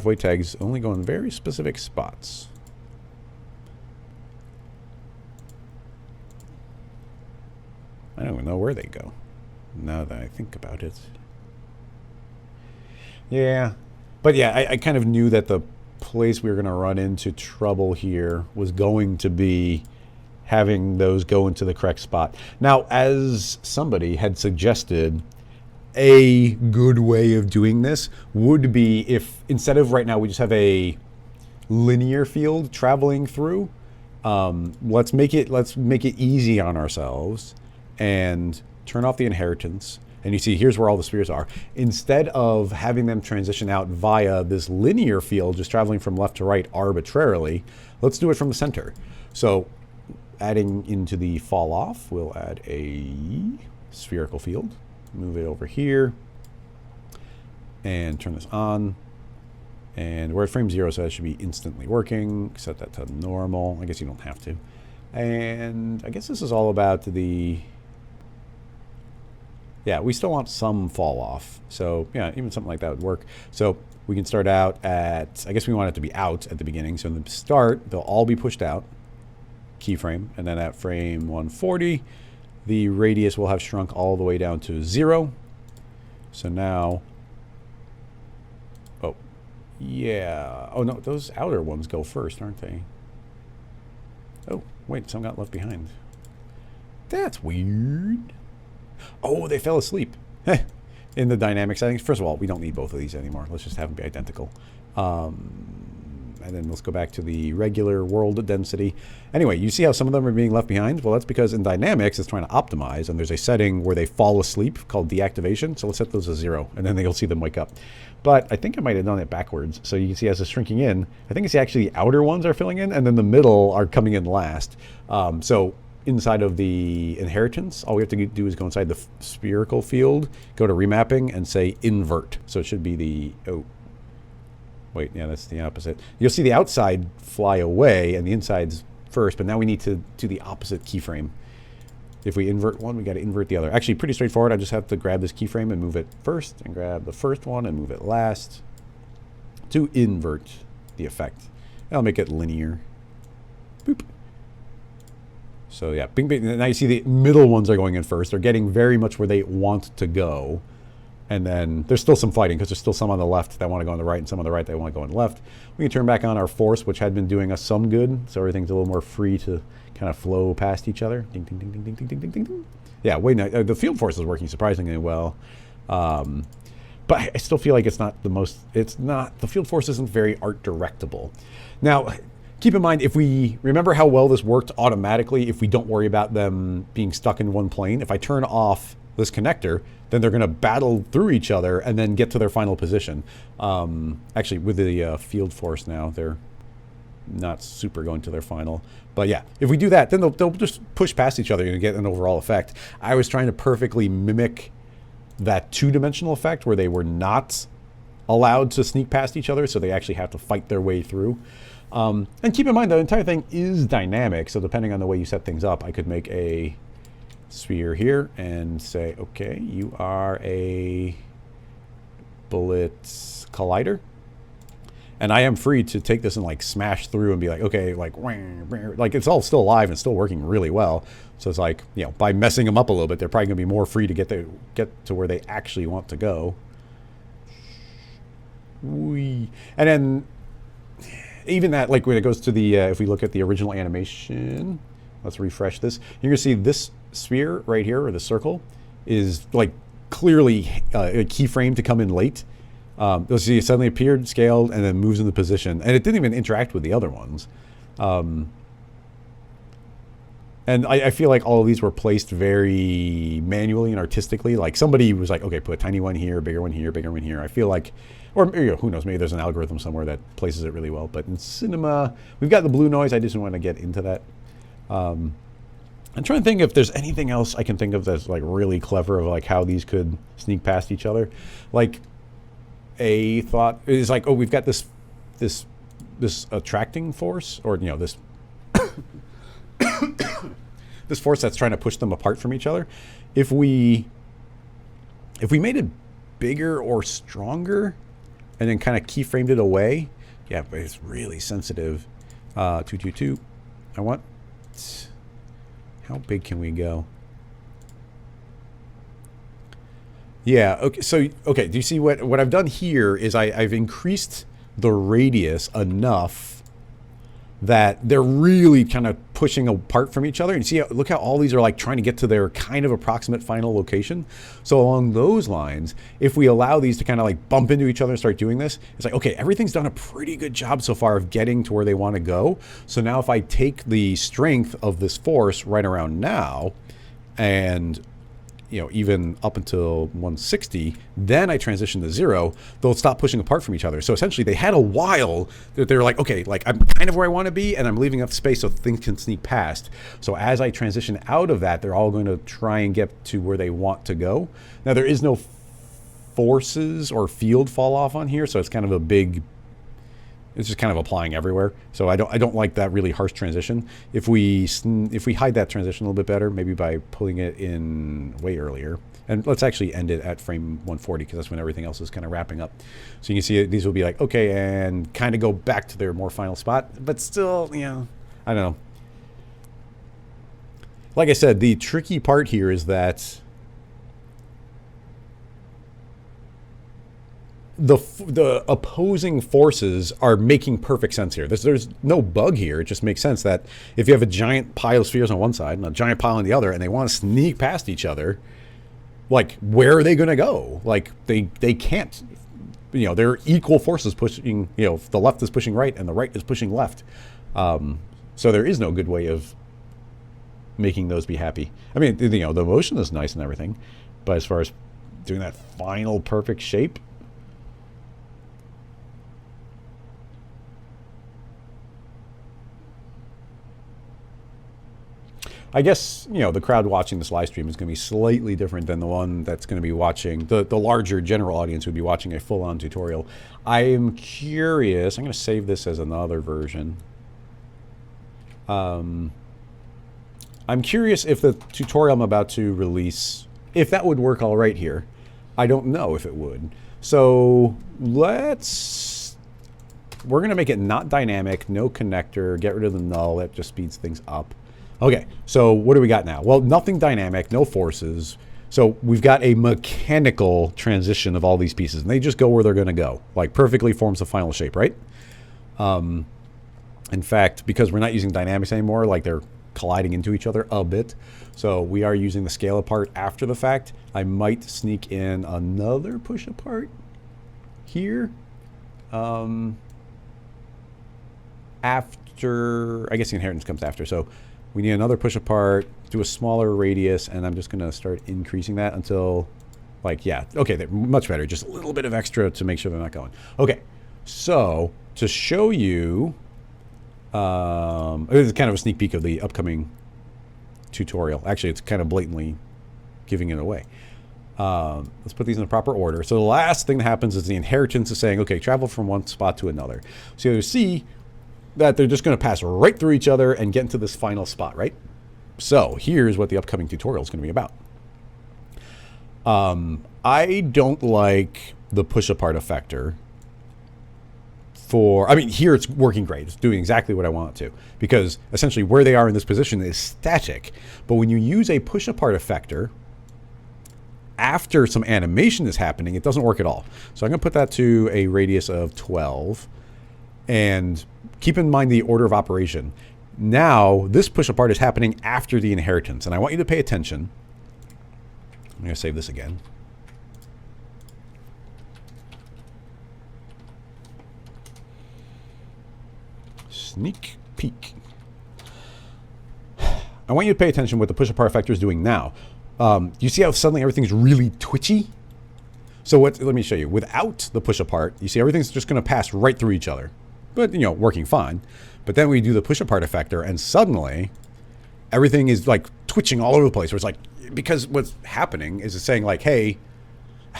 weight tags only go in very specific spots. I don't even know where they go, now that I think about it. Yeah, but yeah, I kind of knew that the place we were going to run into trouble here was going to be having those go into the correct spot. Now, as somebody had suggested, a good way of doing this would be if instead of right now we just have a linear field traveling through, let's make it easy on ourselves and turn off the inheritance. And you see, here's where all the spheres are. Instead of having them transition out via this linear field, just traveling from left to right arbitrarily, let's do it from the center. So adding into the fall off, we'll add a spherical field. Move it over here and turn this on. And we're at frame 0, so that should be instantly working. Set that to normal. I guess you don't have to. And I guess this is all about the... Yeah, we still want some fall off. So yeah, even something like that would work. So we can start out at, I guess we want it to be out at the beginning. So in the start, they'll all be pushed out, keyframe. And then at frame 140, the radius will have shrunk all the way down to 0. So now, oh, yeah. Oh no, those outer ones go first, aren't they? Oh, wait, some got left behind. That's weird. Oh, they fell asleep in the dynamic settings. First of all, we don't need both of these anymore. Let's just have them be identical. And then let's go back to the regular world density. Anyway, you see how some of them are being left behind? Well, that's because in dynamics, it's trying to optimize, and there's a setting where they fall asleep called deactivation. So let's set those to 0, and then you'll see them wake up. But I think I might have done it backwards. So you can see as it's shrinking in, I think it's actually the outer ones are filling in, and then the middle are coming in last. So inside of the inheritance, all we have to do is go inside the spherical field, go to remapping, and say invert. So it should be the, oh, wait, yeah, that's the opposite. You'll see the outside fly away and the inside's first, but now we need to do the opposite keyframe. If we invert one, we got to invert the other. Actually, pretty straightforward. I just have to grab this keyframe and move it first, and grab the first one and move it last to invert the effect. I'll make it linear. Boop. So yeah, bing, bing. Now you see the middle ones are going in first. They're getting very much where they want to go. And then there's still some fighting because there's still some on the left that want to go on the right and some on the right that want to go on the left. We can turn back on our force, which had been doing us some good. So everything's a little more free to kind of flow past each other. Ding, ding, ding, ding, ding, ding, ding, ding, ding. Yeah, wait, no, the field force is working surprisingly well. But I still feel like it's not the most, the field force isn't very art directable. Now, keep in mind, if we remember how well this worked automatically, if we don't worry about them being stuck in one plane, if I turn off this connector, then they're going to battle through each other and then get to their final position. Actually, with the field force now, they're not super going to their final. But yeah, if we do that, then they'll just push past each other and get an overall effect. I was trying to perfectly mimic that two-dimensional effect where they were not allowed to sneak past each other, so they actually have to fight their way through. And keep in mind, the entire thing is dynamic, so depending on the way you set things up, I could make a sphere here and say, okay, you are a bullet collider. And I am free to take this and like smash through and be like, okay, like it's all still alive and still working really well. So it's like, you know, by messing them up a little bit, they're probably gonna be more free to get to where they actually want to go. And then even that, like when it goes to the, if we look at the original animation, let's refresh this. You're gonna see this sphere right here, or the circle, is like clearly a keyframe to come in late. You'll see it suddenly appeared, scaled, and then moves into position. And it didn't even interact with the other ones. And I feel like all of these were placed very manually and artistically. Like somebody was like, okay, put a tiny one here, bigger one here, bigger one here. I feel like, or you know, who knows, maybe there's an algorithm somewhere that places it really well. But in cinema, we've got the blue noise. I just want to get into that. I'm trying to think if there's anything else I can think of that's like really clever of like how these could sneak past each other. Like a thought is like, oh, we've got this attracting force, or this this force that's trying to push them apart from each other. If we made it bigger or stronger and then kind of keyframed it away, yeah, but it's really sensitive. 222. I want. How big can we go? Yeah. Okay. So okay. Do you see what I've done here is I've increased the radius enough that they're really kind of pushing apart from each other. And you see, look how all these are like trying to get to their kind of approximate final location. So along those lines, if we allow these to kind of like bump into each other and start doing this, it's like, okay, everything's done a pretty good job so far of getting to where they want to go. So now if I take the strength of this force right around now and even up until 160, then I transition to 0, they'll stop pushing apart from each other. So essentially they had a while that they're like, okay, like I'm kind of where I want to be and I'm leaving enough space so things can sneak past. So as I transition out of that, they're all going to try and get to where they want to go. Now there is no forces or field fall off on here, so it's kind of a big, it's just kind of applying everywhere. So I don't like that really harsh transition. If we hide that transition a little bit better, maybe by pulling it in way earlier, and let's actually end it at frame 140 because that's when everything else is kind of wrapping up. So you can see these will be like, okay, and kind of go back to their more final spot, but still, I don't know. Like I said, the tricky part here is that the opposing forces are making perfect sense here. There's no bug here. It just makes sense that if you have a giant pile of spheres on one side and a giant pile on the other, and they want to sneak past each other, like where are they going to go? Like they can't. They're equal forces pushing. The left is pushing right and the right is pushing left. So there is no good way of making those be happy. I mean, the motion is nice and everything, but as far as doing that final perfect shape. I guess, the crowd watching this live stream is going to be slightly different than the one that's going to be watching, the larger general audience would be watching a full-on tutorial. I am curious, I'm going to save this as another version. I'm curious if the tutorial I'm about to release, if that would work all right here. I don't know if it would. So we're going to make it not dynamic, no connector, get rid of the null, that just speeds things up. Okay, so what do we got now? Well, nothing dynamic, no forces. So we've got a mechanical transition of all these pieces, and they just go where they're going to go. Like perfectly forms the final shape, right? In fact, because we're not using dynamics anymore, like they're colliding into each other a bit. So we are using the scale apart after the fact. I might sneak in another push apart here. After, I guess the inheritance comes after. So we need another push apart, do a smaller radius, and I'm just going to start increasing that until, like, yeah, okay, they're much better. Just a little bit of extra to make sure they're not going. Okay, so to show you, this is kind of a sneak peek of the upcoming tutorial. Actually, it's kind of blatantly giving it away. Let's put these in the proper order. So the last thing that happens is the inheritance is saying, okay, travel from one spot to another. So you see that they're just going to pass right through each other and get into this final spot, right? So here's what the upcoming tutorial is going to be about. I don't like the push apart effector I mean, here it's working great. It's doing exactly what I want it to, because essentially where they are in this position is static. But when you use a push apart effector, after some animation is happening, it doesn't work at all. So I'm going to put that to a radius of 12. And keep in mind the order of operation. Now, this push apart is happening after the inheritance. And I want you to pay attention. I'm going to save this again. Sneak peek. I want you to pay attention what the push apart effector is doing now. You see how suddenly everything's really twitchy? So let me show you. Without the push apart, you see everything's just going to pass right through each other. But, working fine. But then we do the push apart effector, and suddenly everything is like twitching all over the place. Where it's like, because what's happening is it's saying like, hey,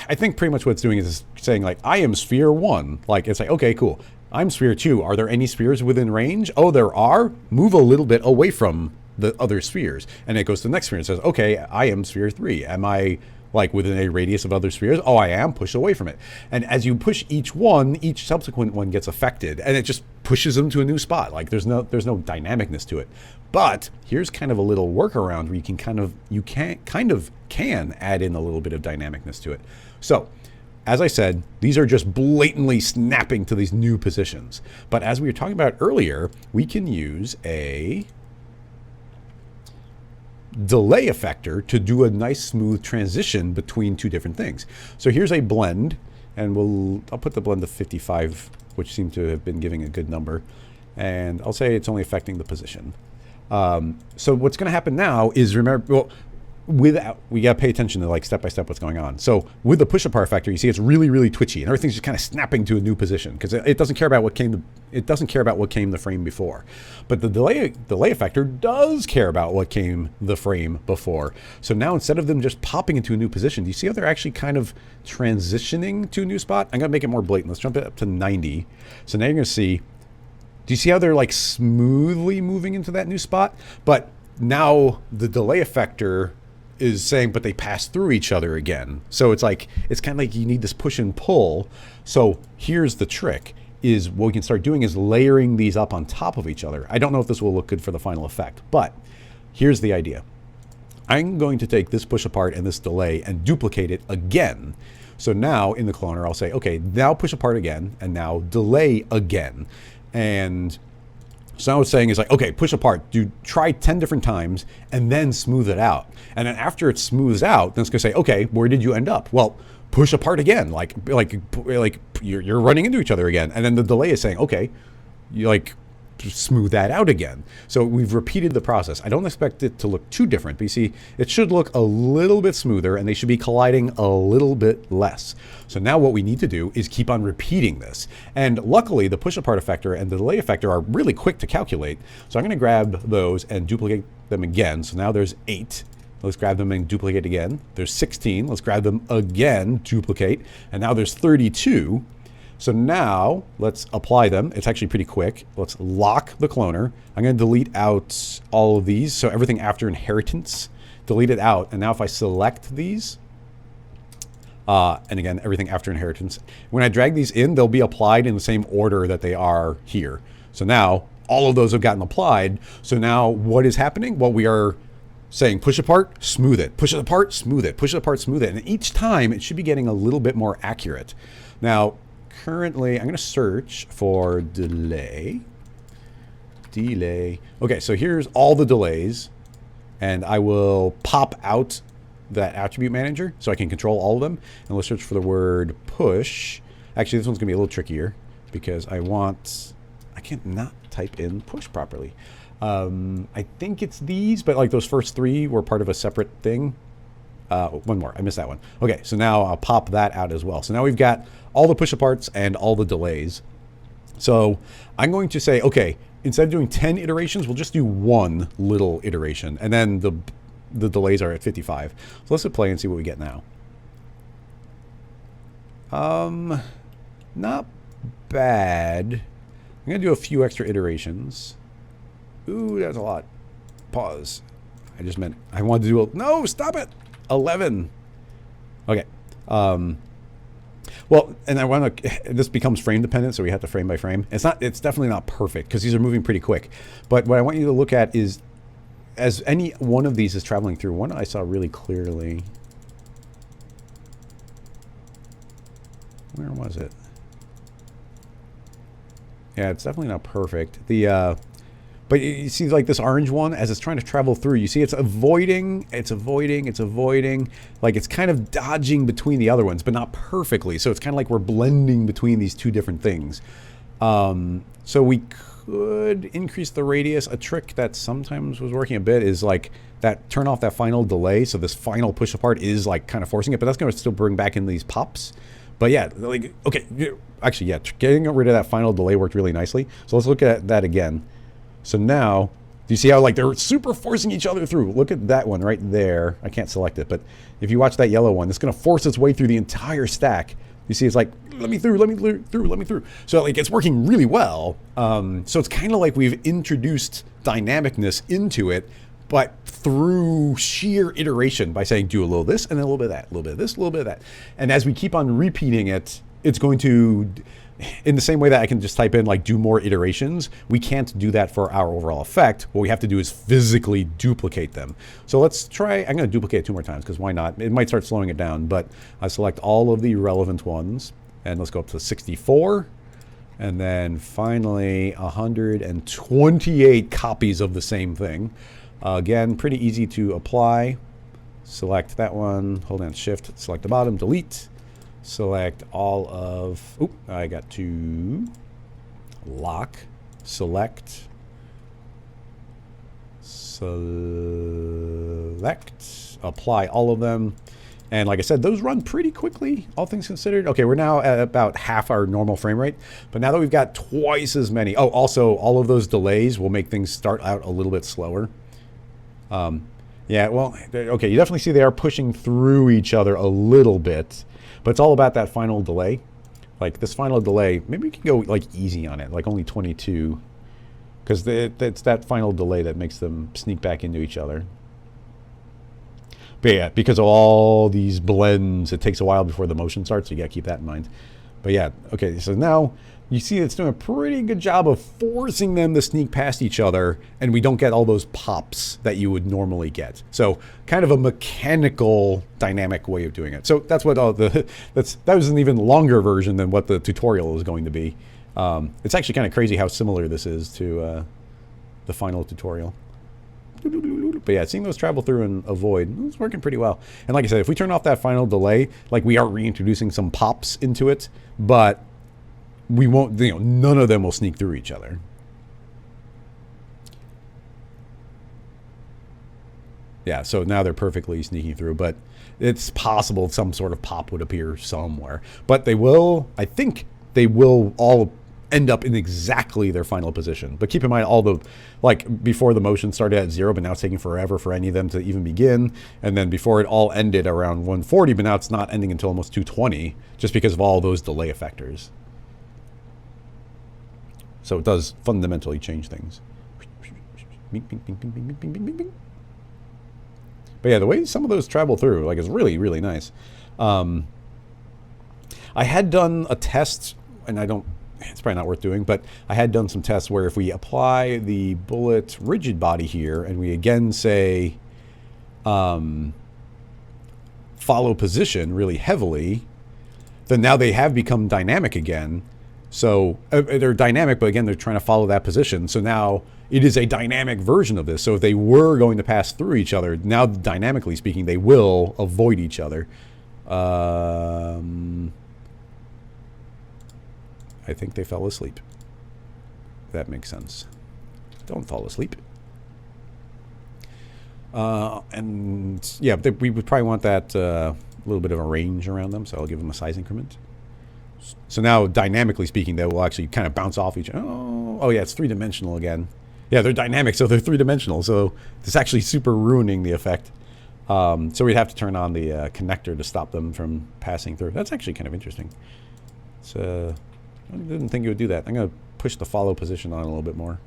I think pretty much what it's doing is saying like, I am sphere 1. Like, it's like, okay, cool. I'm sphere 2. Are there any spheres within range? Oh, there are. Move a little bit away from the other spheres. And it goes to the next sphere and says, okay, I am sphere 3. Am I like within a radius of other spheres? Oh, I am. Push away from it. And as you push each one, each subsequent one gets affected, and it just pushes them to a new spot. Like there's no dynamicness to it. But here's kind of a little workaround where you can add in a little bit of dynamicness to it. So, as I said, these are just blatantly snapping to these new positions. But as we were talking about earlier, we can use a delay effector to do a nice smooth transition between two different things. So here's a blend, and I'll put the blend to 55, which seemed to have been giving a good number. And I'll say it's only affecting the position. So what's going to happen now is, remember, well, we got to pay attention to like step by step what's going on. So with the push apart effector, you see it's really, really twitchy, and everything's just kind of snapping to a new position because it doesn't care about what came the frame before. But the delay effector does care about what came the frame before. So now instead of them just popping into a new position, do you see how they're actually kind of transitioning to a new spot? I'm gonna make it more blatant. Let's jump it up to 90. So now you're gonna see. Do you see how they're like smoothly moving into that new spot? But now the delay effector is saying, but they pass through each other again. So it's like, it's kind of like you need this push and pull. So here's the trick, is what we can start doing is layering these up on top of each other. I don't know if this will look good for the final effect, but here's the idea. I'm going to take this push apart and this delay and duplicate it again. So now in the cloner, I'll say, okay, now push apart again, and now delay again. And so now what's saying is like, okay, push apart, try 10 different times and then smooth it out. And then after it smooths out, then it's gonna say, okay, where did you end up? Well, push apart again, like you're running into each other again. And then the delay is saying, okay, you like smooth that out again. So we've repeated the process. I don't expect it to look too different, but you see, it should look a little bit smoother and they should be colliding a little bit less. So now what we need to do is keep on repeating this. And luckily the push apart effector and the delay effector are really quick to calculate. So I'm gonna grab those and duplicate them again. So now there's 8. Let's grab them and duplicate again. There's 16. Let's grab them again, duplicate. And now there's 32. So now let's apply them. It's actually pretty quick. Let's lock the cloner. I'm going to delete out all of these. So everything after inheritance, delete it out. And now if I select these, and again, everything after inheritance, when I drag these in, they'll be applied in the same order that they are here. So now all of those have gotten applied. So now what is happening? Well, we are saying push apart, smooth it, push it apart, smooth it, push it apart, smooth it. And each time it should be getting a little bit more accurate. Now, currently, I'm going to search for delay. Okay, so here's all the delays, and I will pop out that attribute manager so I can control all of them. And let's search for the word push. Actually, this one's going to be a little trickier because I can't not type in push properly. I think it's these, but like those first 3 were part of a separate thing. One more, I missed that one. Okay, so now I'll pop that out as well. So now we've got all the push aparts and all the delays. So I'm going to say, okay, instead of doing 10 iterations, we'll just do 1 little iteration. And then the delays are at 55. So let's hit play and see what we get now. Not bad. I'm gonna do a few extra iterations. Ooh, that's a lot. Pause. I just meant, I wanted to do no, stop it. 11. Okay. Well, and I want to, this becomes frame dependent, so we have to frame by frame. It's definitely not perfect because these are moving pretty quick. But what I want you to look at is, as any one of these is traveling through, one I saw really clearly. Where was it? Yeah, it's definitely not perfect. But you see like this orange one, as it's trying to travel through, you see it's avoiding, like it's kind of dodging between the other ones, but not perfectly. So it's kind of like we're blending between these two different things. So we could increase the radius. A trick that sometimes was working a bit is like that, turn off that final delay. So this final push apart is like kind of forcing it, but that's going to still bring back in these pops. But yeah, like, okay, actually, yeah, getting rid of that final delay worked really nicely. So let's look at that again. So now Do you see how like they're super forcing each other through? Look at that one right there. I can't select it, but if you watch that yellow one, it's going to force its way through the entire stack. You see, it's like, let me through, let me through, let me through. So like it's working really well. So it's kind of like we've introduced dynamicness into it, but through sheer iteration by saying do a little this and then a little bit of that, a little bit of this, a little bit of that. And as we keep on repeating it, it's going to, in the same way that I can just type in like do more iterations, we can't do that for our overall effect. What we have to do is physically duplicate them. So let's try, I'm going to duplicate it 2 more times because why not? It might start slowing it down, but I select all of the relevant ones and let's go up to 64. And then finally 128 copies of the same thing. Again, pretty easy to apply. Select that one, hold down shift, select the bottom, delete. Select all of, oop, I got to lock, select, apply all of them. And like I said, those run pretty quickly, all things considered. Okay, we're now at about half our normal frame rate, but now that we've got twice as many, oh, also all of those delays will make things start out a little bit slower. Yeah, well, okay, you definitely see they are pushing through each other a little bit. But it's all about that final delay. Like this final delay, maybe we can go like easy on it, like only 22. Because it's that final delay that makes them sneak back into each other. But yeah, because of all these blends, it takes a while before the motion starts, so you gotta keep that in mind. But yeah, okay, so now you see it's doing a pretty good job of forcing them to sneak past each other, and we don't get all those pops that you would normally get. So kind of a mechanical, dynamic way of doing it. So that's what all that was an even longer version than what the tutorial is going to be. It's actually kind of crazy how similar this is to the final tutorial. But yeah, seeing those travel through and avoid, it's working pretty well. And like I said, if we turn off that final delay, like we are reintroducing some pops into it, but we won't, you know, none of them will sneak through each other. Yeah, so now they're perfectly sneaking through, but it's possible some sort of pop would appear somewhere. But they will, I think they will all end up in exactly their final position. But keep in mind, all the, like before the motion started at 0, but now it's taking forever for any of them to even begin. And then before it all ended around 140, but now it's not ending until almost 220, just because of all those delay effectors. So it does fundamentally change things. But yeah, the way some of those travel through, like, is really, really nice. I had done a test, and it's probably not worth doing, but I had done some tests where if we apply the bullet rigid body here, and we again say follow position really heavily, then now they have become dynamic again. So they're dynamic, but again, they're trying to follow that position. So now it is a dynamic version of this. So if they were going to pass through each other, now dynamically speaking, they will avoid each other. I think they fell asleep. That makes sense. Don't fall asleep. And yeah, we would probably want that little bit of a range around them. So I'll give them a size increment. So now, dynamically speaking, they will actually kind of bounce off each other. Oh yeah, it's 3-dimensional again. Yeah, they're dynamic, so they're 3-dimensional. So it's actually super ruining the effect. So we'd have to turn on the connector to stop them from passing through. That's actually kind of interesting. So I didn't think it would do that. I'm going to push the follow position on a little bit more.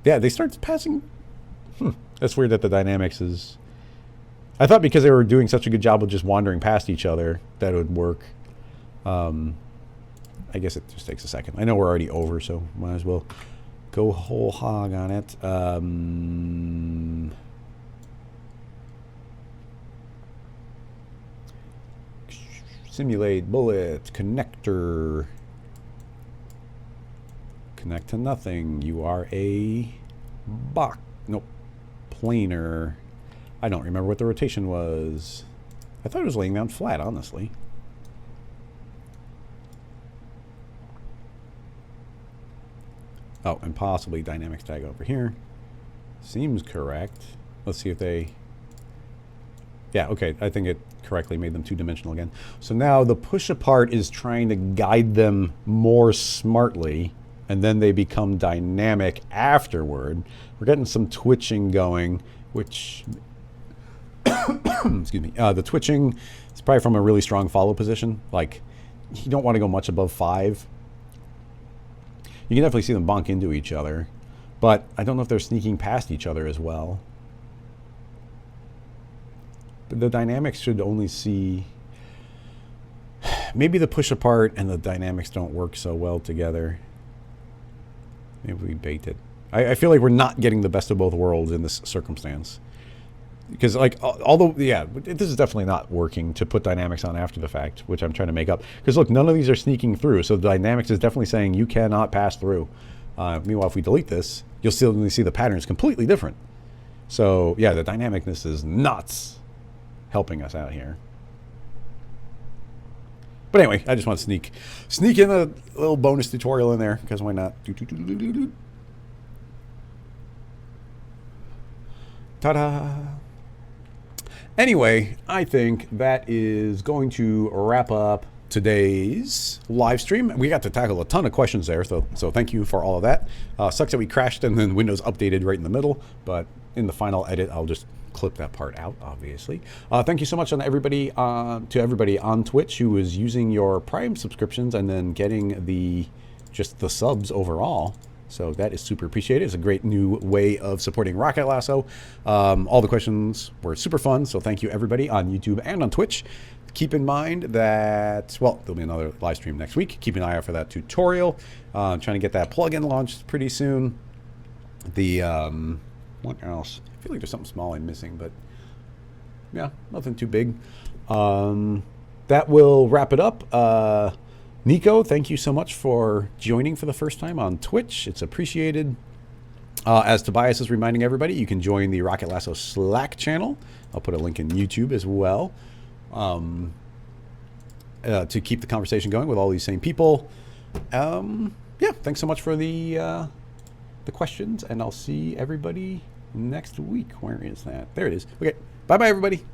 Yeah, they start passing. That's weird that the dynamics is... I thought because they were doing such a good job of just wandering past each other, that it would work. I guess it just takes a second. I know we're already over, so might as well go whole hog on it. Simulate bullet connector. Connect to nothing. You are a box. Nope. Planar. I don't remember what the rotation was. I thought it was laying down flat, honestly. Oh, and possibly dynamics tag over here. Seems correct. Let's see if they... Yeah, okay. I think it correctly made them 2-dimensional again. So now the push apart is trying to guide them more smartly. and then they become dynamic afterward. We're getting some twitching going, which, excuse me, the twitching is probably from a really strong follow position. Like, you don't want to go much above 5. You can definitely see them bonk into each other, but I don't know if they're sneaking past each other as well. But the dynamics should only see... Maybe the push apart and the dynamics don't work so well together. Maybe we baked it. I feel like we're not getting the best of both worlds in this circumstance. Because, like, although, yeah, this is definitely not working to put dynamics on after the fact, which I'm trying to make up. Because, look, none of these are sneaking through, so the dynamics is definitely saying you cannot pass through. Meanwhile, if we delete this, you'll still see the pattern is completely different. So, yeah, the dynamicness is nuts helping us out here. But anyway, I just want to sneak in a little bonus tutorial in there, because why not? Ta-da! Anyway, I think that is going to wrap up today's live stream. We got to tackle a ton of questions there, so thank you for all of that. Sucks that we crashed and then Windows updated right in the middle, but in the final edit, I'll just clip that part out, obviously. Thank you so much to everybody on Twitch who is using your Prime subscriptions and then getting just the subs overall. So that is super appreciated. It's a great new way of supporting Rocket Lasso. All the questions were super fun, so thank you everybody on YouTube and on Twitch. Keep in mind that, well, there'll be another live stream next week. Keep an eye out for that tutorial. I'm trying to get that plugin launched pretty soon. What else? I feel like there's something small I'm missing, but yeah, nothing too big. That will wrap it up. Nico, thank you so much for joining for the first time on Twitch. It's appreciated. As Tobias is reminding everybody, you can join the Rocket Lasso Slack channel. I'll put a link in YouTube as well to keep the conversation going with all these same people. Yeah, thanks so much for the questions, and I'll see everybody next week. Where is that? There it is. Okay, bye-bye, everybody.